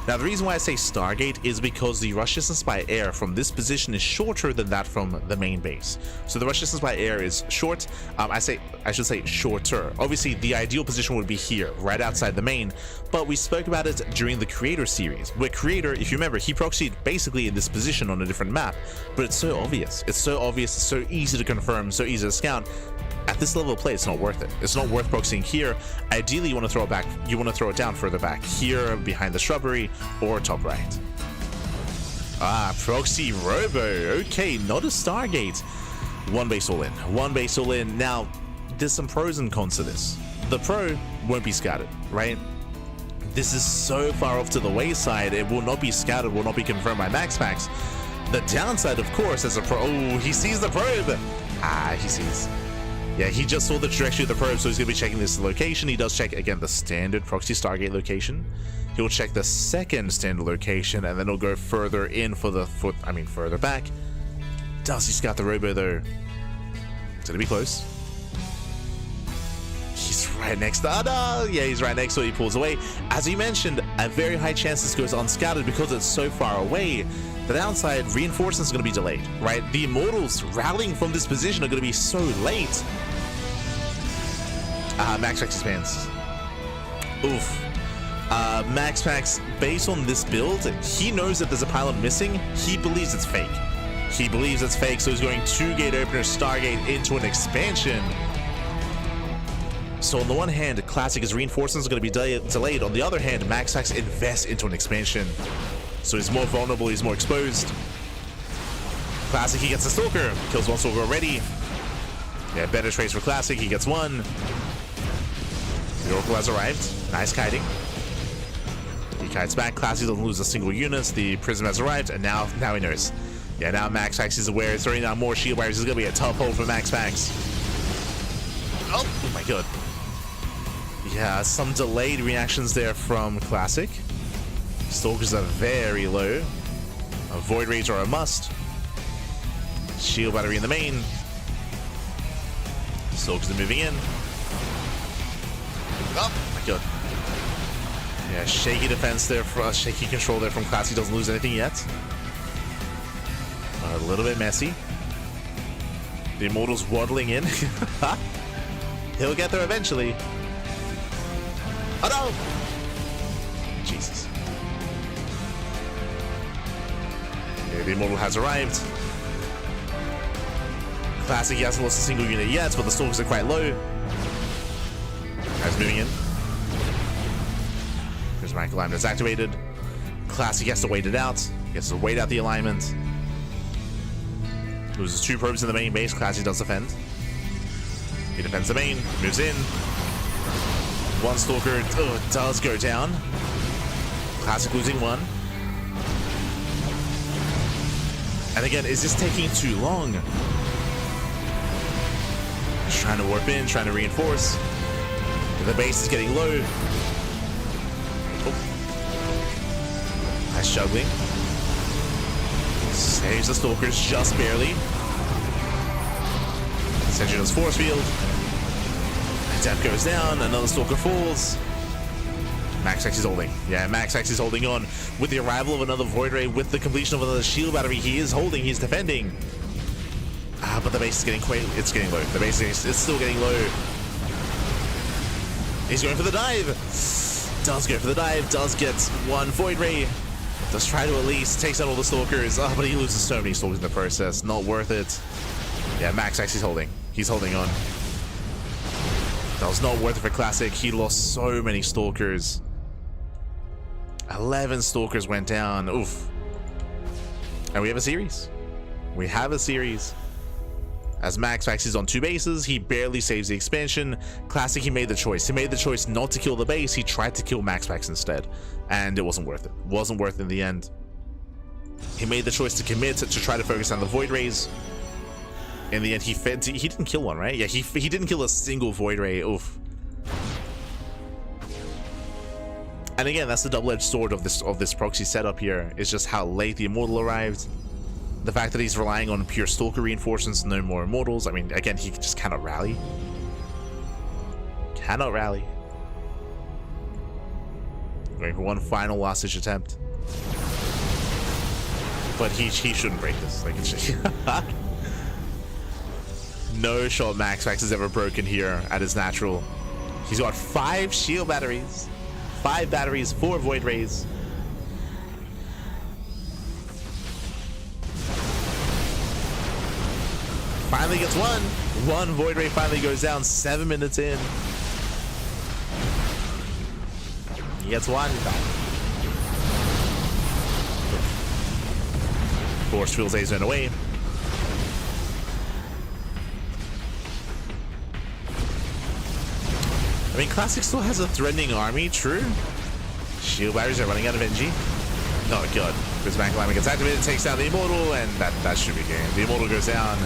Now, the reason why I say Stargate is because the rush distance by air from this position is shorter than that from the main base. So the rush distance by air is short. I should say shorter. Obviously, the ideal position would be here, right outside the main, but we spoke about it during the Creator series, where Creator, if you remember, he proxied basically in this position on a different map, but it's so obvious. It's so obvious, it's so easy to confirm, so easy to scout. At this level of play, it's not worth it. It's not worth proxying here. Ideally, you want to throw it back. You want to throw it down further back, here, behind the shrubbery, or top right. Proxy Robo. Okay, not a Stargate. One base all in. One base all in. Now, there's some pros and cons to this. The pro won't be scattered, right? This is so far off to the wayside, it will not be scattered, will not be confirmed by MaxPax. The downside, of course, as a pro. Oh, he sees the probe. He sees. Yeah, he just saw the trajectory of the probe, so he's going to be checking this location. He does check, again, the standard proxy Stargate location. He'll check the second standard location, and then he'll go further in further back. Does he scout the robo, though? It's going to be close. He's right next to... no! Yeah, he's right next to it. He pulls away. As we mentioned, a very high chance this goes unscattered because it's so far away. The downside, reinforcements are going to be delayed, right? The Immortals rallying from this position are going to be so late. MaxPax expands. Oof. MaxPax, based on this build, he knows that there's a pilot missing. He believes it's fake. He believes it's fake, so he's going 2-gate opener Stargate into an expansion. So on the one hand, Classic, his reinforcements are going to be delayed. On the other hand, MaxPax invests into an expansion. So he's more vulnerable, he's more exposed. Classic, he gets a Stalker. Kills one Stalker already. Yeah, better trace for Classic, he gets one. The Oracle has arrived. Nice kiting. He kites back. Classic doesn't lose a single unit. The Prism has arrived, and now he knows. Yeah, now MaxPax is aware. He's throwing down more shield wires. It's going to be a tough hold for MaxPax. Oh my god. Yeah, some delayed reactions there from Classic. Stalkers are very low. Void Rays are a must. Shield battery in the main. Stalkers are moving in. Oh my god. Yeah, shaky defense there, shaky control there from Classic. Doesn't lose anything yet. A little bit messy. The Immortals waddling in. He'll get there eventually. Oh no! Jesus. Yeah, the Immortal has arrived. Classic, he hasn't lost a single unit yet, but the Stalkers are quite low. Guys moving in. Prismatic alignment is activated. Classic has to wait it out. He has to wait out the alignment. Loses 2 probes in the main base. Classic does defend. He defends the main, moves in. One Stalker does go down. Classic losing 1. And again, is this taking too long? Just trying to warp in, trying to reinforce. The base is getting low. Oh. Nice juggling. Saves the Stalkers just barely. Sentry does force field. Depth goes down, another Stalker falls. MaxPax is holding. Yeah, MaxPax is holding on. With the arrival of another Void Ray, with the completion of another shield battery, he is holding, he's defending. But the base is getting getting low. The base is still getting low. He's going for the dive. Does go for the dive, does get one Void Ray. Does try to at least takes out all the Stalkers. But he loses so many Stalkers in the process. Not worth it. Yeah, MaxPax is holding. He's holding on. That was not worth it for Classic. He lost so many Stalkers. 11 Stalkers went down. Oof. And we have a series. We have a series. As MaxPax is on 2 bases, he barely saves the expansion. Classic, he made the choice. He made the choice not to kill the base. He tried to kill MaxPax instead. And it wasn't worth it. Wasn't worth it in the end. He made the choice to commit to try to focus on the Void Rays. In the end, he didn't kill one, right? Yeah, he didn't kill a single Void Ray. Oof. And again, that's the double-edged sword of this proxy setup here. It's just how late the Immortal arrived. The fact that he's relying on pure Stalker reinforcements, no more Immortals. I mean, again, he just cannot rally. Cannot rally. Going for one final last-ditch attempt. But he shouldn't break this. Like, it's no shot MaxPax has ever broken here at his natural. He's got 5 shield batteries. 5 batteries, 4 Void Rays. Finally gets one. One Void Ray finally goes down 7 minutes in. He gets one. course, feels A zone away. I mean, Classic still has a threatening army, true. Shield barriers are running out of energy. Oh god. Prismatic Alignment gets activated, takes down the Immortal, and that should be game. The Immortal goes down.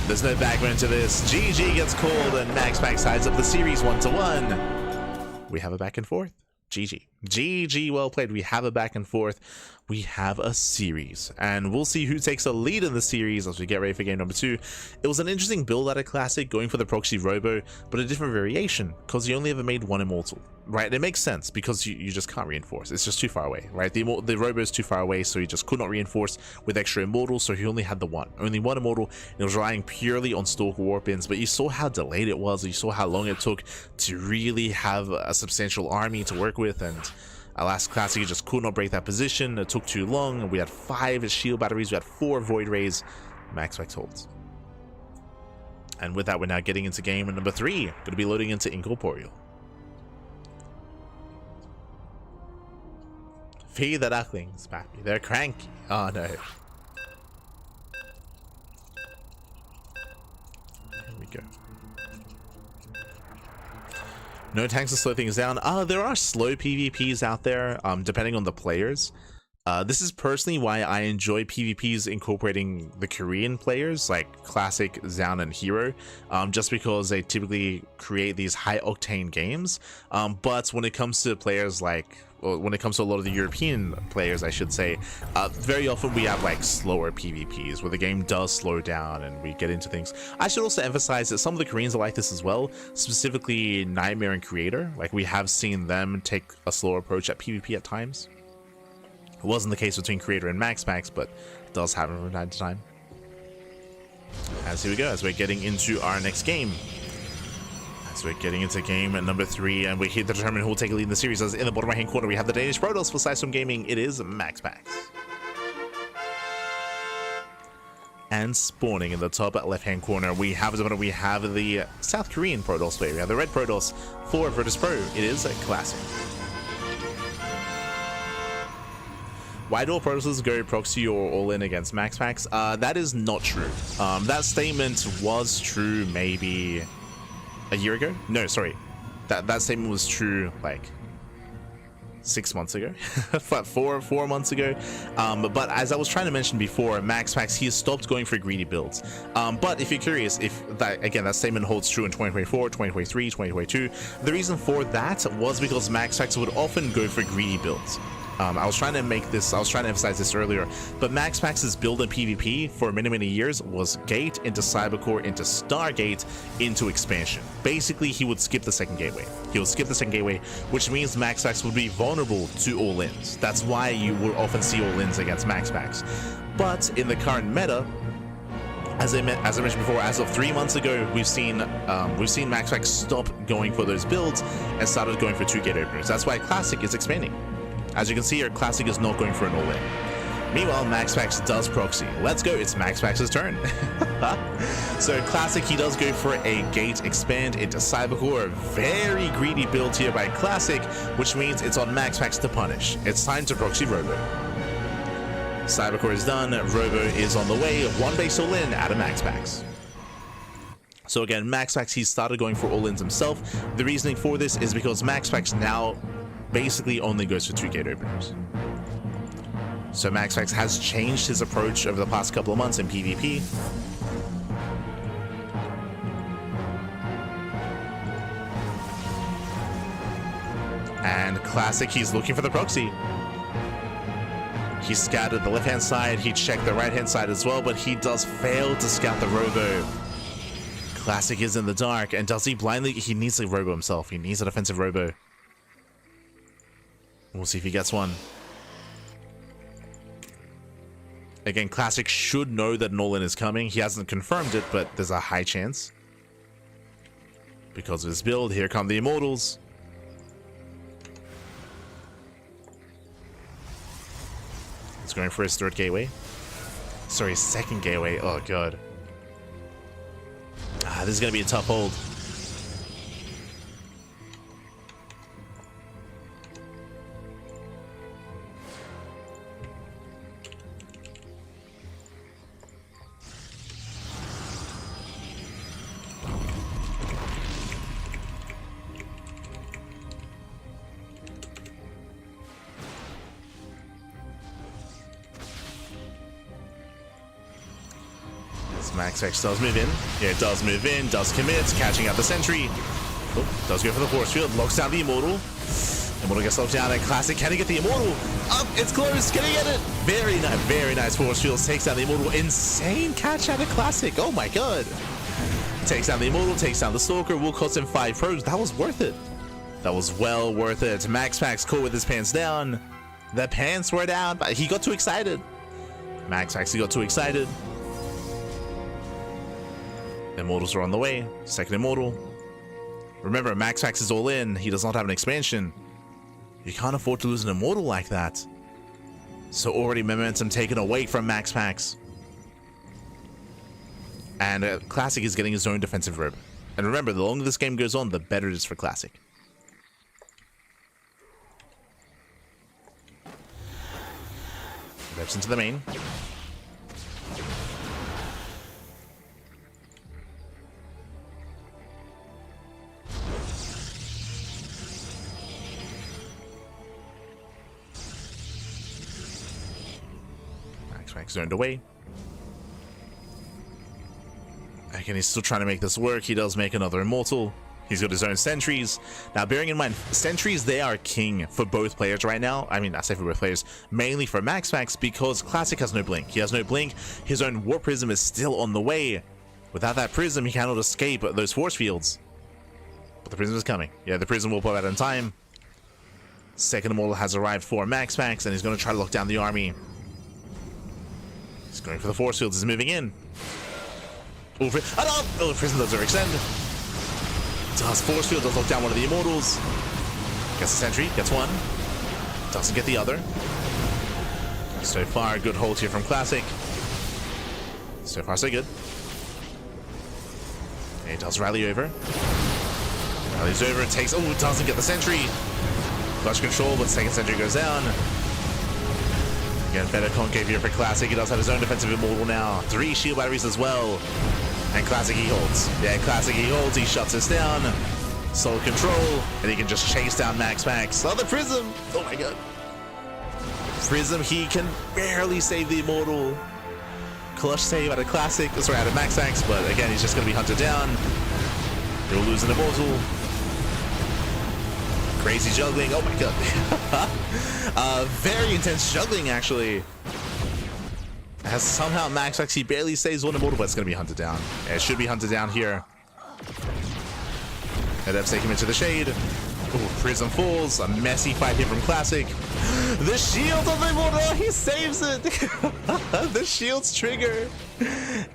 There's no backbone to this. GG gets called, and MaxPax ties up the series 1-1. We have a back and forth. GG. GG, well played. We have a back and forth. We have a series, and we'll see who takes a lead in the series as we get ready for game number 2. It was an interesting build out of Classic, going for the proxy robo, but a different variation because he only ever made one immortal, right? It makes sense because you just can't reinforce. It's just too far away, right? The robo is too far away, so he just could not reinforce with extra immortals, so he only had only one immortal. It was relying purely on Stalker Warpins, but you saw how delayed it was. You saw how long it took to really have a substantial army to work with, and alas, Classic just could not break that position. It took too long. We had 5 shield batteries. We had 4 void rays. MaxPax holds. And with that, we're now getting into game number 3. Going to be loading into Incorporeal. Feed the Ducklings, Pappy. They're cranky. Oh no. Here we go. No tanks to slow things down. There are slow PvPs out there, depending on the players. This is personally why I enjoy PvPs incorporating the Korean players like Classic, Zaun, and Hero, just because they typically create these high-octane games. But when it comes to players like, well, when it comes to a lot of the European players, I should say, very often we have like slower PvPs where the game does slow down and we get into things. I should also emphasize that some of the Koreans are like this as well, specifically Nightmare and Creator. Like, we have seen them take a slower approach at PvP at times. It wasn't the case between Creator and MaxPax, but it does happen from time to time. As here we go, as we're getting into our next game. As we're getting into game number 3, and we're here to determine who will take a lead in the series. As in the bottom right hand corner, we have the Danish Protoss. For Sidestorm Gaming, it is MaxPax. And spawning in the top left hand corner, we have the South Korean Protoss player. We have the red Protoss for Virtus Pro. It is a Classic. Why do all Protosses go proxy or all in against MaxPax? That is not true. That statement was true maybe a year ago. No, sorry. That statement was true like 6 months ago, 4 months ago. But as I was trying to mention before, MaxPax, he has stopped going for greedy builds. But if you're curious, if that statement holds true in 2024, 2023, 2022, the reason for that was because MaxPax would often go for greedy builds. I was trying to emphasize this earlier, but MaxPax's build in PvP for many years was Gate into Cybercore into Stargate into Expansion. Basically, he would skip the second gateway. Which means MaxPax would be vulnerable to all-ins. That's why you will often see all-ins against MaxPax. But in the current meta, as I mentioned before, as of 3 months ago, we've seen MaxPax stop going for those builds and started going for 2 gate openers. That's why Classic is expanding. As you can see here, Classic is not going for an all-in. Meanwhile, MaxPax does proxy. Let's go, it's MaxPax's turn. So Classic, he does go for a gate expand into Cybercore. A very greedy build here by Classic, which means it's on MaxPax to punish. It's time to proxy Robo. Cybercore is done, Robo is on the way. 1 base all-in out of MaxPax. So again, MaxPax, he started going for all-ins himself. The reasoning for this is because MaxPax now basically only goes for 2 gate openers. So MaxPax has changed his approach over the past couple of months in PvP. And Classic, he's looking for the proxy. He scouted the left-hand side, he checked the right-hand side as well, but he does fail to scout the Robo. Classic is in the dark, and does he blindly? He needs a Robo himself. He needs a defensive Robo. We'll see if he gets one. Again, Classic should know that Nolan is coming. He hasn't confirmed it, but there's a high chance. Because of his build, here come the Immortals. He's going for his 3rd gateway. Sorry, 2nd gateway. Oh, God. This is going to be a tough hold. So MaxPax does move in. Yeah, it does move in, does commit, catching out the sentry. Oh, does go for the force field, locks down the Immortal. Immortal gets locked down, and Classic, can he get the Immortal? Up, it's close, can he get it? Very nice force field, takes down the Immortal. Insane catch out of Classic, oh my god. Takes down the Immortal, takes down the Stalker, will cost him 5 probes. That was worth it. That was well worth it. MaxPax caught with his pants down. The pants were down, but he got too excited. MaxPax, he got too excited. Immortals are on the way. Second Immortal. Remember, MaxPax is all in. He does not have an expansion. You can't afford to lose an Immortal like that. So already momentum taken away from MaxPax. And Classic is getting his own defensive rib. And remember, the longer this game goes on, the better it is for Classic. Reps into the main. MaxPax zoned away. Again, he's still trying to make this work. He does make another Immortal. He's got his own sentries. Now, bearing in mind, sentries, they are king for both players right now. I mean, I say for both players, mainly for MaxPax, because Classic has no blink. He has no blink. His own Warp Prism is still on the way. Without that Prism, he cannot escape those force fields. But the Prism is coming. Yeah, the Prism will pop out in time. Second Immortal has arrived for MaxPax, and he's going to try to lock down the army. He's going for the force fields. He's moving in. Oh, the Prism does overextend. Does force field, does lock down one of the Immortals. Gets the sentry, gets one. Doesn't get the other. So far, good hold here from Classic. So far, so good. He does rally over. Rallies over, takes, oh, doesn't get the sentry. Clutch control, but second sentry goes down. Again, better concave here for Classic. He does have his own defensive Immortal now. 3 shield batteries as well. And Classic, he holds. Yeah, Classic, he holds. He shuts this down. Soul control. And he can just chase down MaxPax. Oh, the Prism! Oh my god. Prism, he can barely save the Immortal. Clutch save out of Classic. Sorry, out of MaxPax. But again, he's just going to be hunted down. He'll lose an Immortal. Crazy juggling. Oh my god. Very intense juggling, actually. As somehow MaxPax, he barely saves one Immortal, but it's going to be hunted down. Yeah, it should be hunted down here. Adepts take him into the shade. Ooh, Prism falls. A messy fight here from Classic. The shield of the Immortal, he saves it. The shield's trigger.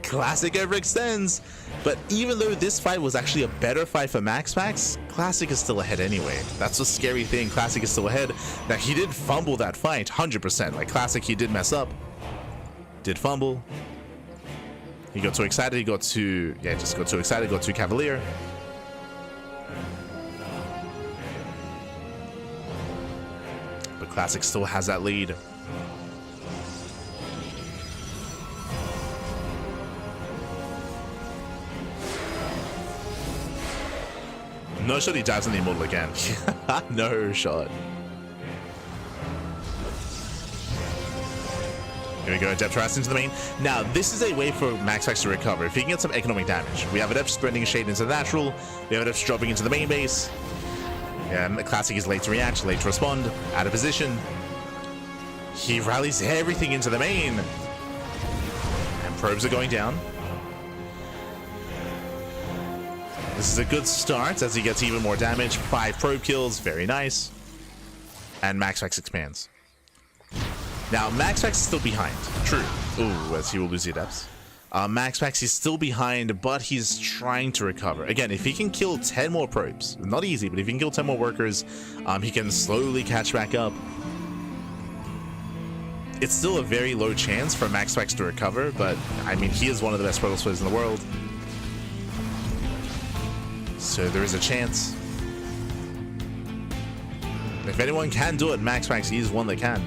Classic overextends. But even though this fight was actually a better fight for MaxPax, Classic is still ahead anyway. That's the scary thing. Classic is still ahead. Now, he did fumble that fight, 100%. Like Classic, he did mess up. Did fumble. He got too excited. He got too... Yeah, just got too excited. Got too cavalier. But Classic still has that lead. No shot, he dives on the Immortal again. No shot. Here we go, Adept harassed into the main. Now, this is a way for MaxPax to recover. If he can get some economic damage. We have Adept spreading a shade into the natural. We have Adept dropping into the main base. Yeah, Classic is late to react, late to respond. Out of position. He rallies everything into the main. And probes are going down. This is a good start as he gets even more damage. 5 probe kills, very nice. And MaxPax expands. Now, MaxPax is still behind. True. Ooh, as he will lose the Adepts. MaxPax is still behind, but he's trying to recover. Again, if he can kill 10 more probes, not easy, but if he can kill 10 more workers, he can slowly catch back up. It's still a very low chance for MaxPax to recover, but, I mean, he is one of the best Protoss players in the world. So there is a chance. If anyone can do it, MaxPax is one that can.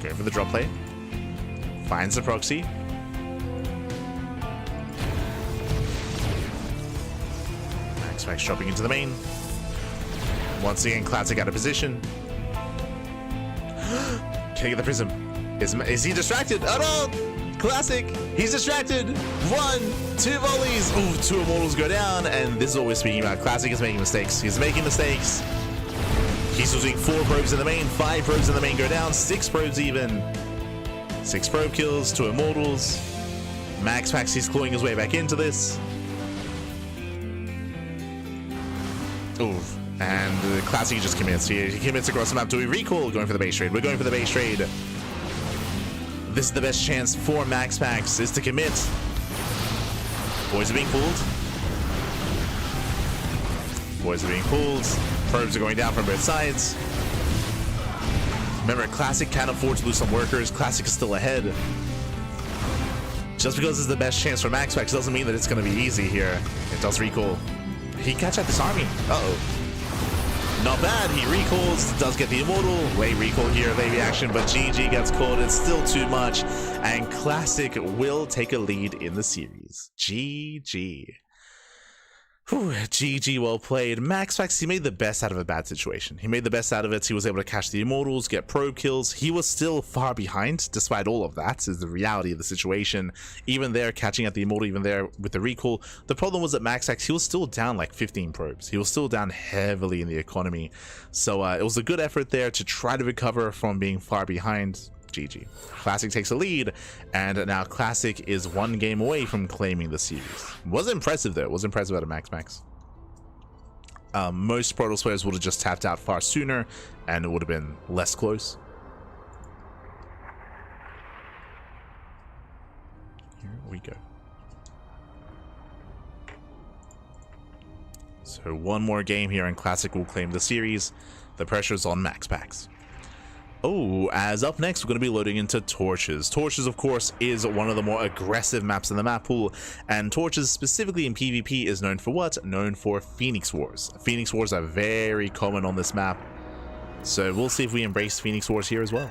Going for the drop play. Finds the proxy. MaxPax dropping into the main. Once again, Classic out of position. Can he get the prism? Is he distracted? Oh no! Classic! He's distracted! 1, 2 volleys! Ooh, 2 immortals go down, and this is what we're speaking about. Classic is making mistakes. He's making mistakes. He's losing 4 probes in the main, 5 probes in the main go down, 6 probes even. 6 probe kills, 2 immortals. MaxPax, he's clawing his way back into this. Oof. And Classic just commits. He commits across the map. Do we recall? Going for the base trade. We're going for the base trade. This is the best chance for MaxPax is to commit. Boys are being pulled. Boys are being pulled. Probes are going down from both sides. Remember, Classic can't afford to lose some workers. Classic is still ahead. Just because this is the best chance for MaxPax doesn't mean that it's going to be easy here. It does recall. He can catch out this army. Uh-oh. Not bad. He recalls, does get the immortal. Late recall here, late reaction, but GG gets caught. It's still too much. And Classic will take a lead in the series. GG. Whew, GG, well played. MaxPax, he made the best out of a bad situation. He made the best out of it. He was able to catch the immortals, get probe kills. He was still far behind, despite all of that, is the reality of the situation. Even there, catching at the immortal, even there with the recall. The problem was that MaxPax, he was still down like 15 probes. He was still down heavily in the economy. So it was a good effort there to try to recover from being far behind. GG. Classic takes a lead, and now Classic is 1 game away from claiming the series. Was impressive though. Was impressive out of MaxPax. Most Protoss players would have just tapped out far sooner, and it would have been less close. Here we go. So 1 more game here, and Classic will claim the series. The pressure's on MaxPax. Oh, as up next, we're going to be loading into Torches. Torches, of course, is one of the more aggressive maps in the map pool, and Torches, specifically in PvP, is known for what? Known for Phoenix Wars. Phoenix Wars are very common on this map, so we'll see if we embrace Phoenix Wars here as well.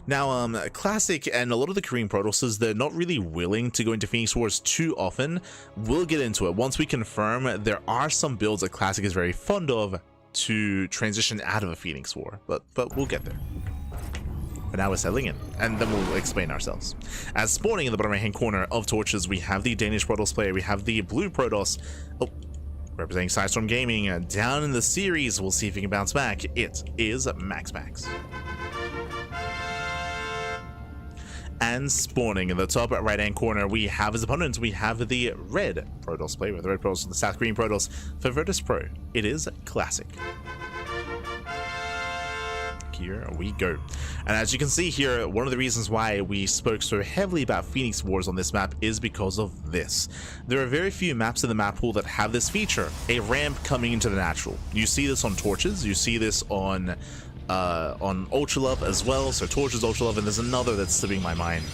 Now, Classic and a lot of the Korean Protosses, they're not really willing to go into Phoenix Wars too often. We'll get into it. Once we confirm, there are some builds that Classic is very fond of to transition out of a Phoenix War, but we'll get there. But now we're settling in, and then we'll explain ourselves. As spawning in the bottom right-hand corner of Torches, we have the Danish Protoss player, we have the blue Protoss, representing Sidestorm Gaming, down in the series. We'll see if he can bounce back. It is MaxPax. And spawning in the top right-hand corner, we have his opponent. We have the red Protoss player, the red Protoss, the South Korean Protoss for Virtus Pro. It is Classic. Here we go. And as you can see here, one of the reasons why we spoke so heavily about Phoenix Wars on this map is because of this. There are very few maps in the map pool that have this feature, a ramp coming into the natural. You see this on Torches, you see this on Ultralove as well. So Torches, Ultralove, and there's another that's slipping my mind.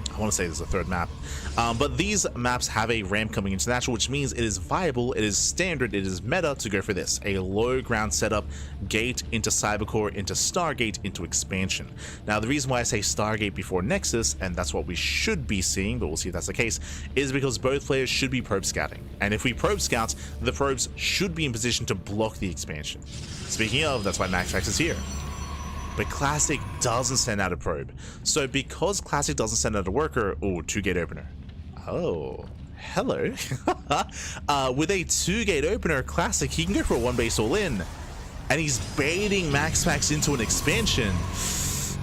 I want to say there's a third map, but these maps have a ramp coming into natural, which means it is viable, it is standard, it is meta to go for this, a low ground setup, gate into Cybercore, into Stargate, into expansion. Now the reason why I say Stargate before Nexus, and that's what we should be seeing, but we'll see if that's the case, is because both players should be probe scouting, and if we probe scout, the probes should be in position to block the expansion. Speaking of, that's why MaxPax is here. But Classic doesn't send out a probe. So because Classic doesn't send out a worker, oh, 2-gate opener. Oh, hello. With a 2-gate opener, Classic, he can go for a 1 base all in. And he's baiting MaxPax into an expansion.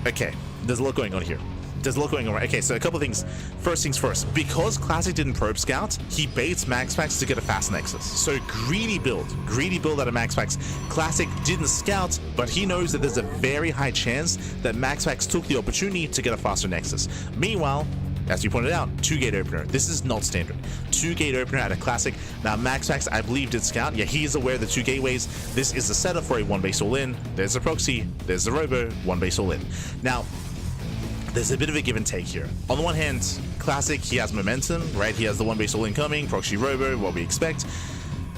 Okay, there's a lot going on here. There's a lot going on. Okay, so a couple things. First things first, because Classic didn't probe scout, he baits MaxPax to get a fast Nexus. So greedy build out of MaxPax. Classic didn't scout, but he knows that there's a very high chance that MaxPax took the opportunity to get a faster Nexus. Meanwhile, as you pointed out, 2-gate opener. This is not standard. 2-gate opener at a Classic. Now MaxPax, I believe, did scout. Yeah, he is aware of the 2 gateways. This is the setup for a 1 base all in. There's a proxy, there's the robo, 1 base all in. Now, there's a bit of a give and take here. On the one hand, Classic, he has momentum, right? He has the 1 base all incoming, proxy robo, what we expect.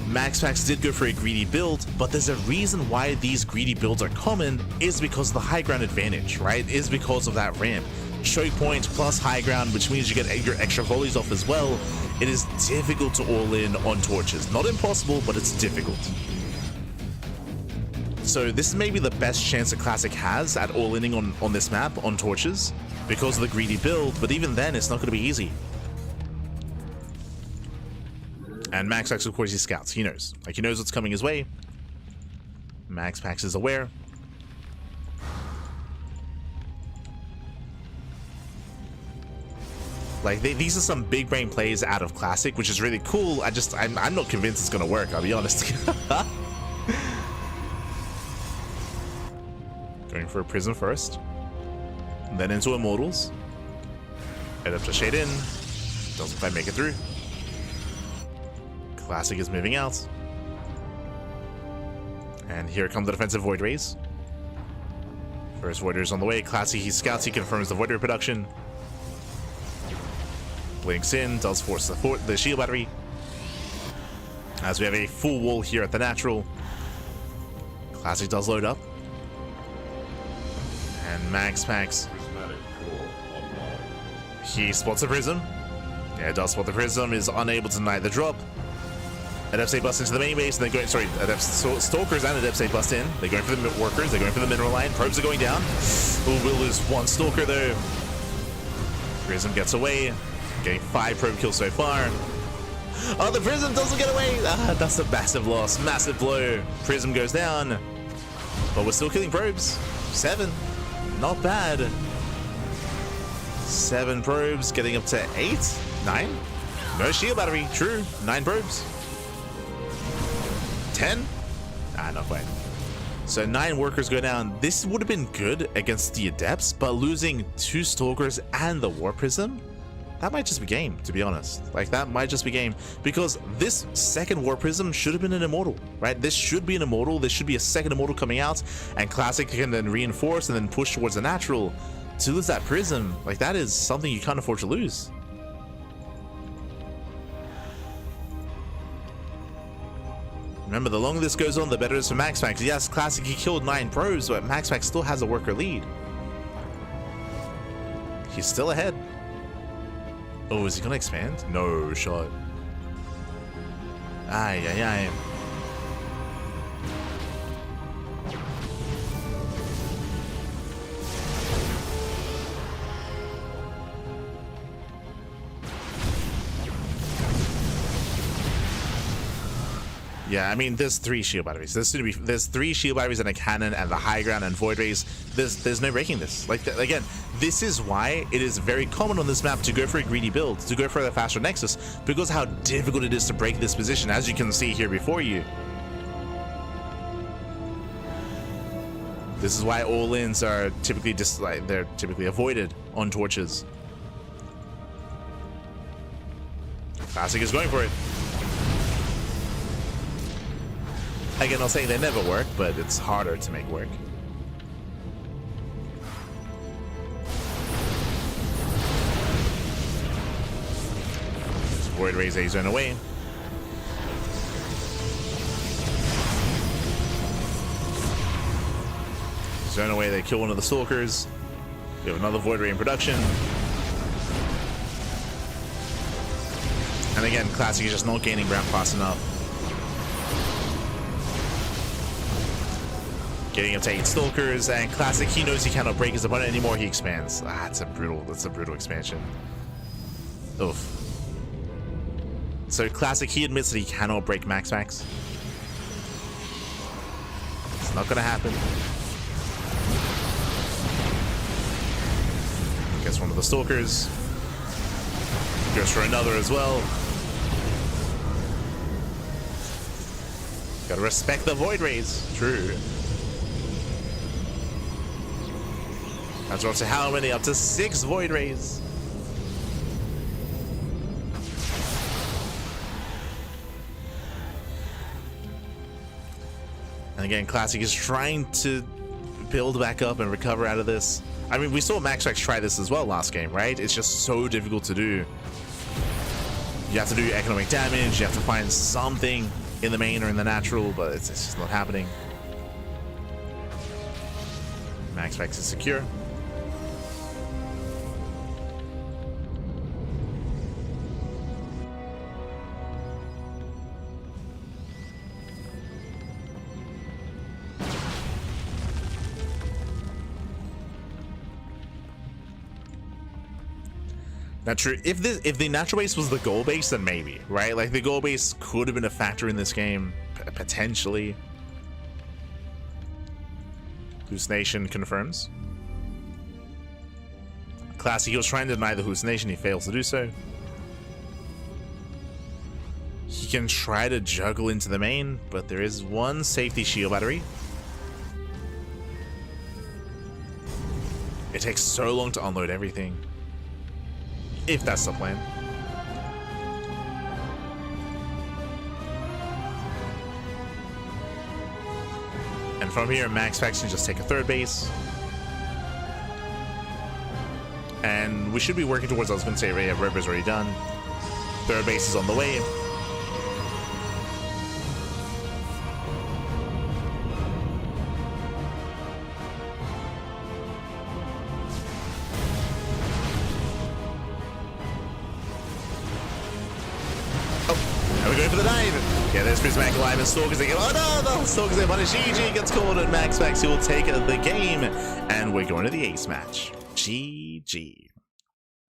MaxPax did go for a greedy build, but there's a reason why these greedy builds are common is because of the high ground advantage, right? Is because of that ramp. Choke point plus high ground, which means you get your extra volleys off as well. It is difficult to all in on torches. Not impossible, but it's difficult. So this is maybe the best chance that Classic has at all-inning on this map on torches because of the greedy build, but even then it's not going to be easy. And MaxPax, of course, he scouts. He knows. Like, he knows what's coming his way. MaxPax is aware. Like, these are some big brain plays out of Classic, which is really cool. I'm not convinced it's going to work, I'll be honest. Going for a Prism first. Then into Immortals. Head up to Shade in. Doesn't quite make it through. Classic is moving out. And here comes the defensive Void Rays. First Void Rays on the way. Classic, he scouts, he confirms the Void Ray production. Blinks in, does force the shield battery. As we have a full wall here at the natural. Classic does load up. And MaxPax. He spots a Prism. Yeah, does spot the Prism, is unable to deny the drop. Adepts bust into the main base, and then going, sorry, Adepts Stalkers and Adepts bust in. They're going for the workers, they're going for the mineral line. Probes are going down. Ooh, we'll lose one Stalker though. Prism gets away, getting 5 probe kills so far. Oh, the Prism doesn't get away! Ah, that's a massive loss, massive blow. Prism goes down, but we're still killing probes. 7, not bad. 7 probes, getting up to 8, 9. No shield battery, true, 9 probes. 10? Ah, not quite. So 9 workers go down. This would have been good against the Adepts, but losing 2 Stalkers and the War Prism, that might just be game, to be honest. Like, that might just be game. Because this second War Prism should have been an Immortal, right? This should be an Immortal. There should be a second Immortal coming out, and Classic can then reinforce and then push towards the natural. To lose that Prism, like, that is something you can't afford to lose. Remember, the longer this goes on, the better it is for MaxPax. Yes, Classic, he killed 9 probes, but MaxPax still has a worker lead. He's still ahead. Oh, is he gonna expand? No shot. Ay, ay, ay. Yeah, I mean, there's 3 shield batteries. There's 3 shield batteries and a cannon and the high ground and void rays. There's no breaking this. Like, again, this is why it is very common on this map to go for a greedy build, to go for the faster nexus, because how difficult it is to break this position, as you can see here before you. This is why all-ins are typically they're typically avoided on torches. Classic is going for it. Again, I'll say they never work, but it's harder to make work. Void Rays A zone away. Zone away, they kill one of the Stalkers. We have another Void Ray in production. And again, Classic is just not gaining ramp fast enough. Getting up to 8 Stalkers, and Classic, he knows he cannot break his opponent anymore, he expands. Ah, that's a brutal expansion. Oof. So Classic, he admits that he cannot break MaxPax. It's not gonna happen. Gets one of the Stalkers. Goes for another as well. Gotta respect the Void Rays. True. That's up to how many? Up to 6 Void Rays. And again, Classic is trying to build back up and recover out of this. I mean, we saw MaxPax try this as well last game, right? It's just so difficult to do. You have to do economic damage, you have to find something in the main or in the natural, but it's just not happening. MaxPax is secure. Now, true, if the natural base was the goal base, then maybe, right? Like, the goal base could have been a factor in this game, potentially. Hallucination confirms. Classic, he was trying to deny the hallucination, he fails to do so. He can try to juggle into the main, but there is one safety shield battery. It takes so long to unload everything. If that's the plan. And from here, MaxPax can just take a third base. And we should be working towards, I was going to say, River's already done. Third base is on the way. Going for the dive. Yeah, there's Prismatic alive and Stalker's there. Oh no, the Stalker's there. But GG gets called and MaxPax will take the game. And we're going to the ace match. GG.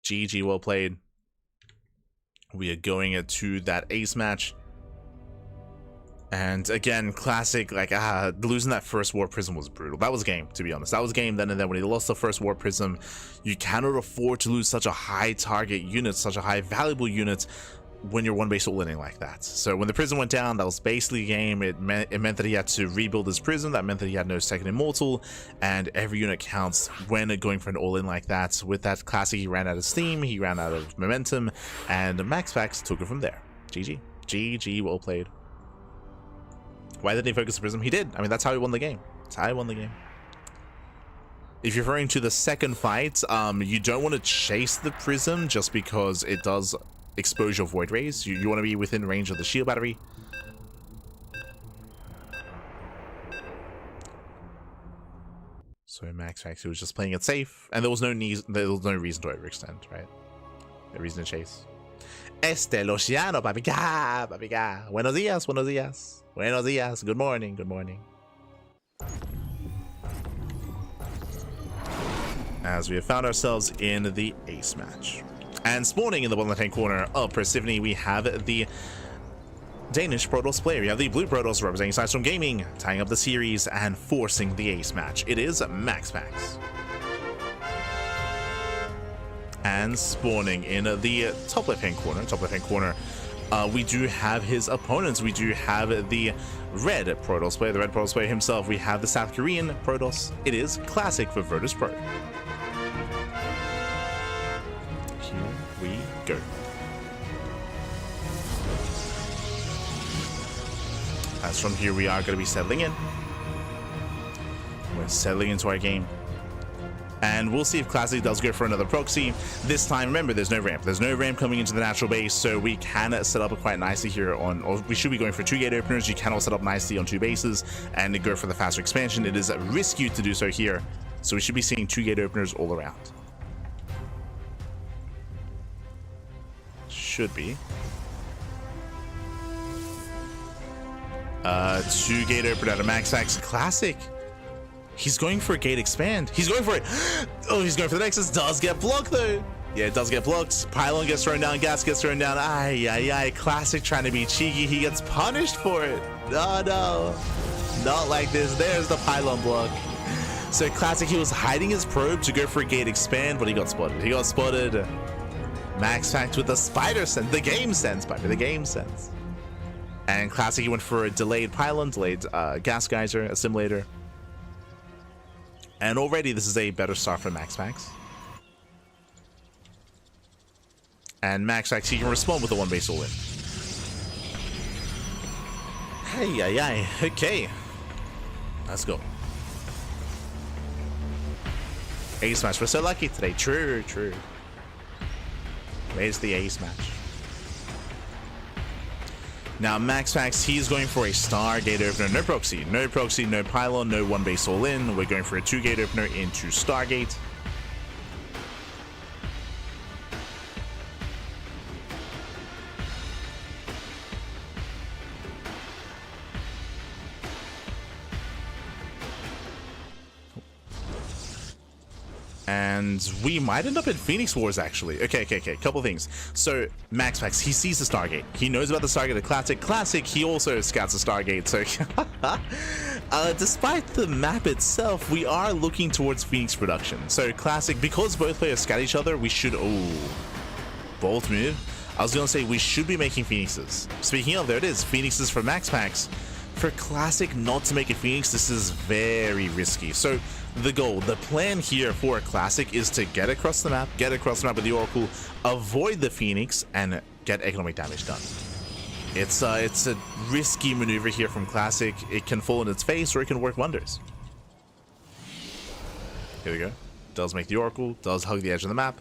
GG, well played. We are going to that ace match. And again, classic, like, losing that first Warp Prism was brutal. That was game, to be honest. That was game then and then. When he lost the first Warp Prism, you cannot afford to lose such a high target unit, such a high valuable unit, when you're one base all-inning like that. So when the prism went down, that was basically game. It meant that he had to rebuild his prism. That meant that he had no second immortal, and every unit counts when going for an all-in like that. With that classic, he ran out of steam, he ran out of momentum, and MaxPax took it from there. GG. GG, well played. Why did he focus the prism? He did. I mean, that's how he won the game. That's how he won the game. If you're referring to the second fight, you don't want to chase the prism just because it does exposure void rays. You want to be within range of the shield battery. So MaxPax was just playing it safe, and there was no reason to overextend, right? No reason to chase. Luciano, papiga. Buenos dias, buenos dias. Buenos dias. Good morning, good morning. As we have found ourselves in the ace match. And spawning in the bottom left-hand corner of Persephone, we have the Danish Protoss player. We have the blue Protoss representing Sidestorm Gaming, tying up the series and forcing the ace match. It is MaxPax. And spawning in the top left-hand corner, we do have his opponents. We do have the red Protoss player, the red Protoss player himself. We have the South Korean Protoss. It is classic for Virtus Pro. We go. As from here, we are going to be settling in. We're settling into our game. And we'll see if Classic does go for another proxy. This time, remember, there's no ramp. There's no ramp coming into the natural base, so we can set up quite nicely here on, or we should be going for 2 gate openers. You can all set up nicely on 2 bases and go for the faster expansion. It is risky to do so here, so we should be seeing 2 gate openers all around. Should be. 2 gate opener out of MaxPax. Classic. He's going for a gate expand. He's going for it. Oh, he's going for the Nexus. Does get blocked though. Yeah, it does get blocked. Pylon gets thrown down. Gas gets thrown down. Ay. Classic trying to be cheeky. He gets punished for it. Oh no. Not like this. There's the pylon block. So Classic, he was hiding his probe to go for a gate expand, but he got spotted. He got spotted. MaxPax with the spider sense, the game sense, Piper, the game sense. And Classic, he went for a delayed pylon, delayed gas geyser, assimilator. And already this is a better start for MaxPax. And MaxPax, he can respond with a 1 base all-in. Hey, okay. Let's go. Ace match, we're so lucky today. True. Where's the ace match? Now MaxPax, he's going for a Stargate opener. No proxy, no pylon, no one base all in. We're going for a 2-gate opener into Stargate. And we might end up in Phoenix Wars, actually. Okay. Couple things. So, MaxPax, he sees the Stargate. He knows about the Stargate at Classic. Classic, he also scouts the Stargate. So, despite the map itself, we are looking towards Phoenix production. So, Classic, because both players scout each other, we should... Oh, bold move. I was going to say, we should be making Phoenixes. Speaking of, there it is. Phoenixes for MaxPax. For Classic not to make a Phoenix, this is very risky. So the goal, the plan here for a Classic is to get across the map with the Oracle, avoid the Phoenix, and get economic damage done. It's a risky maneuver here from Classic. It can fall in its face or it can work wonders. Here we go. Does make the Oracle, does hug the edge of the map.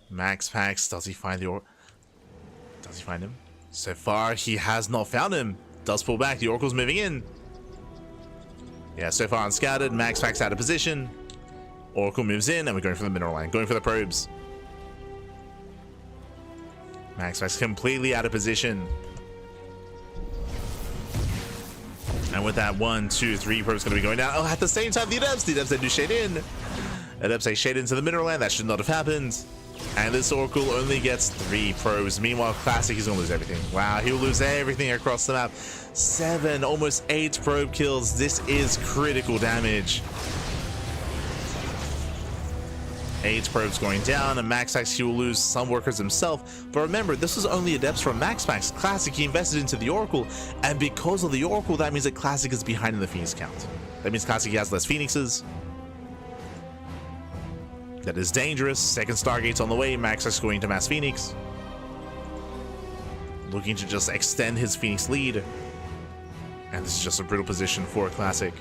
MaxPax, does he find the Oracle? Does he find him? So far, he has not found him. Does pull back. The Oracle's moving in. Yeah, so far unscouted. MaxPax out of position. Oracle moves in, and we're going for the mineral line. Going for the probes. MaxPax completely out of position. And with that 1, 2, 3 probes going to be going down. Oh, at the same time, the Adepts then do shade in. Adepts say shade into the mineral line. That should not have happened. And this Oracle only gets 3 probes. Meanwhile, Classic, he's gonna lose everything. Wow, he'll lose everything across the map. 7, almost 8 probe kills. This is critical damage. 8 probes going down, and MaxPax, he will lose some workers himself. But remember, this is only Adepts from MaxPax. Classic, he invested into the Oracle, and because of the Oracle, that means that Classic is behind in the Phoenix count. That means Classic, he has less Phoenixes. That is dangerous. Second Stargate's on the way. MaxPax going to Mass Phoenix. Looking to just extend his Phoenix lead. And this is just a brutal position for a Classic.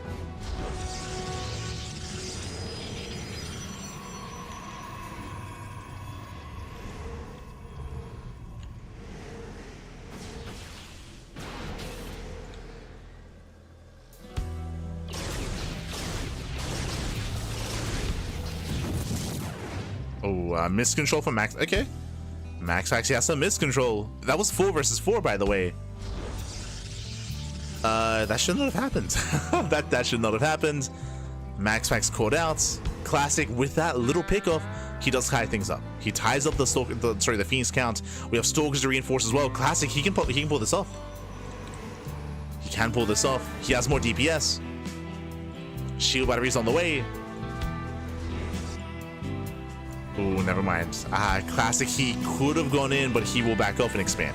Oh, miscontrol from Max. Okay. Max actually has some miscontrol. That was 4 versus 4, by the way. That should not have happened. that should not have happened. MaxPax caught out. Classic, with that little pickoff, he does tie things up. He ties up the Phoenix count. We have Stalkers to reinforce as well. Classic, he can pull this off. He can pull this off. He has more DPS. Shield batteries on the way. Oh, never mind. Classic, he could have gone in, but he will back off and expand.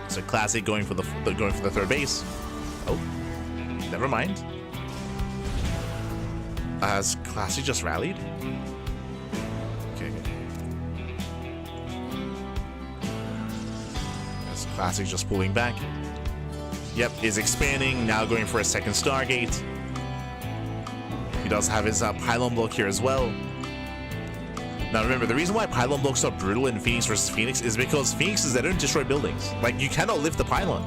So Classic going for the third base. Oh, never mind. Has Classic just rallied? Okay. Has Classic just pulling back? Yep, is expanding. Now going for a second Stargate. He does have his pylon block here as well. Now remember, the reason why pylon blocks are brutal in Phoenix versus Phoenix is because Phoenixes, they don't destroy buildings. Like, you cannot lift the pylon.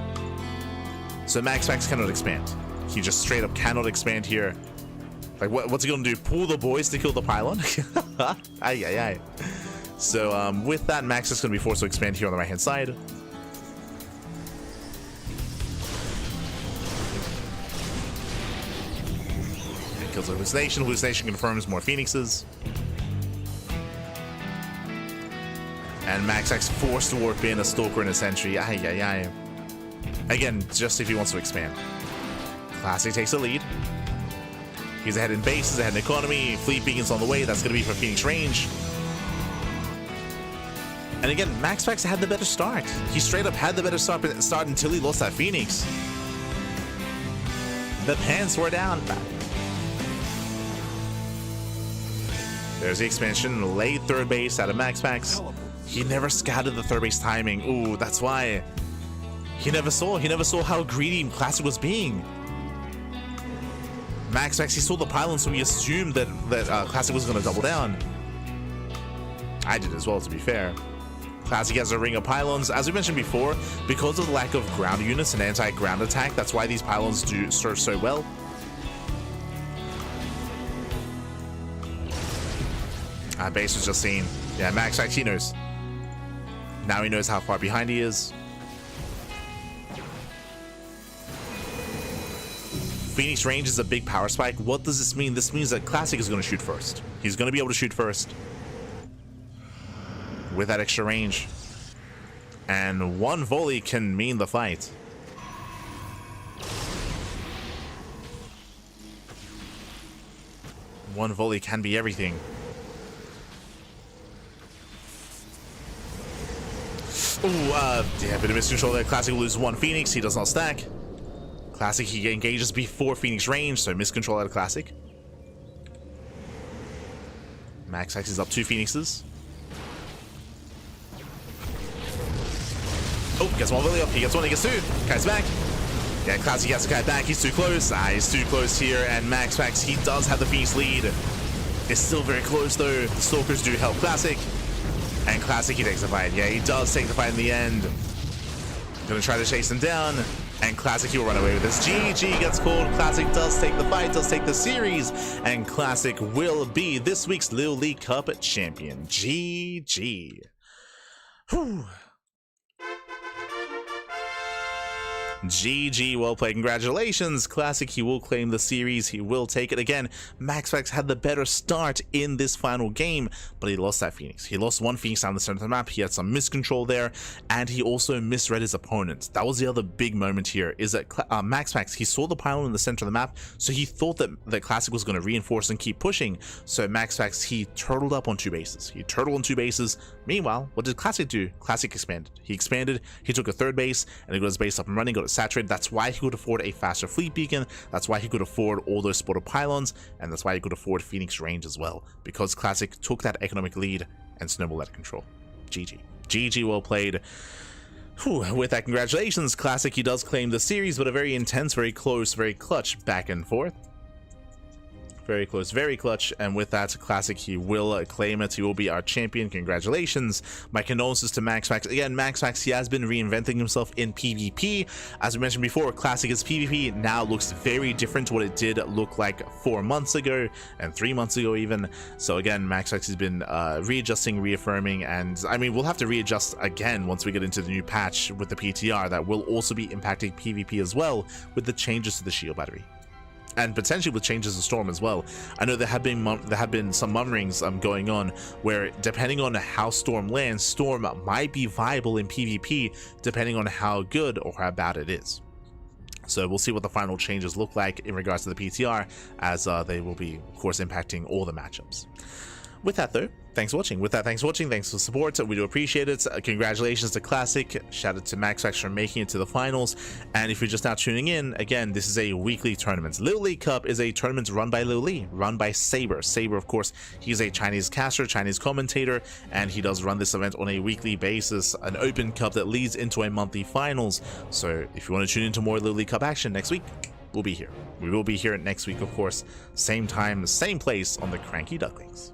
So MaxPax cannot expand. He just straight up cannot expand here. Like, what's he gonna do? Pull the boys to kill the pylon? Aye. So with that, Max is gonna be forced to expand here on the right hand side. And kills the hallucination. Hallucination confirms more Phoenixes. And MaxPax forced to warp in a Stalker and a Sentry. Aye. Again, just if he wants to expand. Classic takes the lead. He's ahead in bases, ahead in economy. Fleet beacons on the way. That's going to be for Phoenix range. And again, MaxPax had the better start. He straight up had the better start until he lost that Phoenix. The pants were down. There's the expansion. Late third base out of MaxPax. He never scouted the third base timing. Ooh, that's why. He never saw how greedy Classic was being. MaxPax, he saw the pylon, so he assumed that Classic was going to double down. I did as well, to be fair. Classic has a ring of pylons. As we mentioned before, because of the lack of ground units and anti-ground attack, that's why these pylons do serve so well. Base was just seen. Yeah, MaxPax, he knows. Now he knows how far behind he is. Phoenix range is a big power spike. What does this mean? This means that Classic is going to shoot first. He's going to be able to shoot first with that extra range. And one volley can mean the fight. One volley can be everything. Ooh, yeah, bit of miscontrol there. Classic will lose one Phoenix. He does not stack. Classic, he engages before Phoenix range, so miscontrol out of Classic. MaxPax is up 2 Phoenixes. Oh, gets one volley up. He gets one, he gets 2. Kai's back. Yeah, Classic has to Kai back. He's too close. He's too close here, and MaxPax, he does have the Phoenix lead. It's still very close, though. The Stalkers do help Classic. And Classic, he takes the fight. Yeah, he does take the fight in the end. Gonna try to chase him down. And Classic, he will run away with this. GG gets called. Classic does take the fight, does take the series. And Classic will be this week's LiuLi Cup champion. GG. Whew. GG, well played. Congratulations. Classic, he will claim the series. He will take it again. MaxPax had the better start in this final game, but he lost that Phoenix. He lost one Phoenix down the center of the map. He had some miscontrol there, and he also misread his opponent. That was the other big moment here, is that MaxPax, he saw the pylon in the center of the map, so he thought that Classic was going to reinforce and keep pushing. So MaxPax, he turtled up on 2 bases. He turtled on 2 bases. Meanwhile, what did Classic do? Classic expanded. He expanded, he took a 3rd base, and he got his base up and running, got it saturated. That's why he could afford a faster fleet beacon. That's why he could afford all those spotted pylons, and that's why he could afford Phoenix range as well, because Classic took that economic lead and snowballed out of control. GG. GG, well played. Whew, with that, congratulations. Classic, he does claim the series, but a very intense, very close, very clutch back and forth. Very close, very clutch, and with that, Classic, he will claim it. He will be our champion. Congratulations. My condolences to MaxPax. Again, MaxPax, he has been reinventing himself in PvP. As we mentioned before, Classic's PvP now looks very different to what it did look like 4 months ago and 3 months ago even. So again, MaxPax has been readjusting, reaffirming, and I mean, we'll have to readjust again once we get into the new patch with the PTR that will also be impacting PvP as well with the changes to the shield battery. And potentially with changes to Storm as well. I know there have been some murmurings going on where, depending on how Storm lands, Storm might be viable in PvP depending on how good or how bad it is. So we'll see what the final changes look like in regards to the PTR, as they will be, of course, impacting all the matchups. With that, though, thanks for watching. Thanks for the support. We do appreciate it. Congratulations to Classic. Shout out to MaxPax for making it to the finals. And if you're just now tuning in, again, this is a weekly tournament. LiuLi Cup is a tournament run by LiuLi, run by Saber. Saber, of course, he's a Chinese caster, Chinese commentator, and he does run this event on a weekly basis, an open cup that leads into a monthly finals. So if you want to tune into more LiuLi Cup action next week, we'll be here. We will be here next week, of course, same time, same place on the CranKy Ducklings.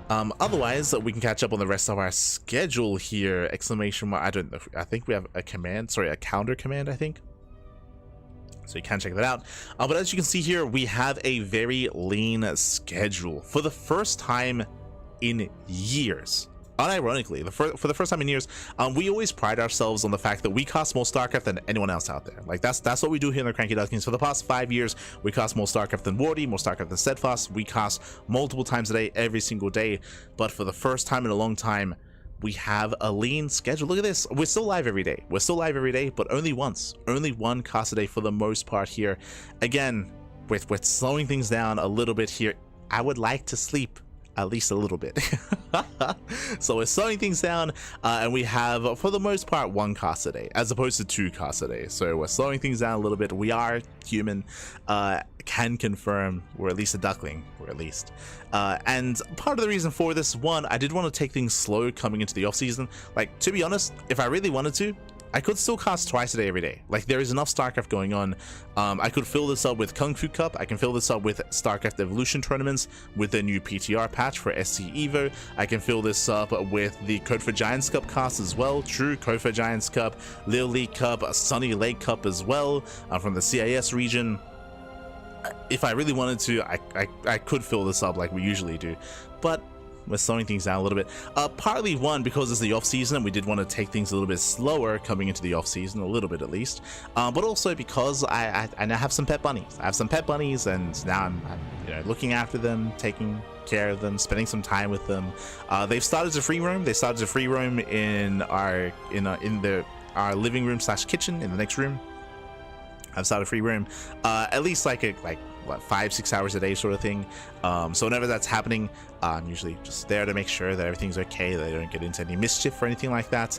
Otherwise, we can catch up on the rest of our schedule here. Exclamation mark, I don't know. I think we have a command, sorry, a counter command, I think. So you can check that out. But as you can see here, we have a very lean schedule for the first time in years. Unironically, for the first time in years, we always pride ourselves on the fact that we cast more StarCraft than anyone else out there. Like, that's what we do here in the CranKy Ducklings. For the past 5 years, we cast more StarCraft than Wardy, more StarCraft than Steadfast. We cast multiple times a day, every single day. But for the first time in a long time, we have a lean schedule. Look at this. We're still live every day. We're still live every day, but only once. Only one cast a day for the most part here. Again, with slowing things down a little bit here, I would like to sleep at least a little bit. So we're slowing things down, and we have, for the most part, 1 cast a day as opposed to 2 casts a day. So we're slowing things down a little bit. We are human. Can confirm we're at least a duckling. We're at least. And part of the reason for this, one, I did want to take things slow coming into the off season. Like, to be honest, if I really wanted to, I could still cast twice a day every day. Like, there is enough StarCraft going on. I could fill this up with Kung Fu Cup. I can fill this up with StarCraft Evolution tournaments with the new PTR patch for SC Evo. I can fill this up with the Code for Giants Cup cast as well. True, Code for Giants Cup, LiuLi Cup, Sunny Lake Cup as well from the CIS region. If I really wanted to, I could fill this up like we usually do, but we're slowing things down a little bit. Partly one, because it's the off season and we did want to take things a little bit slower coming into the off season, a little bit at least. But also because I now have some pet bunnies. I have some pet bunnies, and now I'm you know, looking after them, taking care of them, spending some time with them. They've started to free roam. They started to free roam in our living room / kitchen in the next room. I've started free roam, at least like what, 5-6 hours a day sort of thing. So whenever that's happening, I'm usually just there to make sure that everything's okay, they don't get into any mischief or anything like that.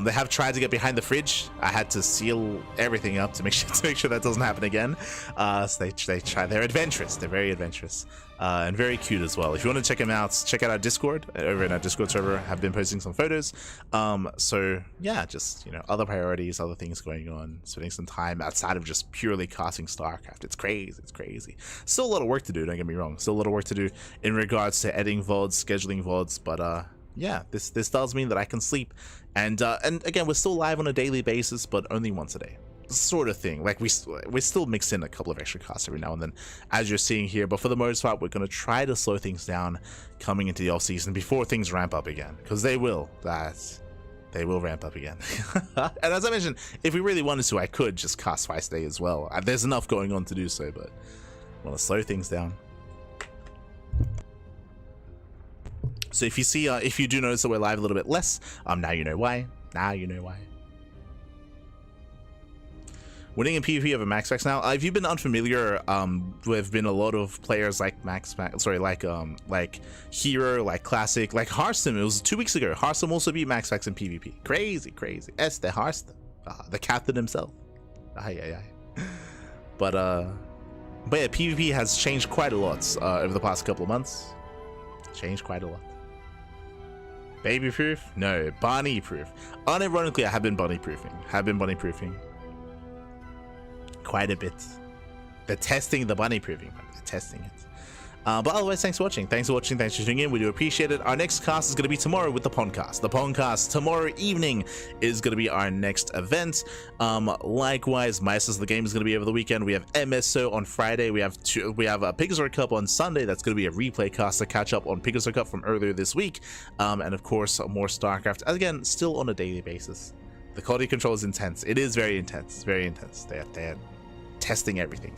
They have tried to get behind the fridge. I had to seal everything up to make sure that doesn't happen again. So they try. They're adventurous. They're very adventurous. And very cute as well. If you want to check them out, check out our Discord. Over in our Discord server, have been posting some photos. So yeah, just, you know, other priorities, other things going on, spending some time outside of just purely casting StarCraft. It's crazy. It's crazy. Still a lot of work to do, don't get me wrong. Still a lot of work to do in regards to editing VODs, scheduling VODs, but yeah, this does mean that I can sleep. And again, we're still live on a daily basis, but only once a day, sort of thing. Like we still mix in a couple of extra casts every now and then, as you're seeing here, but for the most part, we're going to try to slow things down coming into the off season before things ramp up again, because they will ramp up again. And as I mentioned, if we really wanted to, I could just cast twice a day as well. There's enough going on to do so, but I want to slow things down. So if you see, if you do notice that we're live a little bit less, now you know why. Now you know why. Winning in PvP over MaxPax now. If you've been unfamiliar, there've been a lot of players like MaxPax, sorry, like Hero, like Classic, like Hearthstone. It was 2 weeks ago. Hearthstone also beat MaxPax in PvP. Crazy, crazy. It's the Hearthstone, the captain himself. But yeah, PvP has changed quite a lot over the past couple of months. Changed quite a lot. Baby proof? No, bunny proof. Unironically, I have been bunny proofing. Quite a bit. They're testing the bunny proofing. They're testing it. But otherwise, thanks for watching. Thanks for tuning in. We do appreciate it. Our next cast is going to be tomorrow with the Pondcast. The Pondcast tomorrow evening is going to be our next event. Likewise, Masters of the Game is going to be over the weekend. We have MSO on Friday. We have a Pixar Cup on Sunday. That's going to be a replay cast to catch up on Pixar Cup from earlier this week. And of course, more StarCraft. Again, still on a daily basis. The quality control is intense. It is very intense. It's very intense. They're testing everything.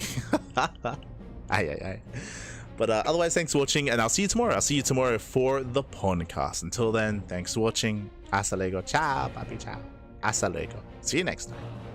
But otherwise, thanks for watching, and I'll see you tomorrow. I'll see you tomorrow for the Pondcast. Until then, thanks for watching. Hasta luego. Ciao, papi, ciao. Hasta luego. See you next time.